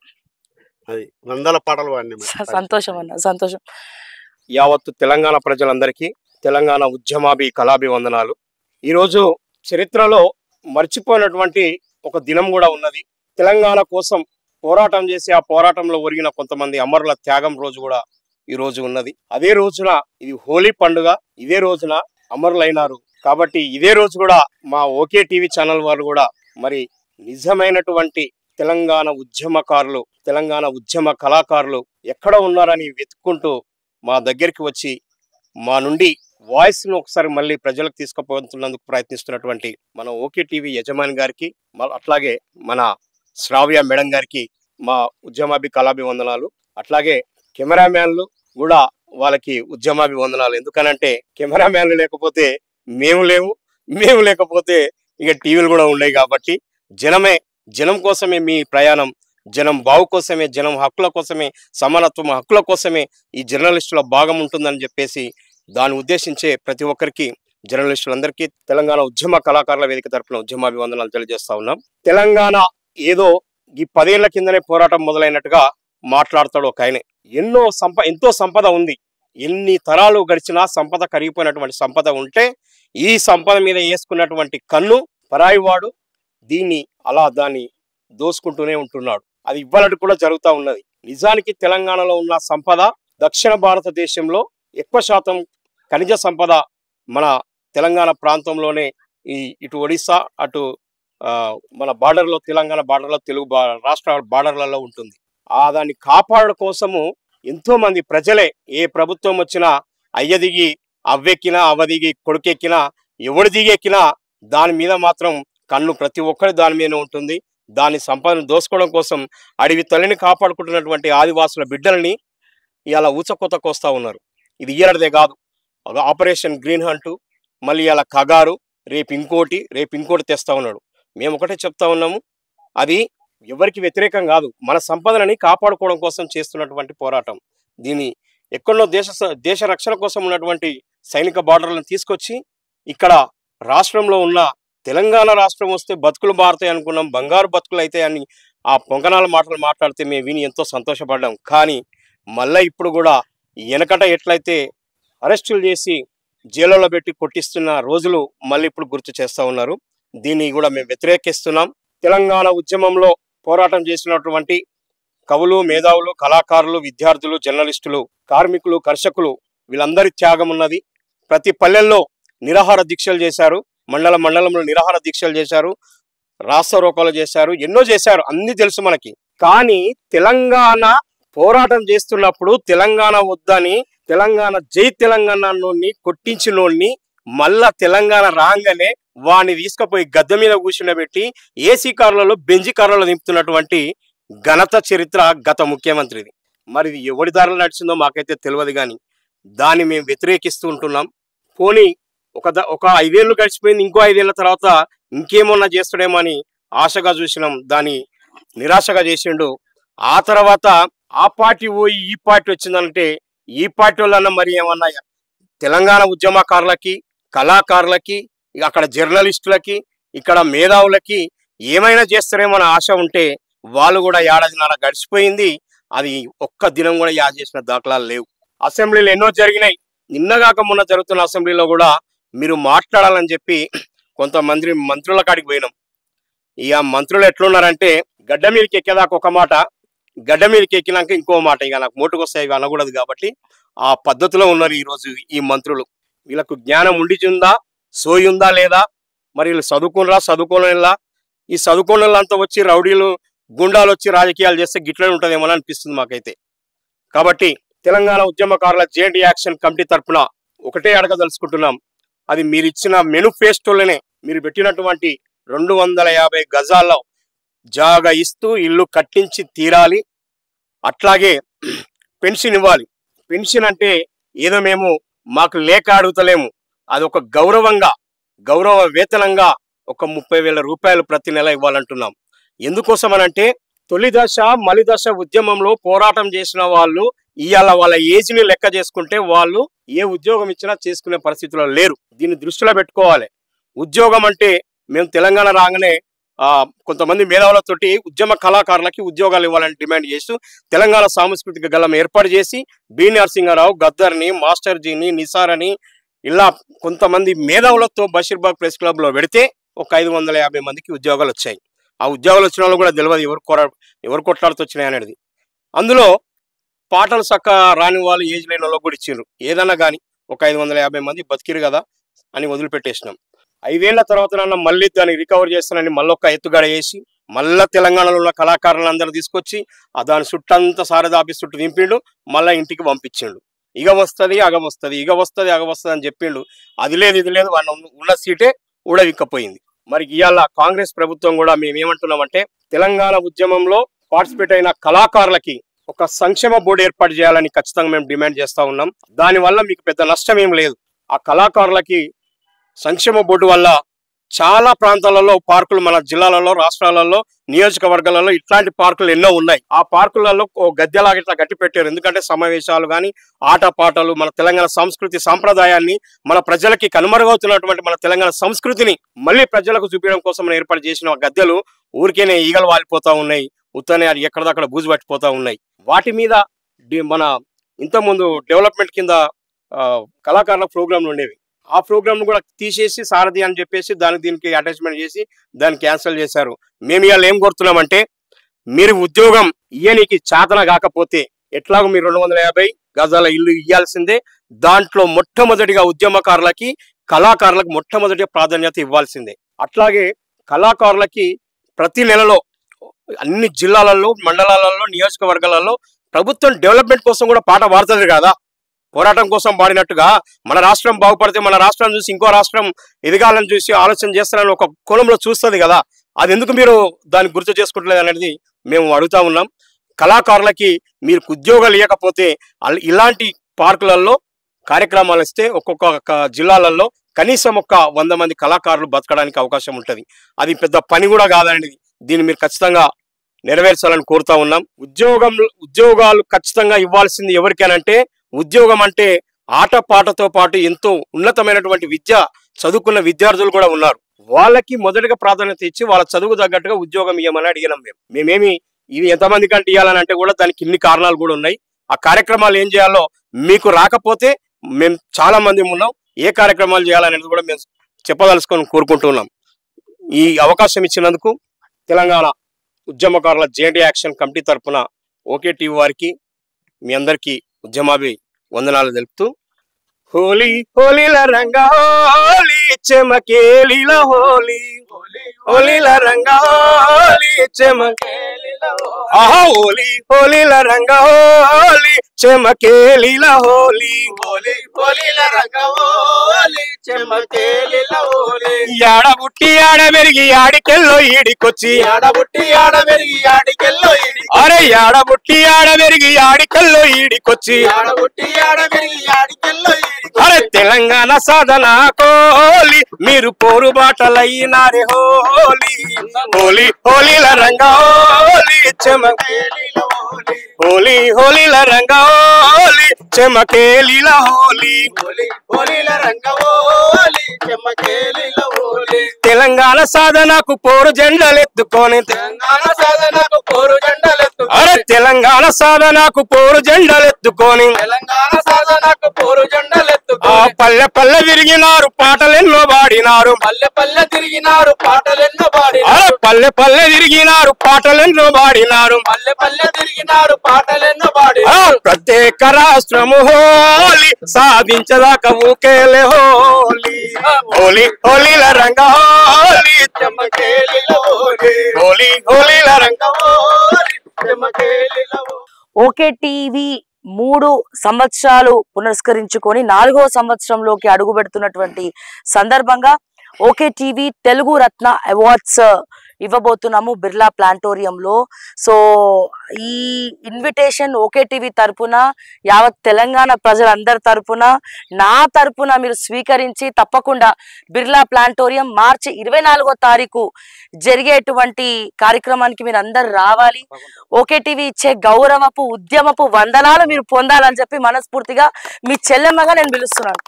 అది వందల పాటలు పాడిన. సంతోషం అన్న, సంతోషం. యావత్తు తెలంగాణ ప్రజలందరికీ తెలంగాణ ఉద్యమాభి కళాభివందనాలు. ఈరోజు చరిత్రలో మర్చిపోయినటువంటి ఒక దినం కూడా ఉన్నది. తెలంగాణ కోసం పోరాటం చేసి ఆ పోరాటంలో ఒరిగిన కొంతమంది అమరుల త్యాగం రోజు కూడా ఈ రోజు ఉన్నది. అదే రోజున ఇది హోలీ పండుగ, ఇదే రోజున అమరులైనారు. కాబట్టి ఇదే రోజు కూడా మా ఓకే టీవీ ఛానల్ వారు కూడా మరి నిజమైనటువంటి తెలంగాణ ఉద్యమకారులు, తెలంగాణ ఉద్యమ కళాకారులు ఎక్కడ ఉన్నారని వెతుక్కుంటూ మా దగ్గరికి వచ్చి మా నుండి వాయిస్ను ఒకసారి మళ్ళీ ప్రజలకు తీసుకుపోతున్నందుకు ప్రయత్నిస్తున్నటువంటి మన ఓకే టీవీ యజమాని గారికి, అట్లాగే మన శ్రావ్య మేడం గారికి మా ఉద్యమాభి కళాభివందనాలు. అట్లాగే కెమెరామ్యాన్లు కూడా వాళ్ళకి ఉద్యమాభివందనాలు. ఎందుకనంటే కెమెరామ్యాన్లు లేకపోతే మేము లేవు, మేము లేకపోతే ఇక టీవీలు కూడా ఉన్నాయి. కాబట్టి జనం కోసమే మీ ప్రయాణం, జనం బావు కోసమే, జనం హక్కుల కోసమే, సమానత్వం హక్కుల కోసమే ఈ జర్నలిస్టుల భాగం ఉంటుందని చెప్పేసి దాన్ని ఉద్దేశించే ప్రతి ఒక్కరికి, జర్నలిస్టులందరికీ తెలంగాణ ఉద్యమ కళాకారుల వేదిక తరపున ఉద్యమాభివందనాలు తెలియజేస్తా ఉన్నాం. తెలంగాణ ఏదో ఈ 10 ఏళ్ల కిందనే పోరాటం మొదలైనట్టుగా మాట్లాడతాడు ఒక ఆయనే. ఎంతో సంపద ఉంది, ఎన్ని తరాలు గడిచినా సంపద కరిగిపోయినటువంటి సంపద ఉంటే ఈ సంపద మీద వేసుకున్నటువంటి కన్ను పరాయివాడు దాన్ని దోసుకుంటూనే ఉంటున్నాడు. అది ఇవ్వాలంటే కూడా జరుగుతూ ఉన్నది. నిజానికి తెలంగాణలో ఉన్న సంపద దక్షిణ భారతదేశంలో ఎక్కువ శాతం ఖనిజ సంపద మన తెలంగాణ ప్రాంతంలోనే, ఇటు ఒడిస్సా అటు మన బార్డర్లో, తెలంగాణ బార్డర్లో, తెలుగు రాష్ట్రాల బార్డర్లలో ఉంటుంది. దాన్ని కాపాడడం కోసము ఎంతో మంది ప్రజలే, ఏ ప్రభుత్వం వచ్చినా అయ్య దిగి అవ్వెక్కినా, అవ్వదిగి కొడుకెక్కినా, ఎవడు దిగెక్కినా దాని మీద మాత్రం కన్ను ప్రతి ఒక్కరి దాని మీద ఉంటుంది. దాని సంపదను దోసుకోవడం కోసం అడవి తల్లిని కాపాడుకుంటున్నటువంటి ఆదివాసుల బిడ్డల్ని ఇలా ఊచకొత్తకు వస్తూ ఉన్నారు. ఇది ఇయ్యడదే కాదు, ఆపరేషన్ గ్రీన్ హంట్, మళ్ళీ ఇలా కగారు, రేపు ఇంకోటి తెస్తా ఉన్నాడు. మేము ఒకటే చెప్తా ఉన్నాము, అది ఎవరికి వ్యతిరేకం కాదు, మన సంపదలని కాపాడుకోవడం కోసం చేస్తున్నటువంటి పోరాటం. దీన్ని ఎక్కడో దేశ రక్షణ కోసం ఉన్నటువంటి సైనిక బార్డర్లను తీసుకొచ్చి ఇక్కడ రాష్ట్రంలో ఉన్న తెలంగాణ రాష్ట్రం వస్తే బతుకులు మారుతాయి అనుకున్నాం, బంగారు బతుకులు అయితే అని ఆ పొంగనాల మాటలు మాట్లాడితే మేము విని ఎంతో సంతోషపడ్డాం. కానీ మళ్ళీ ఇప్పుడు కూడా వెనకట ఎట్లయితే అరెస్టులు చేసి జైలులో పెట్టి కొట్టిస్తున్న రోజులు మళ్ళీ ఇప్పుడు గుర్తు చేస్తూ ఉన్నారు. దీన్ని కూడా మేము వ్యతిరేకిస్తున్నాం. తెలంగాణ ఉద్యమంలో పోరాటం చేసినటువంటి కవులు, మేధావులు, కళాకారులు, విద్యార్థులు, జర్నలిస్టులు, కార్మికులు, కర్షకులు వీళ్ళందరి త్యాగం ఉన్నది. ప్రతి పల్లెల్లో నిరాహార దీక్షలు చేశారు, మండలంలో నిరాహార దీక్షలు చేశారు, రాస్తారోకోలు చేశారు, ఎన్నో చేశారు, అన్ని తెలుసు మనకి. కానీ తెలంగాణ పోరాటం చేస్తున్నప్పుడు తెలంగాణ వద్దని, తెలంగాణ జై తెలంగాణని కొట్టించినోడిని మళ్ళా తెలంగాణ రాగానే వాడిని తీసుకుపోయి గద్దె మీద కూర్చుండబెట్టి ఏసీ కార్లలో, బెంజి కార్లలో దింపుతున్నటువంటి ఘనత చరిత్ర గత ముఖ్యమంత్రిది. మరి ఇది ఎవరి దారిలో నడిచిందో మాకైతే తెలియదు, కానీ దాన్ని మేము వ్యతిరేకిస్తూ ఉంటున్నాం. పోనీ ఒక 5 ఏళ్ళు గడిచిపోయింది, ఇంకో 5 ఏళ్ల తర్వాత ఇంకేమన్నా చేస్తాడేమో అని ఆశగా చూసినాం, దాన్ని నిరాశగా చేసిండు. ఆ తర్వాత ఆ పార్టీ పోయి ఈ పార్టీ వచ్చిందంటే ఈ పార్టీ వాళ్ళన్నా మరి ఏమన్నా తెలంగాణ ఉద్యమకారులకి, కళాకారులకి, అక్కడ జర్నలిస్టులకి, ఇక్కడ మేధావులకి ఏమైనా చేస్తారేమో అని ఆశ ఉంటే వాళ్ళు కూడా 1.5 ఏడాది గడిచిపోయింది. అది ఒక్క దినం కూడా యాడ్ చేసిన దాఖలాలు లేవు. అసెంబ్లీలు ఎన్నో జరిగినాయి. నిన్నగాక మొన్న జరుగుతున్న అసెంబ్లీలో కూడా మీరు మాట్లాడాలని చెప్పి కొంతమంది మంత్రుల కాడికి పోయినాం. ఇక మంత్రులు ఎట్లున్నారంటే గడ్డ మీదకి ఎక్కేదాకా ఒక మాట, గడ్డ మీదకి ఎక్కినాక ఇంకో మాట. ఇక నాకు మోటుకు వస్తాయి, ఇవి అనకూడదు కాబట్టి ఆ పద్ధతిలో ఉన్నారు ఈరోజు ఈ మంత్రులు. వీళ్ళకు జ్ఞానం ఉండిచుందా, సోయి ఉందా లేదా, మరి వీళ్ళు చదువుకోలేలా? ఈ చదువుకోని వాళ్ళంతా వచ్చి రౌడీలు, గుండాలు వచ్చి రాజకీయాలు చేస్తే గిట్లనే ఉంటుందేమో అనిపిస్తుంది మాకైతే. కాబట్టి తెలంగాణ ఉద్యమకారుల జేఎండీ యాక్షన్ కమిటీ తరఫున ఒకటే అడగదలుచుకుంటున్నాం. అది మీరు ఇచ్చిన మేనిఫెస్టోలోనే మీరు పెట్టినటువంటి 250 గజాల్లో జాగా ఇస్తూ ఇల్లు కట్టించి తీరాలి. అట్లాగే పెన్షన్ ఇవ్వాలి. పెన్షన్ అంటే ఏదో మేము మాకు లేక అడుగుతలేము, అది ఒక గౌరవ వేతనంగా ఒక 30,000 రూపాయలు ప్రతి నెల ఇవ్వాలంటున్నాం. ఎందుకోసం అనంటే తొలి దశ మలి దశ ఉద్యమంలో పోరాటం చేసిన వాళ్ళు ఇవాళ వాళ్ళ ఏజ్ని లెక్క చేసుకుంటే వాళ్ళు ఏ ఉద్యోగం ఇచ్చినా చేసుకునే పరిస్థితిలో లేరు. దీన్ని దృష్టిలో పెట్టుకోవాలి. ఉద్యోగం అంటే మేము తెలంగాణ రాగానే కొంతమంది మేధావులతోటి ఉద్యమ కళాకారులకి ఉద్యోగాలు ఇవ్వాలని డిమాండ్ చేస్తూ తెలంగాణ సాంస్కృతిక గలం ఏర్పాటు చేసి బి నరసింహారావు, గద్దర్ని, మాస్టర్జీని, నిసార్ అని ఇలా కొంతమంది మేధావులతో బషీర్బాగ్ ప్రెస్ క్లబ్లో పెడితే ఒక 550 మందికి ఉద్యోగాలు వచ్చాయి. ఆ ఉద్యోగాలు వచ్చిన వాళ్ళు కూడా తెలియదు ఎవరు కొట్లాడుతూ వచ్చినాయి అనేది. అందులో పాటలు చక్క రాని వాళ్ళు ఏజ్ లేని వాళ్ళకి కూడా ఇచ్చిండ్రు. ఏదన్నా కానీ ఒక 550 మంది బతికిరు కదా అని వదిలిపెట్టేసినాం. 5 ఏళ్ల తర్వాత మళ్ళీ దాన్ని రికవర్ చేస్తానని మళ్ళొక్క ఎత్తుగడ వేసి మళ్ళా తెలంగాణలో ఉన్న కళాకారులందరూ తీసుకొచ్చి దాని చుట్టంతా సారథి ఆఫీస్ చుట్టూ దింపిండు. మళ్ళీ ఇంటికి పంపించిండు. ఇక వస్తుంది అగవస్తుంది, ఇక వస్తుంది అగవస్తుంది అని చెప్పిండు. అది లేదు ఇది లేదు, వాళ్ళ ఉన్న సీటే ఊడవిక్కపోయింది. మరి ఇవాళ కాంగ్రెస్ ప్రభుత్వం కూడా మేము ఏమంటున్నామంటే తెలంగాణ ఉద్యమంలో పార్టిసిపేట్ అయిన కళాకారులకి ఒక సంక్షేమ బోర్డు ఏర్పాటు చేయాలని ఖచ్చితంగా మేము డిమాండ్ చేస్తా ఉన్నాం. దానివల్ల మీకు పెద్ద నష్టం ఏం లేదు. ఆ కళాకారులకి సంక్షేమ బోర్డు వల్ల చాలా ప్రాంతాలలో పార్కులు మన జిల్లాలలో, రాష్ట్రాలలో, నియోజకవర్గాలలో ఇట్లాంటి పార్కులు ఎన్నో ఉన్నాయి. ఆ పార్కులలో గద్దెలాగా ఇట్లా గట్టి పెట్టారు. ఎందుకంటే సమావేశాలు కానీ, ఆట పాటలు, మన తెలంగాణ సంస్కృతి సాంప్రదాయాన్ని, మన ప్రజలకి కనుమరుగవుతున్నటువంటి మన తెలంగాణ సంస్కృతిని మళ్ళీ ప్రజలకు చూపించడం కోసం ఏర్పాటు చేసిన గద్దెలు ఊరికేనే ఈగలు వాలిపోతా ఉన్నాయి, ఉత్తనే అది ఎక్కడదక్కడ బూజు పట్టిపోతా ఉన్నాయి. వాటి మీద మన ఇంతకుముందు డెవలప్మెంట్ కింద కళాకారుల ప్రోగ్రాంలు ఉండేవి. ఆ ప్రోగ్రామ్ కూడా తీసేసి సారథి అని చెప్పేసి దీనికి అటాచ్మెంట్ చేసి దాన్ని క్యాన్సిల్ చేశారు. మేము ఇవాళ ఏం కోరుతున్నామంటే మీరు ఉద్యోగం ఇయ్యనికి చేతన కాకపోతే ఎట్లాగో మీరు 250 గజాల ఇల్లు ఇవ్వాల్సిందే. దాంట్లో మొట్టమొదటిగా ఉద్యమకారులకి, కళాకారులకు మొట్టమొదటి ప్రాధాన్యత ఇవ్వాల్సిందే. అట్లాగే కళాకారులకి ప్రతి నెలలో అన్ని జిల్లాలలో, మండలాలలో, నియోజకవర్గాలలో ప్రభుత్వం డెవలప్మెంట్ కోసం కూడా పాట పాడుతుంది కదా. పోరాటం కోసం పాడినట్టుగా మన రాష్ట్రం బాగుపడితే మన రాష్ట్రం చూసి ఇంకో రాష్ట్రం ఎదగాలని చూసి ఆలోచన చేస్తారని ఒక కోణంలో చూస్తుంది కదా. అది ఎందుకు మీరు దాన్ని గుర్తు చేసుకుంటలేదు అనేది మేము అడుగుతా ఉన్నాం. కళాకారులకి మీరు ఉద్యోగాలు ఇవ్వకపోతే ఇలాంటి పార్కులలో కార్యక్రమాలు ఇస్తే ఒక్కొక్క జిల్లాలలో కనీసం 100 మంది కళాకారులు బతకడానికి అవకాశం ఉంటుంది. అది పెద్ద పని కూడా కాదనేది. దీన్ని మీరు ఖచ్చితంగా నెరవేర్చాలని కోరుతా ఉన్నాం. ఉద్యోగాలు ఖచ్చితంగా ఇవ్వాల్సింది ఎవరికైనంటే, ఉద్యోగం అంటే ఆట పాటతో పాటు ఎంతో ఉన్నతమైనటువంటి విద్య చదువుకున్న విద్యార్థులు కూడా ఉన్నారు. వాళ్ళకి మొదటిగా ప్రాధాన్యత ఇచ్చి వాళ్ళ చదువు తగ్గట్టుగా ఉద్యోగం ఇవ్వమని అడిగినాం. మేమేమి ఇవి ఎంతమంది కంటే ఇవ్వాలని అంటే కూడా దానికి ఇన్ని కారణాలు కూడా ఉన్నాయి. ఆ కార్యక్రమాలు ఏం చేయాలో మీకు రాకపోతే మేము చాలా మంది ఉన్నాం. ఏ కార్యక్రమాలు చేయాలనేది కూడా మేము చెప్పదలుచుకొని కోరుకుంటున్నాం. ఈ అవకాశం ఇచ్చినందుకు తెలంగాణ ఉద్యమకారుల జేఎన్టీ యాక్షన్ కమిటీ తరఫున ఓకే టీవీ వారికి మీ అందరికీ ఉద్యమాభి వందనాలు తెలుపుతూ, హోలీ హోలీల రంగా హోలీ చెమకేలిల హోలీ, హోలీల రంగా హోలీ చెమకేలిల హోలీ, హోలీల రంగా హోలీ చెమకేలిల హోలీ, హోలీ హోలీల రంగా హోలీ చెమకేలిల హోలీ. యాడ బుట్టి ఆడ పెరిగి ఆడికెల్లో ఈడికొచ్చి, యాడ బుట్టి ఆడ పెరిగి ఆడికెల్లో ఈడి, అరే యాడ బుట్టి ఆడ పెరిగి ఆడికెల్లో ఈడికొచ్చి, యాడ బుట్టి ఆడ పెరిగి ఆడికెల్లో ఈడి, అరే తెలంగాణ సాధన కోలి మీరు పోరు బాటలైనారే హోలీ, హోలీ హోలీల రంగా హోలీ చెమకేలిల హోలీ, హోలీ హోలీల రంగా హోలీ చెమకేలిల హోలీ, హోలీ హోలీల రంగా హోలీ చెమకేలిల హోలీ. తెలంగాణ సాధనకు పోరు జెండలెత్తుకొని, తెలంగాణ సాధనకు పోరు జెండలెత్తు, అరే తెలంగాణ సాధనకు పోరు జెండలెత్తుకొని, తెలంగాణ సాధనకు పోరు జెండలెత్తు, పల్లె పల్లె తిరిగినారు పాటలెన్నో పాడినారు, పల్లె పల్లె తిరిగినారు పాటలెన్నో పాడినారు, పల్లె పల్లె తిరిగినారు పాటలెన్నో పాడినారు, పల్లె పల్లె తిరిగినారు పాటలెన్నో పాడినారు. ప్రత్యేక రాష్ట్రము హోలీ సాధించదాకా ఊకేలే హోలీ, హోలీ హోలీల రంగా హోలీ చెమకేలిల హోలీ, హోలీ హోలీల రంగా హోలీ చెమకేలిల హోలీ. ఓకే టీవీ 3 సంవత్సరాలు పునస్కరించుకొని 4వ సంవత్సరంలోకి అడుగు పెడుతున్నటువంటి సందర్భంగా ఓకే టీవీ తెలుగు రత్న అవార్డ్స్ ఇవ్వబోతున్నాము బిర్లా ప్లాంటోరియంలో. సో ఈ ఇన్విటేషన్ ఓకే టీవీ తరపున, యావత్ తెలంగాణ ప్రజలందరి తరపున, నా తరపున మీరు స్వీకరించి తప్పకుండా బిర్లా ప్లాంటోరియం మార్చి 24వ తారీఖు జరిగేటువంటి కార్యక్రమానికి మీరు అందరు రావాలి. ఓకే టీవీ ఇచ్చే గౌరవపు ఉద్యమపు వందనాలు మీరు పొందాలని చెప్పి మనస్ఫూర్తిగా మీ చెల్లెమ్మగా నేను పిలుస్తున్నాను.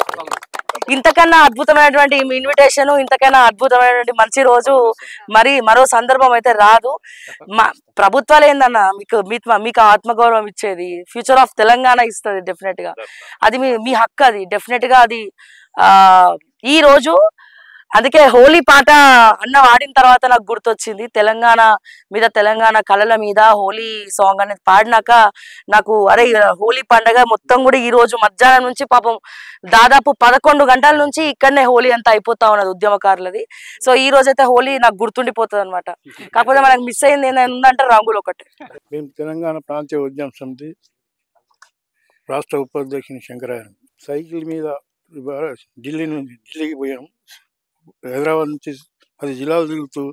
ఇంతకన్నా అద్భుతమైనటువంటి ఇన్విటేషన్, ఇంతకన్నా అద్భుతమైనటువంటి మంచి రోజు మరి మరో సందర్భం అయితే రాదు. ప్రభుత్వాలు ఏందన్నా మీకు ఆత్మగౌరవం ఇచ్చేది, ఫ్యూచర్ ఆఫ్ తెలంగాణ ఇస్తుంది. డెఫినెట్ గా అది మీ హక్కు. అది డెఫినెట్ గా అది ఈ రోజు అందుకే హోలీ పాట అన్న వాడిన తర్వాత నాకు గుర్తొచ్చింది. తెలంగాణ మీద, తెలంగాణ కళల మీద హోలీ సాంగ్ అనేది పాడినాక నాకు అరే హోలీ పండగ మొత్తం కూడా ఈ రోజు మధ్యాహ్నం నుంచి పాపం దాదాపు 11 గంటల నుంచి ఇక్కడనే హోలీ అంతా అయిపోతా ఉన్నది ఉద్యమకారులది. సో ఈ రోజు అయితే హోలీ నాకు గుర్తుండిపోతుంది అనమాట. కాకపోతే మనకు మిస్ అయింది ఏంటంటే రంగులు ఒకటి. మేము తెలంగాణ ప్రాంతీయ ఉద్యమ సమితి రాష్ట్ర ఉపాధ్యక్షుని శంకరయ్య. సైకిల్ మీద ఢిల్లీకి పోయాం. హైదరాబాద్ నుంచి 10 జిల్లాలు తిరుగుతూ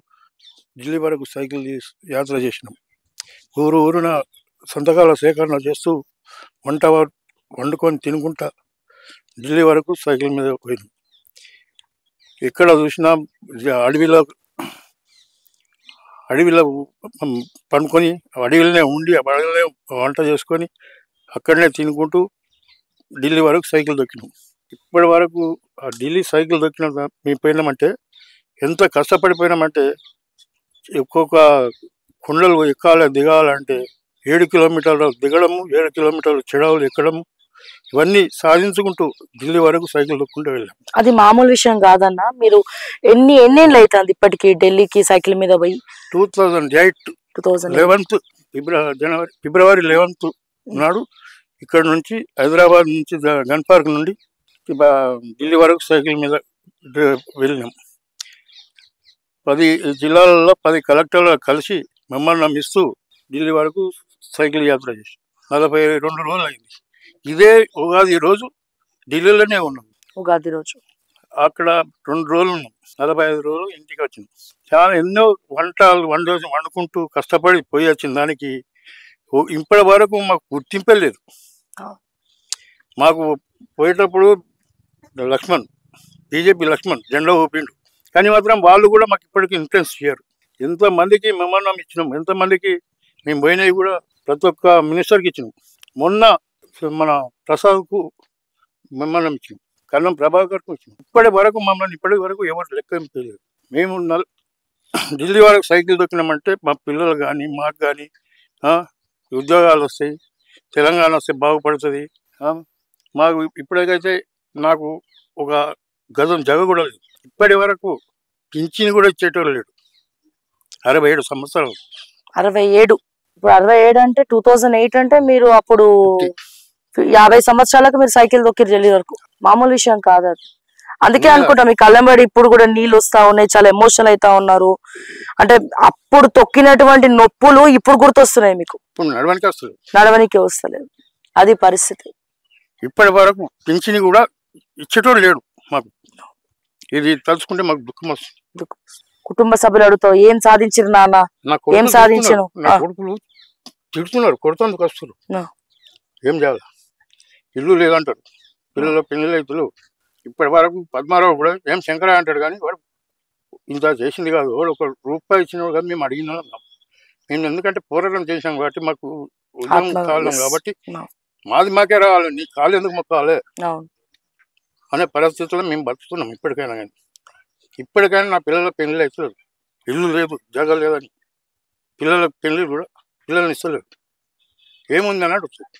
ఢిల్లీ వరకు సైకిల్ యాత్ర చేసినాం. ఊరున సంతకాల సేకరణ చేస్తూ వంట వండుకొని తినుకుంటా ఢిల్లీ వరకు సైకిల్ మీద పోయినాం. ఎక్కడ చూసినా అడవిలో పండుకొని అడవిలోనే ఉండి అడవిలోనే వంట చేసుకొని అక్కడనే తినుకుంటూ ఢిల్లీ వరకు సైకిల్ దొక్కినాం. ఇప్పటి వరకు ఆ ఢిల్లీ సైకిల్ దొక్కిన మేము పోయినామంటే ఎంత కష్టపడిపోయినామంటే ఒక్కొక్క కొండలు ఎక్కాలి దిగాలంటే 7 కిలోమీటర్లు దిగడము, 7 కిలోమీటర్లు చెడవులు ఎక్కడము, ఇవన్నీ సాధించుకుంటూ ఢిల్లీ వరకు సైకిల్ దొక్కుంటూ వెళ్ళాం. అది మామూలు విషయం కాదన్నా. మీరు ఎన్నేళ్ళు అవుతుంది ఇప్పటికి ఢిల్లీకి సైకిల్ మీద పోయి? 2008 11th ఫిబ్రవరి 11th నాడు ఇక్కడ నుంచి హైదరాబాద్ నుంచి గన్ పార్క్ నుండి ఢిల్లీ వరకు సైకిల్ మీద వెళ్ళినాం. 10 జిల్లాలలో 10 కలెక్టర్లు కలిసి మెమోరాండం ఇస్తూ ఢిల్లీ వరకు సైకిల్ యాత్ర చేసి 42 రోజులు అయింది. ఇదే ఉగాది రోజు ఢిల్లీలోనే ఉన్నాం. ఉగాది రోజు అక్కడ 2 రోజులు ఉన్నాం. 45 రోజులు ఇంటికి వచ్చినాం. చాలా ఎన్నో వండుకుంటూ కష్టపడి పోయి వచ్చిన దానికి ఇప్పటి వరకు మాకు గుర్తింపే లేదు. మాకు పోయేటప్పుడు బీజేపీ లక్ష్మణ్ జెండా ఊపిండు, కానీ మాత్రం వాళ్ళు కూడా మాకు ఇప్పటికీ ఇన్ఫ్లుయెన్స్ చేయరు. ఎంతమందికి మెమోరాండం ఇచ్చినాం, ఎంతమందికి మేము పోయినవి కూడా ప్రతి ఒక్క మినిస్టర్కి ఇచ్చినాం. మొన్న మన ప్రసాద్కు మెమోరాండం ఇచ్చినాం, కన్నం ప్రభాకర్కు ఇచ్చినాం. ఇప్పటి వరకు ఎవరు లెక్క ఏం తెలియదు. మేము ఢిల్లీ వరకు సైకిల్ దొక్కినామంటే మా పిల్లలు కానీ మాకు కానీ ఉద్యోగాలు వస్తాయి, తెలంగాణ వస్తే బాగుపడుతుంది. మాకు ఇప్పటికైతే నాకు ఒక గజం జగ కూడా లేదు. ఇప్పటి వరకు పింఛన్ కూడా ఇచ్చేటోళ్ళు లేడు. 67 సంవత్సరాలు. 67. ఇప్పుడు 67 అంటే 2008 అంటే మీరు అప్పుడు 50 సంవత్సరాలకు మీరు సైకిల్ దొక్కిరు ఢిల్లీ వరకు. మామూలు విషయం కాదు అది. అందుకే అనుకుంటా మీ కళ్ళంబడి ఇప్పుడు కూడా నీళ్ళు వస్తా ఉన్నాయి, చాలా ఎమోషనల్ అవుతా ఉన్నారు. అంటే అప్పుడు తొక్కినటువంటి నొప్పులు ఇప్పుడు గుర్తొస్తున్నాయి మీకు? నడవనికే వస్తలేదు, అది పరిస్థితి. ఇప్పటి వరకు పింఛన్ కూడా ఇచ్చేటోడు లేడు మాకు. ఇది తలుచుకుంటే మాకు దుఃఖం వస్తుంది. కుటుంబ సభ్యులు అడుగుతావు ఏం సాధించారు నాన్న, ఏం సాధించను? నా కొడుకులు తిడుతున్నారు, కొడుతందుకు వస్తున్నారు. ఏం చేయాలి? ఇల్లు లేదంటారు, పిల్లల పెళ్ళిళ్ళు అవుతులు. ఇప్పటి వరకు పద్మారావు కూడా ఏం శంకరయ్య అంటాడు, కానీ వాడు ఇంత చేసింది కాదు. వాడు ₹1 ఇచ్చినవాడు కాదు, మేము అడిగిన మేము ఎందుకంటే పోరాటం చేసాం కాబట్టి, మాకు ఉద్యమం కాలం కాబట్టి మాకే రావాలి, నీ కాలు ఎందుకు మొక్కాలి అనే పరిస్థితుల్లో మేము బతుకుతున్నాం. ఇప్పటికైనా కానీ నా పిల్లల పెళ్ళిళ్ళు అవుతుంది, ఇల్లు లేదు జగ లేదని పిల్లల పెళ్ళి కూడా పిల్లల్ని ఇస్తలేదు. ఏముంది అని అడుగుతుంది.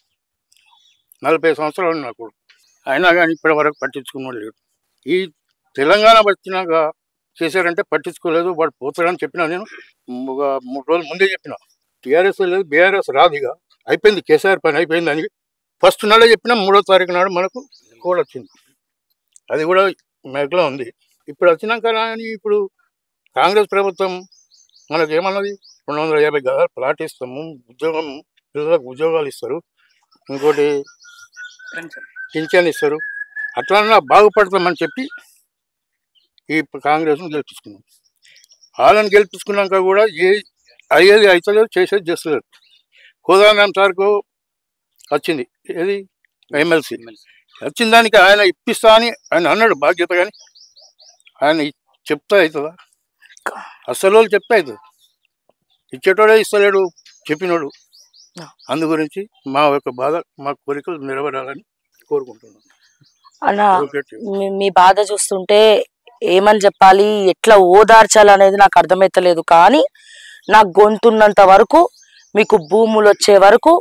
40 సంవత్సరాలు నా కొడుకు, అయినా కానీ ఇప్పటి వరకు పట్టించుకున్నాడు లేదు. ఈ తెలంగాణ వచ్చినాక చేశారంటే పట్టించుకోలేదు. వాడు పోతాడని చెప్పినా నేను ఒక 3 రోజుల ముందే చెప్పిన. టీఆర్ఎస్ లేదు, బీఆర్ఎస్ రాదు, ఇక అయిపోయింది, కేసీఆర్ పని అయిపోయింది అని ఫస్ట్ నాడే చెప్పినా. 3వ తారీఖు నాడు మనకు కోడ్ వచ్చింది, అది కూడా మెగ్లో ఉంది. ఇప్పుడు వచ్చినాక కానీ ఇప్పుడు కాంగ్రెస్ ప్రభుత్వం మనకు ఏమన్నది, 250 గజాలు ప్లాట్ ఇస్తాము, ఉద్యోగం పిల్లలకు ఉద్యోగాలు ఇస్తారు, ఇంకోటి పింఛన్ ఇస్తారు, అట్లా బాగుపడతామని చెప్పి ఈ కాంగ్రెస్ను గెలిపించుకున్నాం. వాళ్ళని గెలిపించుకున్నాక కూడా అయ్యేది అవుతలేదు, చేసేది చేస్తలేదు. కోదండరాం సార్కు వచ్చింది ఏది ఎమ్మెల్సీ వచ్చిన దానికి ఆయన ఇప్పిస్తా అని ఆయన అన్నాడు బాధ్యత, కానీ ఆయన చెప్తా అవుతుందా? అసలు వాళ్ళు చెప్తా అవుతుంది, ఇచ్చేటోడే ఇస్తలేడు చెప్పినోడు. అందు గురించి మా యొక్క బాధ, మా కోరికలు నెరవేరాలని కోరుకుంటున్నాను. అన్నా మీ బాధ చూస్తుంటే ఏమని చెప్పాలి, ఎట్లా ఓదార్చాలి అనేది నాకు అర్థమైతలేదు. కానీ నాకు గొంతున్నంత వరకు, మీకు భూములు వచ్చే వరకు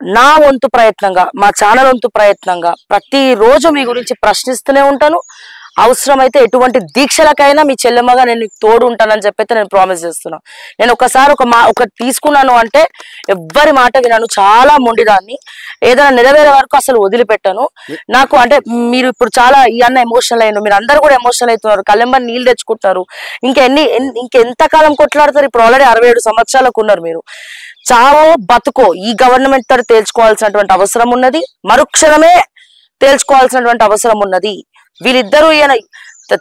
నా వంతు ప్రయత్నంగా, మా ఛానల్ వంతు ప్రయత్నంగా ప్రతిరోజు మీ గురించి ప్రశ్నిస్తూనే ఉంటాను. అవసరమైతే ఎటువంటి దీక్షలకైనా మీ చెల్లెమ్మగా నేను నీకు తోడు ఉంటానని చెప్పైతే నేను ప్రామిస్ చేస్తున్నాను. నేను ఒకసారి ఒకటి తీసుకున్నాను అంటే ఎవ్వరి మాట విన్నాను, చాలా మొండిదాన్ని, ఏదైనా నెరవేరే వరకు అసలు వదిలిపెట్టాను. నాకు అంటే మీరు ఇప్పుడు చాలా ఈ అన్న ఎమోషనల్ అయ్యారు, మీరు అందరు కూడా ఎమోషనల్ అవుతున్నారు, కళ్ళెంబని నీళ్ళు తెచ్చుకుంటారు. ఇంకెంతకాలం కొట్లాడతారు? ఇప్పుడు ఆల్రెడీ 67 సంవత్సరాలకు ఉన్నారు మీరు. చావో బతుకో ఈ గవర్నమెంట్ తో తేల్చుకోవాల్సినటువంటి అవసరం ఉన్నది, మరుక్షణమే తేల్చుకోవాల్సినటువంటి అవసరం ఉన్నది. వీళ్ళిద్దరూ ఈయన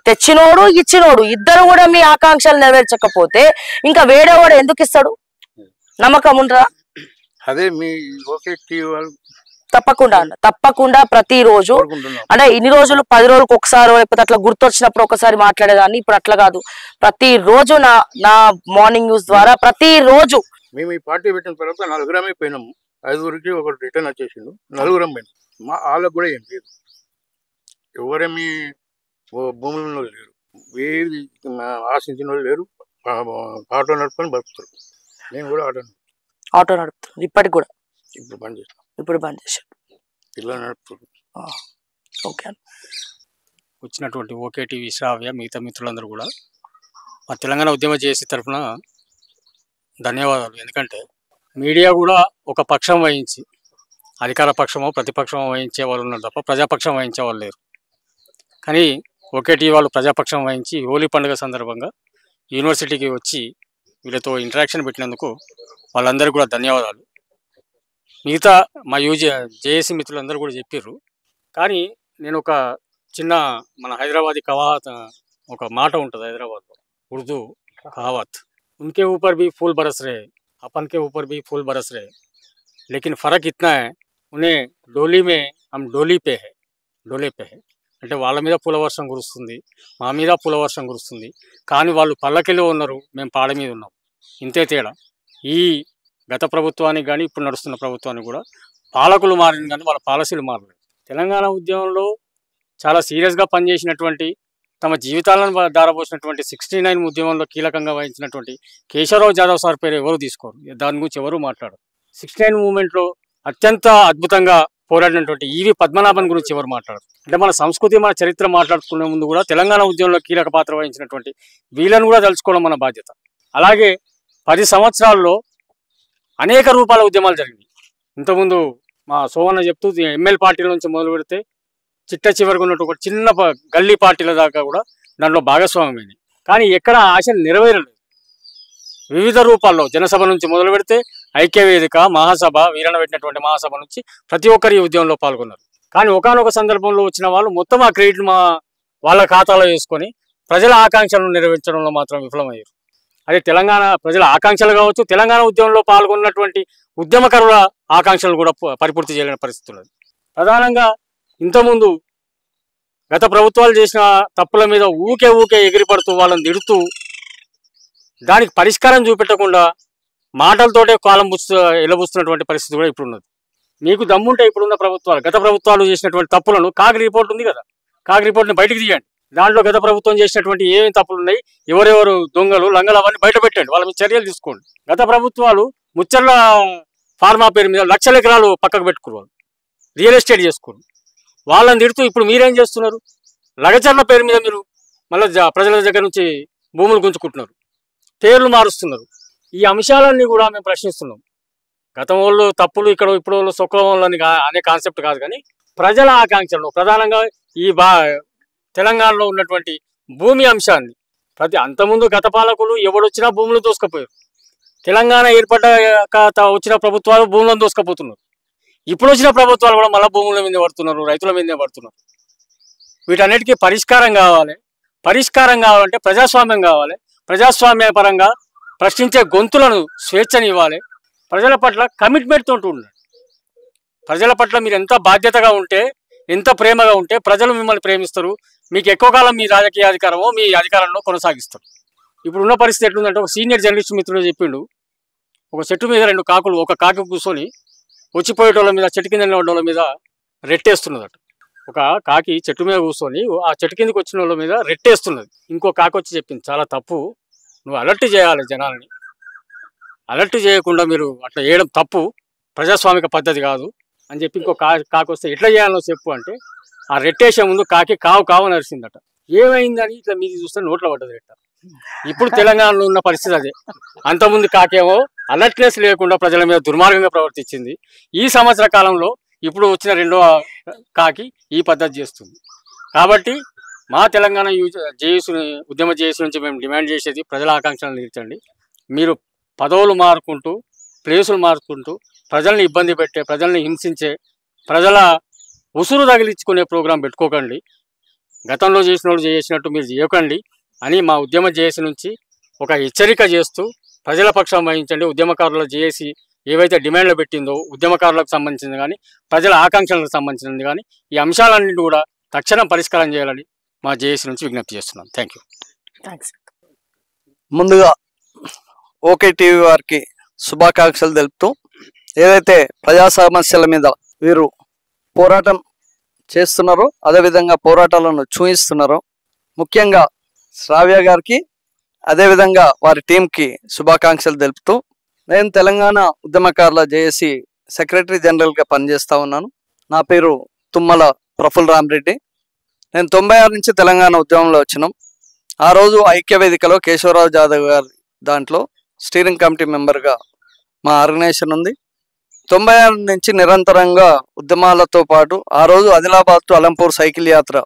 తెచ్చినోడు ఇచ్చినోడు ఇద్దరు కూడా మీ ఆకాంక్షలు నెరవేర్చకపోతే ఇంకా వేరేవాడు ఎందుకు ఇస్తాడు? నమ్మకం ఉండరా? అదే మీ తప్పకుండా అన్న, తప్పకుండా ప్రతిరోజు అంటే ఇన్ని రోజులు 10 రోజులకు ఒకసారి లేకపోతే అట్లా గుర్తొచ్చినప్పుడు ఒకసారి మాట్లాడేదాన్ని. ఇప్పుడు అట్లా కాదు, ప్రతిరోజు నా మార్నింగ్ న్యూస్ ద్వారా ప్రతిరోజు. మేము ఈ పార్టీ పెట్టిన తర్వాత 4 పోయినాము, 5 ఒకటి రిటర్న్ వచ్చేసిండు, 4 పోయినాం. మా వాళ్ళకు కూడా ఏం లేదు, ఎవరేమి భూములలో లేరు, ఏది ఆశించిన వాళ్ళు లేరు, ఆటో నడుపుకొని బతుకుతారు. నేను కూడా ఆటో నడుపుతాను ఇప్పటికి కూడా. ఇప్పుడు బంద్ చేస్తాం, ఇప్పుడు బంద్ చేశాను, పిల్లలు నడుపుతారు. ఓకే. వచ్చినటువంటి ఓకే టీవీ శ్రావ్య మిగతా మిత్రులందరూ కూడా మా తెలంగాణ ఉద్యమ జేఏసీ తరఫున ధన్యవాదాలు. ఎందుకంటే మీడియా కూడా ఒక పక్షం వహించి, అధికార పక్షమో ప్రతిపక్షమో వహించే వాళ్ళు ఉన్నారు తప్ప ప్రజాపక్షం వహించే వాళ్ళు లేరు. కానీ ఓకే టీవీ వాళ్ళు ప్రజాపక్షం వహించి హోలీ పండుగ సందర్భంగా యూనివర్సిటీకి వచ్చి వీళ్ళతో ఇంటరాక్షన్ పెట్టినందుకు వాళ్ళందరికీ కూడా ధన్యవాదాలు. మిగతా మా జేఏసీ మిత్రులందరూ కూడా చెప్పారు. కానీ నేను ఒక చిన్న మన హైదరాబాదీ కవాత్ ఒక మాట ఉంటుంది హైదరాబాద్లో, ఉర్దూ కహావత్, उनके ऊपर भी फूल बरस रहे, अपन के ऊपर भी फूल बरस रहे, लेकिन फ़र्क इतना है उन्हें डोली में हम डोले पे है. అంటే వాళ్ళ మీద పూలవర్షం కురుస్తుంది, మా మీద పూలవర్షం కురుస్తుంది, కానీ వాళ్ళు పల్లకిలో ఉన్నారు, మేము పాడ మీద ఉన్నాం. ఇంతే తేడా. ఈ గత ప్రభుత్వానికి కానీ ఇప్పుడు నడుస్తున్న ప్రభుత్వానికి కూడా పాలకులు మారిన కానీ వాళ్ళ పాలసీలు మారలేదు. తెలంగాణ ఉద్యమంలో చాలా సీరియస్గా పనిచేసినటువంటి, తమ జీవితాలను దారపోసినటువంటి 69 ఉద్యమంలో కీలకంగా వహించినటువంటి కేశవరావు జాదవ్ సార్ పేరు ఎవరు తీసుకోరు, దాని గురించి ఎవరు మాట్లాడరు. 69 మూవ్మెంట్లో అత్యంత అద్భుతంగా పోరాడినటువంటి ఈవి పద్మనాభన్ గురించి ఎవరు మాట్లాడరు. అంటే మన సంస్కృతి మన చరిత్ర మాట్లాడుకునే ముందు కూడా తెలంగాణ ఉద్యమంలో కీలక పాత్ర వహించినటువంటి వీళ్ళను కూడా తలుచుకోవడం మన బాధ్యత. అలాగే 10 సంవత్సరాల్లో అనేక రూపాల ఉద్యమాలు జరిగినాయి. ఇంతకుముందు మా సోమన్న చెప్తూ ఎంఎల్ పార్టీల నుంచి మొదలు పెడితే చిట్ట చివరికి ఉన్నట్టు ఒక చిన్న గల్లీ పార్టీల దాకా కూడా దాంట్లో భాగస్వామ్యమైంది. కానీ ఎక్కడ ఆశ నెరవేరలేదు. వివిధ రూపాల్లో జనసభ నుంచి మొదలు పెడితే ఐక్యవేదిక, మహాసభ, వీరణ పెట్టినటువంటి మహాసభ నుంచి ప్రతి ఒక్కరు ఈ ఉద్యమంలో పాల్గొన్నారు. కానీ ఒకానొక సందర్భంలో వచ్చిన వాళ్ళు మొత్తం ఆ క్రెడిట్ వాళ్ళ ఖాతాలో వేసుకొని ప్రజల ఆకాంక్షలను నెరవేర్చడంలో మాత్రం విఫలమయ్యారు. అదే తెలంగాణ ప్రజల ఆకాంక్షలు కావచ్చు, తెలంగాణ ఉద్యమంలో పాల్గొన్నటువంటి ఉద్యమకారుల ఆకాంక్షలు కూడా పరిపూర్తి చేయలేని పరిస్థితి ఉన్నది. ప్రధానంగా ఇంతకుముందు గత ప్రభుత్వాలు చేసిన తప్పుల మీద ఊకే ఎగిరిపడుతూ వాళ్ళని తిడుతూ దానికి పరిష్కారం చూపెట్టకుండా మాటలతోటే కాలం ఎలబుస్తున్నటువంటి పరిస్థితి కూడా ఇప్పుడు ఉన్నది. మీకు దమ్ముంటే ఇప్పుడున్న ప్రభుత్వాలు గత ప్రభుత్వాలు చేసినటువంటి తప్పులను కాగ్ రిపోర్ట్ ఉంది కదా, కాగ్ రిపోర్ట్ని బయటకు తీయండి. దాంట్లో గత ప్రభుత్వం చేసినటువంటి ఏమేమి తప్పులు ఉన్నాయి, ఎవరెవరు దొంగలు లంగలు అవన్నీ బయట పెట్టండి, వాళ్ళ మీద చర్యలు తీసుకోండి. గత ప్రభుత్వాలు ముచ్చర్ల ఫార్మా పేరు మీద లక్షల ఎకరాలు పక్కకు పెట్టుకున్నారు, రియల్ ఎస్టేట్ చేసుకున్నారు. వాళ్ళని తిడుతూ ఇప్పుడు మీరేం చేస్తున్నారు? లగచర్ల పేరు మీద మీరు మళ్ళీ ప్రజల దగ్గర నుంచి భూములు గుంజుకుంటున్నారు, పేర్లు మారుస్తున్నారు. ఈ అంశాలన్నీ కూడా మేము ప్రశ్నిస్తున్నాం. గతం వాళ్ళు తప్పులు ఇక్కడ ఇప్పుడు వాళ్ళు సొక్కం వాళ్ళని అనే కాన్సెప్ట్ కాదు, కానీ ప్రజల ఆకాంక్షలను ప్రధానంగా ఈ తెలంగాణలో ఉన్నటువంటి భూమి అంశాన్ని అంతకుముందు గత పాలకులు ఎవడొచ్చినా భూములు దోసుకపోయారు. తెలంగాణ ఏర్పడ్డాక వచ్చిన ప్రభుత్వాలు భూములను దోసుకపోతున్నారు. ఇప్పుడు వచ్చిన ప్రభుత్వాలు కూడా మళ్ళీ భూముల మీద పడుతున్నారు, రైతుల మీదే పడుతున్నారు. వీటన్నిటికీ పరిష్కారం కావాలి. పరిష్కారం కావాలంటే ప్రజాస్వామ్యం కావాలి. ప్రజాస్వామ్య పరంగా ప్రశ్నించే గొంతులను స్వేచ్ఛని ఇవ్వాలి. ప్రజల పట్ల కమిట్మెంట్తో ఉండాలి. ప్రజల పట్ల మీరు ఎంత బాధ్యతగా ఉంటే, ఎంత ప్రేమగా ఉంటే ప్రజలు మిమ్మల్ని ప్రేమిస్తారు. మీకు ఎక్కువ కాలం మీ రాజకీయ అధికారమో మీ అధికారంలో కొనసాగిస్తారు. ఇప్పుడున్న పరిస్థితి ఎట్లుందంటే, ఒక సీనియర్ జర్నలిస్ట్ మిత్రుడు చెప్పిండు, ఒక చెట్టు మీద 2 కాకులు, ఒక కాకి కూర్చొని వచ్చిపోయేటోళ్ళ మీద, చెట్టు కింద వాళ్ళ మీద రెట్టేస్తున్నదట. ఒక కాకి చెట్టు మీద కూర్చొని ఆ చెట్టు కిందకి వచ్చిన వాళ్ళ మీద రెట్టేస్తున్నది. ఇంకో కాకి వచ్చి చెప్పింది, చాలా తప్పు, నువ్వు అలర్ట్ చేయాలి జనాల్ని, అలర్ట్ చేయకుండా మీరు అట్లా చేయడం తప్పు, ప్రజాస్వామిక పద్ధతి కాదు అని చెప్పి ఇంకో కాకి వస్తే ఎట్లా చేయాలో చెప్పు అంటే, ఆ రెట్టేసే ముందు కాకి కావు నరిసిందట. ఏమైందని ఇట్లా మీది చూస్తే నోట్లో పడ్డది ఎట్ట. ఇప్పుడు తెలంగాణలో ఉన్న పరిస్థితి అదే. అంతకుముందు కాకేమో అలర్ట్నెస్ లేకుండా ప్రజల మీద దుర్మార్గంగా ప్రవర్తించింది. ఈ సంవత్సర కాలంలో ఇప్పుడు వచ్చిన రెండో కాకి ఈ పద్ధతి చేస్తుంది. కాబట్టి మా తెలంగాణ జేఏసీ ఉద్యమ జేఏసీ నుంచి మేము డిమాండ్ చేసేది ప్రజల ఆకాంక్షలను తీర్చండి. మీరు పదవులు మారుకుంటూ ప్లేసులు మారుకుంటూ ప్రజల్ని ఇబ్బంది పెట్టే, ప్రజల్ని హింసించే, ప్రజల ఉసురు తగిలించుకునే ప్రోగ్రాం పెట్టుకోకండి. గతంలో చేసినట్టు మీరు చేయకండి అని మా ఉద్యమ జేఏసీ నుంచి ఒక హెచ్చరిక చేస్తూ ప్రజల పక్షం వహించండి. ఉద్యమకారుల జేఏసీ ఏవైతే డిమాండ్లు పెట్టిందో ఉద్యమకారులకు సంబంధించింది కానీ ప్రజల ఆకాంక్షలకు సంబంధించింది కానీ ఈ అంశాలన్నింటి కూడా తక్షణం పరిష్కారం చేయాలని మా జేఏసీ నుంచి విజ్ఞప్తి చేస్తున్నాం. Thank you. ముందుగా ఓకే టీవీ వారికి శుభాకాంక్షలు తెలుపుతూ ఏదైతే ప్రజా సమస్యల మీద వీరు పోరాటం చేస్తున్నారో అదేవిధంగా పోరాటాలను చూపిస్తున్నారో ముఖ్యంగా శ్రావ్య గారికి అదేవిధంగా వారి టీంకి శుభాకాంక్షలు తెలుపుతూ నేను తెలంగాణ ఉద్యమకారుల జేఏసీ సెక్రటరీ జనరల్గా పనిచేస్తూ ఉన్నాను. నా పేరు తుమ్మల ప్రఫుల్ రామరెడ్డి. నేను 96 నుంచి తెలంగాణ ఉద్యమంలో వచ్చినాం. ఆ రోజు ఐక్యవేదికలో కేశవరావు జాదవ్ గారి దాంట్లో స్టీరింగ్ కమిటీ మెంబర్గా మా ఆర్గనైజేషన్ ఉంది. 96 నుంచి నిరంతరంగా ఉద్యమాలతో పాటు ఆ రోజు ఆదిలాబాద్ టు అలంపూర్ సైకిల్ యాత్ర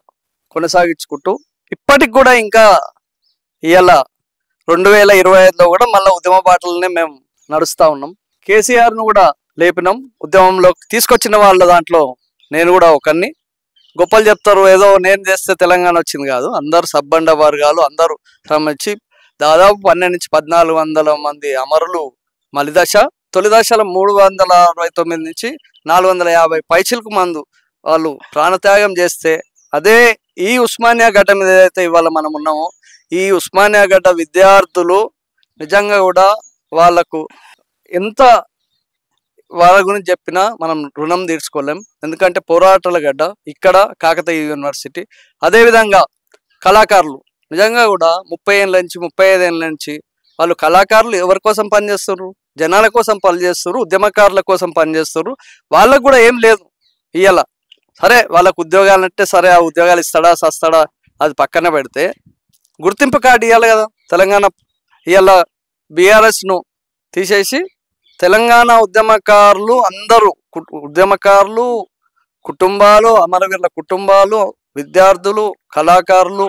కొనసాగించుకుంటూ ఇప్పటికి కూడా ఇంకా ఇవాళ 2025లో కూడా మళ్ళీ ఉద్యమ బాటలనే మేము నడుస్తూ ఉన్నాం. కేసీఆర్ను కూడా లేపినాం, ఉద్యమంలో తీసుకొచ్చిన వాళ్ళ దాంట్లో నేను కూడా ఒకరిని. గొప్పలు చెప్తారు ఏదో నేను చేస్తే తెలంగాణ వచ్చింది కాదు, అందరు సబ్బండ వర్గాలు అందరూ వచ్చి దాదాపు 12 నుంచి 1400 మంది అమరులు మలిదశ, తొలి దశలో 369 నుంచి 450 పైచిలకు మందు వాళ్ళు ప్రాణత్యాగం చేస్తే అదే ఈ ఉస్మానియా గడ్డ మీద ఏదైతే ఇవాళ మనం ఉన్నామో ఈ ఉస్మానియా గడ్డ విద్యార్థులు నిజంగా కూడా వాళ్ళకు ఎంత వాళ్ళ గురించి చెప్పినా మనం రుణం తీర్చుకోలేం. ఎందుకంటే పోరాటాల గడ్డ ఇక్కడ కాకతీయ యూనివర్సిటీ. అదేవిధంగా కళాకారులు నిజంగా కూడా 30 ఏళ్ళ నుంచి 35 ఏళ్ళ నుంచి వాళ్ళు కళాకారులు ఎవరి కోసం పనిచేస్తారు? జనాల కోసం పనిచేస్తారు, ఉద్యమకారుల కోసం పనిచేస్తారు. వాళ్ళకు కూడా ఏం లేదు ఇవాళ. సరే వాళ్ళకు ఉద్యోగాలు అంటే సరే ఆ ఉద్యోగాలు ఇస్తాడా సస్తాడా అది పక్కన పెడితే గుర్తింపు కార్డు ఇవ్వాలి కదా. తెలంగాణ ఇవాళ బీఆర్ఎస్ను తీసేసి తెలంగాణ ఉద్యమకారులు అందరూ ఉద్యమకారులు కుటుంబాలు, అమరవీరుల కుటుంబాలు, విద్యార్థులు, కళాకారులు,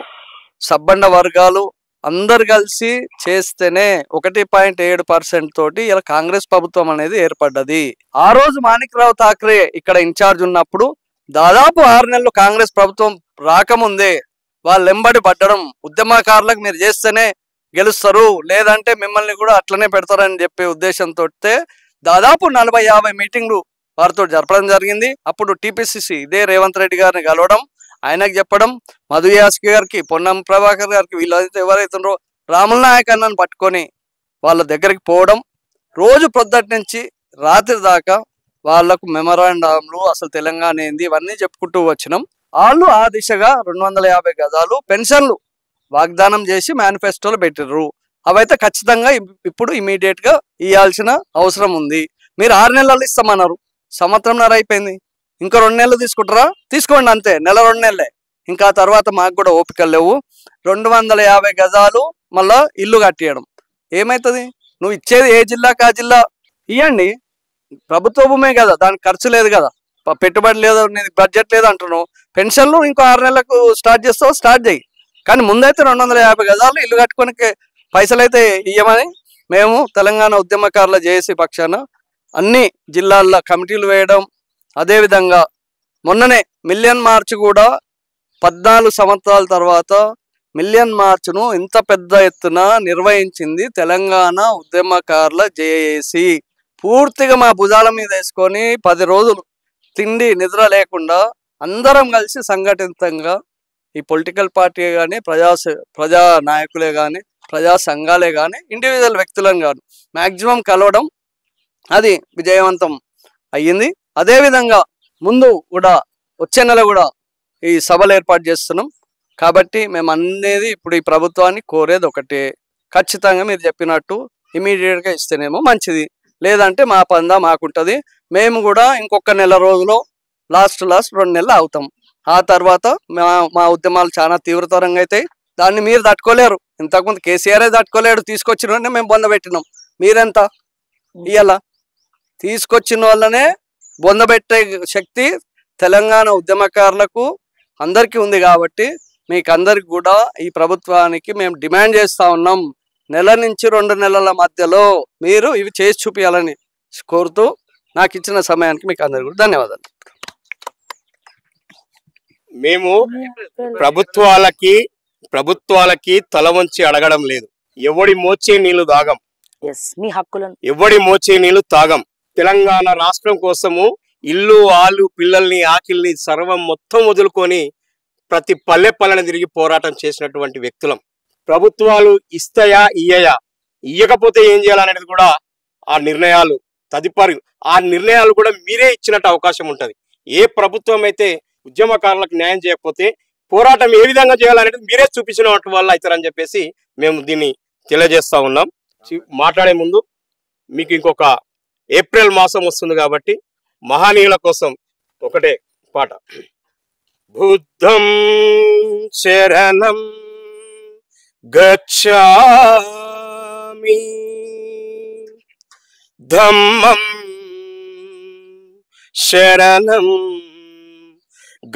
సబ్బండ వర్గాలు అందరు కలిసి చేస్తేనే 1.7% తోటి ఇలా కాంగ్రెస్ ప్రభుత్వం అనేది ఏర్పడ్డది. ఆ రోజు మాణిక్రావు ఠాక్రే ఇక్కడ ఇన్ఛార్జ్ ఉన్నప్పుడు దాదాపు 6 నెలలు కాంగ్రెస్ ప్రభుత్వం రాకముందే వాళ్ళు ఎంబడి పడ్డడం, ఉద్యమకారులకు మీరు చేస్తేనే గెలుస్తారు లేదంటే మిమ్మల్ని కూడా అట్లనే పెడతారని చెప్పే ఉద్దేశంతో దాదాపు 40-50 మీటింగ్లు వారితో జరపడం జరిగింది. అప్పుడు టీపీసీసీ ఇదే రేవంత్ రెడ్డి గారిని కలవడం, ఆయనకు చెప్పడం, మధు యాస్కి గారికి, పొన్నం ప్రభాకర్ గారికి వీళ్ళైతే ఎవరైతున్నారో రాముల నాయక్ అన్నను పట్టుకొని వాళ్ళ దగ్గరికి పోవడం, రోజు పొద్దుటి నుంచి రాత్రి దాకా వాళ్లకు మెమరాండంలు అసలు తెలంగాణ ఏంది ఇవన్నీ చెప్పుకుంటూ వచ్చినాం. వాళ్ళు ఆ దిశగా 250 గజాలు పెన్షన్లు వాగ్దానం చేసి మేనిఫెస్టోలో పెట్టిర్రు. అవైతే ఖచ్చితంగా ఇప్పుడు ఇమీడియట్ గా ఇవ్వాల్సిన అవసరం ఉంది. మీరు 6 నెలలు ఇస్తామన్నారు, సంవత్సరంన్నర అయిపోయింది, ఇంకా 2 నెలలు తీసుకుంటారా? తీసుకోండి అంతే, నెల 2 నెలలే. ఇంకా తర్వాత మాకు కూడా ఓపికలు లేవు. 250 గజాలు మళ్ళా ఇల్లు కట్టియడం ఏమవుతుంది? నువ్వు ఇచ్చేది ఏ జిల్లాకి ఆ జిల్లా ఇవ్వండి, ప్రభుత్వ భూమే కదా, దానికి ఖర్చు లేదు కదా, పెట్టుబడి లేదు, బడ్జెట్ లేదు అంటున్నావు. పెన్షన్లు ఇంకో 6 నెలలకు స్టార్ట్ చేస్తావు, స్టార్ట్ చేయి. కానీ ముందైతే 250 గజాలు ఇల్లు కట్టుకొని పైసలు అయితే ఇవ్వమని మేము తెలంగాణ ఉద్యమకారుల జేఏసీ పక్షాన అన్ని జిల్లాల్లో కమిటీలు వేయడం. అదేవిధంగా మొన్ననే మిలియన్ మార్చ్ కూడా 14 సంవత్సరాల తర్వాత మిలియన్ మార్చ్ను ఇంత పెద్ద ఎత్తున నిర్వహించింది తెలంగాణ ఉద్యమకారుల జేఏసీ. పూర్తిగా మా భుజాల మీద వేసుకొని 10 రోజులు తిండి నిద్ర లేకుండా అందరం కలిసి సంఘటితంగా ఈ పొలిటికల్ పార్టీ కానీ ప్రజా నాయకులే కానీ ప్రజా సంఘాలే కానీ ఇండివిజువల్ వ్యక్తులను కానీ మ్యాక్సిమం కలవడం అది విజయవంతం అయ్యింది. అదేవిధంగా ముందు కూడా వచ్చే నెల కూడా ఈ సభలు ఏర్పాటు చేస్తున్నాం. కాబట్టి మేము అనేది ఇప్పుడు ఈ ప్రభుత్వాన్ని కోరేది ఒకటే, ఖచ్చితంగా మీరు చెప్పినట్టు ఇమీడియట్గా ఇస్తేనేమో మంచిది, లేదంటే మా పందా మాకుంటుంది. మేము కూడా ఇంకొక నెల రోజులో లాస్ట్ 2 నెలలు అవుతాం. ఆ తర్వాత మా ఉద్యమాలు చాలా తీవ్రతరంగా అవుతాయి. దాన్ని మీరు తట్టుకోలేరు. ఇంతకుముందు కేసీఆరే తట్టుకోలేడు, తీసుకొచ్చిన మేము బొందబెట్టినాం. మీరెంత ఇయ్యాల తీసుకొచ్చిన వాళ్ళనే బొందబెట్టే శక్తి తెలంగాణ ఉద్యమకారులకు అందరికీ ఉంది. కాబట్టి మీకు అందరికి కూడా ఈ ప్రభుత్వానికి మేము డిమాండ్ చేస్తూ ఉన్నాం, నెల నుంచి 2 నెలల మధ్యలో మీరు ఇవి చేసి చూపించాలని కోరుతూ నాకు ఇచ్చిన సమయానికి మీకు అందరికీ కూడా ధన్యవాదాలు. మేము ప్రభుత్వాలకి తల వంచి అడగడం లేదు. ఎవడి మోచే నీళ్లు తాగం, మీ హక్కులను ఎవడి మోచే నీళ్లు తాగం. తెలంగాణ రాష్ట్రం కోసము ఇల్లు ఆలు పిల్లల్ని ఆకిల్ని సర్వం మొత్తం వదులుకొని ప్రతి పల్లెని తిరిగి పోరాటం చేసినటువంటి వ్యక్తులం. ప్రభుత్వాలు ఇస్తాయా ఇయ్యయా, ఇయ్యకపోతే ఏం చేయాలనేది కూడా ఆ నిర్ణయాలు తదుపరి ఆ నిర్ణయాలు కూడా మీరే ఇచ్చినట్టు అవకాశం ఉంటుంది. ఏ ప్రభుత్వం అయితే ఉద్యమకారులకు న్యాయం చేయకపోతే పోరాటం ఏ విధంగా చేయాలనేది మీరే చూపించినట్టు వాళ్ళు అవుతారని చెప్పేసి మేము దీన్ని తెలియజేస్తా ఉన్నాం. మాట్లాడే ముందు మీకు ఇంకొక ఏప్రిల్ మాసం వస్తుంది కాబట్టి మహనీయుల కోసం ఒకటే పాట. బుద్ధం శరణం గచ్ఛామి ధమ్మం శరణం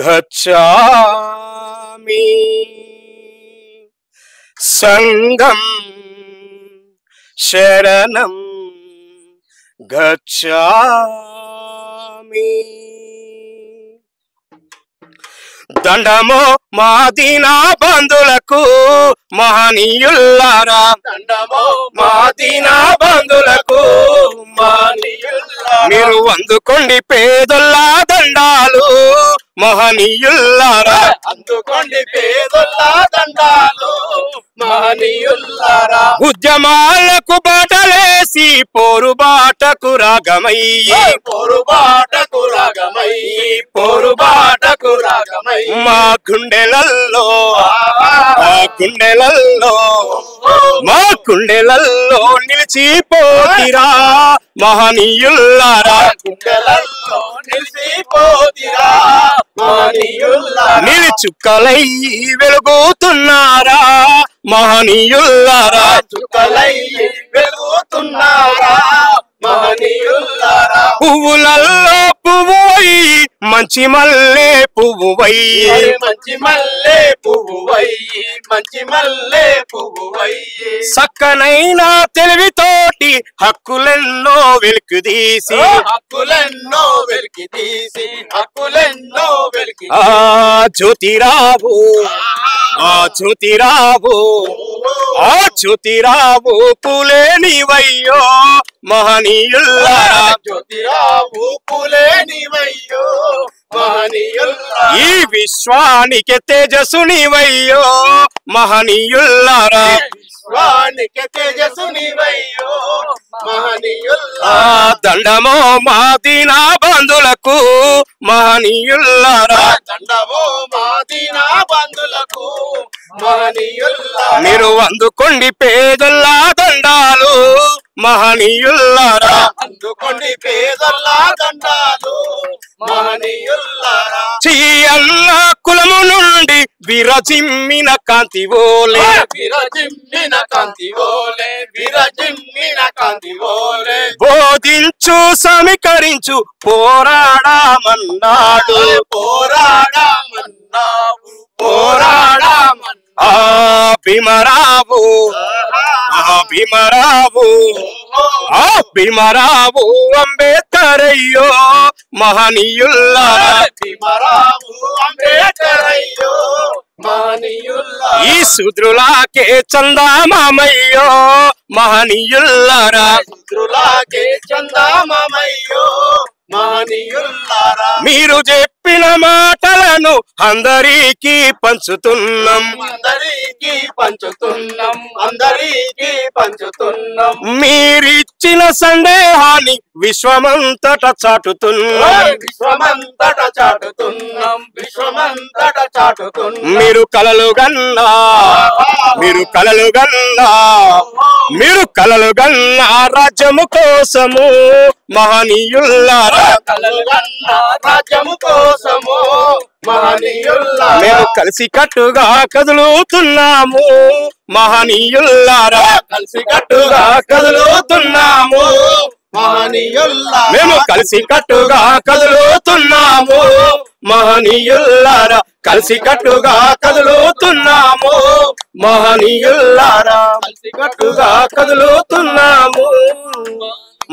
గచ్ఛామి సంఘం శరణం గచ్ఛామి. దండమో మా దీన బంధులకు మహనీయుల్లారా, దండమో మా దీన బంధులకు మహనీయుల్లారా, మీరు అందుకోండి పేదొల్లా దండాలు మహనీయుల్లారా, అందుకోండి పేదొల్లా దండాలు మహనీయుల్లారా. ఉద్యమాలకు బాటలేసి పోరుబాటకు రాగమయ్యి, పోరుబాటకు రాగమయ్యి, పోరుబాటకు రాగమయ్యి, మా గుండెలల్లో మా గుండెలల్లో నిలిచిపోతిరా మహనీయుల్లారా, గుండెలల్లో నిలిచిపోతిరా మహనీయుల్లారా, నిలుచుక్కలయ్యి వెలుగుతున్నారా మహనీయుల్లారా, చుక్కలయ్యి వెలుగుతున్నారా మహనీయుల్లారా. పువ్వులల్లో పువ్వువై మంచి మల్లె పువ్వువై, మంచి మల్లె పువ్వువై, మంచి మల్లె పువ్వువై, సక్కనైన తెలివితోటి హక్కులెన్నో వెలికితీసి, హక్కులెన్నో వెలికితీసి, హక్కులెన్నో వెలికి జ్యోతిరావు జ్యోతిరావు జ్యోతిరావు పులేనివయ్యో మహనీయుల్లారా, జ్యోతిరావు పులేనివయ్యో మహనీయుల్లారా, ఈ విశ్వానికి తేజస్సునివయ్యో మహనీయుల్లారా, విశ్వానికి తేజస్సునివయ్యో మహనీయుల్లారా. దండమో మా దీన బంధులకు మహనీయుల్లారా, దండమో మా దీన బంధులకు మహనీయుల్లారా, మీరు అందుకోండి పేదొల్లా దండాలు మహనీయుల్లారా, అందుకోండి పేదొల్లా దండాలు మహనీయుల్లారా. చీయల్ల కులము నుండి విరజిమ్మిన కాంతివోలే, విరజిమ్మిన కాంతివోలే, విరజిమ్మిన కాంతివోలే, బోధించు సమీకరించు పోరాడమన్నాడు, పోరాడమన్నావు, పోరాడమన్నాడు. భీమరావు భీమరావు భీమరావు అంబేద్కర్ అయ్యో మహనీయుల్లారా, భీమరావు అంబేద్కర్ అయ్యో మహనీయుల్లారా, ఈ శూద్రులాకే చందామామయ్యో మహనీయుల్లారా, శూద్రులాకే చందామామయ్యో మహనీయుల్లారా, మీరు చెప్పిన మాటలను అందరికీ పంచుతున్నాం, అందరికీ పంచుతున్నాం, అందరికీ పంచుతున్నాం, మీరిచ్చిన సందేహాన్ని విశ్వమంతట చాటుతున్నాం, విశ్వమంతట చాటుతున్నాం, విశ్వమంతట చాటుతున్నాం. మీరు కలలు గన్నా మీరు కలలు గన్నా మీరు కలలు గన్నా రాజ్యము కోసము మహనీయుల్లారా, కలలు గన్నా రాజ్యము కోసము మహనీయుల్లారా. మేము కలిసి కట్టుగా కదులుతున్నాము మహనీయుల్లారా కలిసి కట్టుగా కదులుతున్నాము మేము కలిసి కట్టుగా కదులుతున్నాము మహనీయుల్లారా కలిసి కట్టుగా కదులుతున్నాము మహనీయుల్లారా కలిసి కట్టుగా కదులుతున్నాము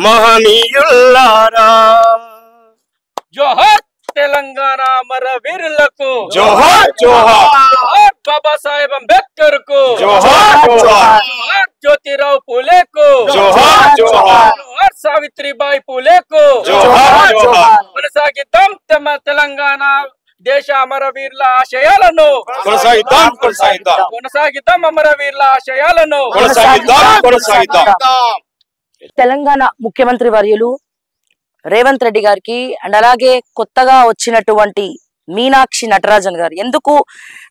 మహనీయుల్లారా జోహార్ తెలంగాణ అమర వీరులకు జోహార్ జోహార్ జోహార్ బాబాసాహెబ్ అంబేద్కర్ కు జోహార్ జోహార్ జోహార్ జ్యోతిరావు పూలేకు జోహార్ జోహార్ జోహార్ సావిత్రిబాయి పూలేకు జోహార్ జోహార్ కొనసాగిద్దాం తెలంగాణ దేశ అమరవీరుల ఆశయాలను కొనసాగిద్దాం కొనసాగిద్దాం కొనసాగిద్దాం అమరవీరుల ఆశయాలను కొనసాగిద్దాం కొనసాగిద్దాం తెలంగాణ ముఖ్యమంత్రి వర్యులు రేవంత్ రెడ్డి గారికి అండ్ అలాగే కొత్తగా వచ్చినటువంటి మీనాక్షి నటరాజన్ గారు ఎందుకు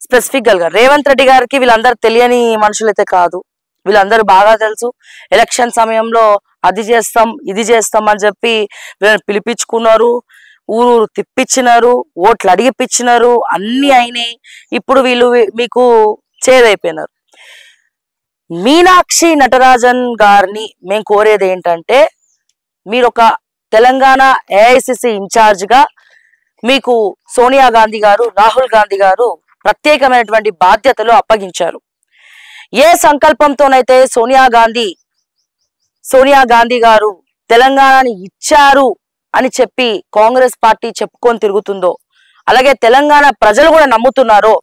స్పెసిఫిక్ గా రేవంత్ రెడ్డి గారికి వీళ్ళందరూ తెలియని మనుషులైతే కాదు, వీళ్ళందరూ బాగా తెలుసు. ఎలక్షన్ సమయంలో అది చేస్తాం ఇది చేస్తాం అని చెప్పి వీళ్ళని పిలిపించుకున్నారు, ఊరు తిప్పించినారు, ఓట్లు అడిగిపించినారు, అన్ని అయినాయి. ఇప్పుడు వీళ్ళు మీకు చేదైపోయినారు. మీనాక్షి నటరాజన్ గారిని మేము కోరేది ఏంటంటే, మీరు ఒక తెలంగాణ ఏఐసిసి ఇన్ఛార్జ్ గా మీకు సోనియా గాంధీ గారు, రాహుల్ గాంధీ గారు ప్రత్యేకమైనటువంటి బాధ్యతలు అప్పగించారు. ఏ సంకల్పంతోనైతే సోనియా గాంధీ గారు తెలంగాణని ఇచ్చారు అని చెప్పి కాంగ్రెస్ పార్టీ చెప్పుకొని తిరుగుతుందో, అలాగే తెలంగాణ ప్రజలు కూడా నమ్ముతున్నారో,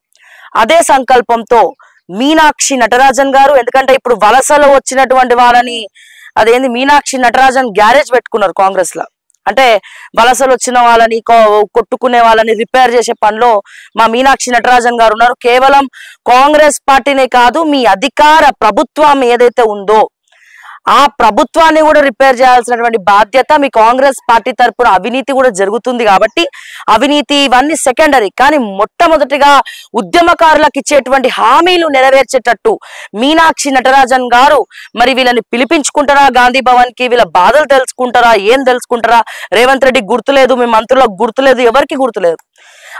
అదే సంకల్పంతో మీనాక్షి నటరాజన్ గారు, ఎందుకంటే ఇప్పుడు వలసలో వచ్చినటువంటి వాళ్ళని అదేంది మీనాక్షి నటరాజన్ గ్యారేజ్ పెట్టుకున్నారు కాంగ్రెస్ లో. అంటే వలసలు వచ్చిన వాళ్ళని కొట్టుకునే వాళ్ళని రిపేర్ చేసే పనిలో మా మీనాక్షి నటరాజన్ గారు ఉన్నారు. కేవలం కాంగ్రెస్ పార్టీనే కాదు, మీ అధికార ప్రభుత్వం ఏదైతే ఉందో ఆ ప్రభుత్వాన్ని కూడా రిపేర్ చేయాల్సినటువంటి బాధ్యత మీ కాంగ్రెస్ పార్టీ తరపున. అవినీతి కూడా జరుగుతుంది కాబట్టి అవినీతి ఇవన్నీ సెకండరీ, కానీ మొట్టమొదటిగా ఉద్యమకారులకు ఇచ్చేటువంటి హామీలు నెరవేర్చేటట్టు మీనాక్షి నటరాజన్ గారు మరి వీళ్ళని పిలిపించుకుంటారా గాంధీ భవన్ కి, వీళ్ళ బాధలు తెలుసుకుంటారా, ఏం తెలుసుకుంటారా? రేవంత్ రెడ్డి గుర్తులేదు, మీ మంత్రులకు గుర్తులేదు, ఎవరికి గుర్తులేదు.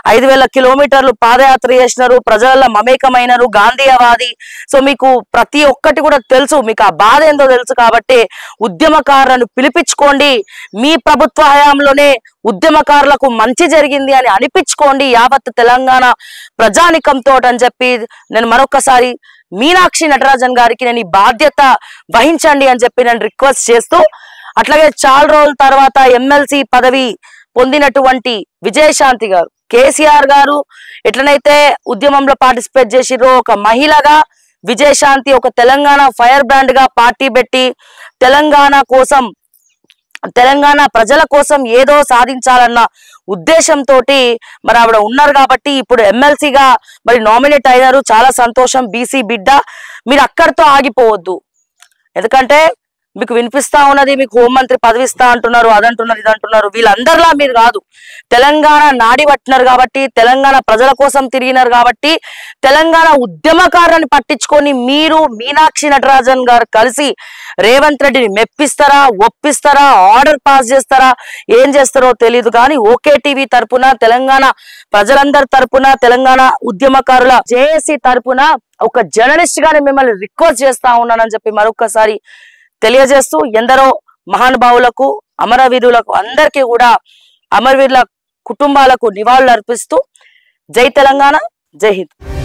5,000 కిలోమీటర్లు పాదయాత్ర చేసినారు, ప్రజల మమేకమైనారు, గాంధీయవాది. సో మీకు ప్రతి ఒక్కటి కూడా తెలుసు, మీకు ఆ బాధ ఏందో తెలుసు. కాబట్టి ఉద్యమకారులను పిలిపించుకోండి, మీ ప్రభుత్వ హయాంలోనే ఉద్యమకారులకు మంచి జరిగింది అని అనిపించుకోండి యావత్ తెలంగాణ ప్రజానికంతో అని చెప్పి నేను మరొకసారి మీనాక్షి నటరాజన్ గారికి నేను ఈ బాధ్యత వహించండి అని చెప్పి నేను రిక్వెస్ట్ చేస్తూ, అట్లాగే చాలా రోజుల తర్వాత ఎమ్మెల్సీ పదవి పొందినటువంటి విజయశాంతి గారు, కేసీఆర్ గారు ఎట్లనైతే ఉద్యమంలో పార్టిసిపేట్ చేసిరో ఒక మహిళగా విజయశాంతి ఒక తెలంగాణ ఫైర్ బ్రాండ్ గా పార్టీ పెట్టి తెలంగాణ కోసం, తెలంగాణ ప్రజల కోసం ఏదో సాధించాలన్న ఉద్దేశంతో మరి ఆవిడ ఉన్నారు. కాబట్టి ఇప్పుడు ఎమ్మెల్సీగా మరి నామినేట్ అయినారు, చాలా సంతోషం. బీసీ బిడ్డ, మీరు అక్కడితో ఆగిపోవద్దు. ఎందుకంటే మీకు వినిపిస్తా ఉన్నది, మీకు హోంమంత్రి పదవి ఇస్తా అంటున్నారు, అదంటున్నారు, ఇదంటున్నారు. వీళ్ళందరిలా మీరు కాదు, తెలంగాణ నాడి పట్టినారు కాబట్టి, తెలంగాణ ప్రజల కోసం తిరిగినారు కాబట్టి, తెలంగాణ ఉద్యమకారులను పట్టించుకొని మీరు మీనాక్షి నటరాజన్ గారు కలిసి రేవంత్ రెడ్డిని మెప్పిస్తారా, ఒప్పిస్తారా, ఆర్డర్ పాస్ చేస్తారా, ఏం చేస్తారో తెలియదు. కానీ ఓకే టీవీ తరపున, తెలంగాణ ప్రజలందరి తరపున, తెలంగాణ ఉద్యమకారుల జేఏసీ తరపున ఒక జర్నలిస్ట్ గానే మిమ్మల్ని రిక్వెస్ట్ చేస్తా ఉన్నానని చెప్పి మరొకసారి తెలియజేస్తూ, ఎందరో మహానుభావులకు, అమరవీరులకు అందరికీ కూడా అమరవీరుల కుటుంబాలకు నివాళులు అర్పిస్తూ జై తెలంగాణ, జై హింద్.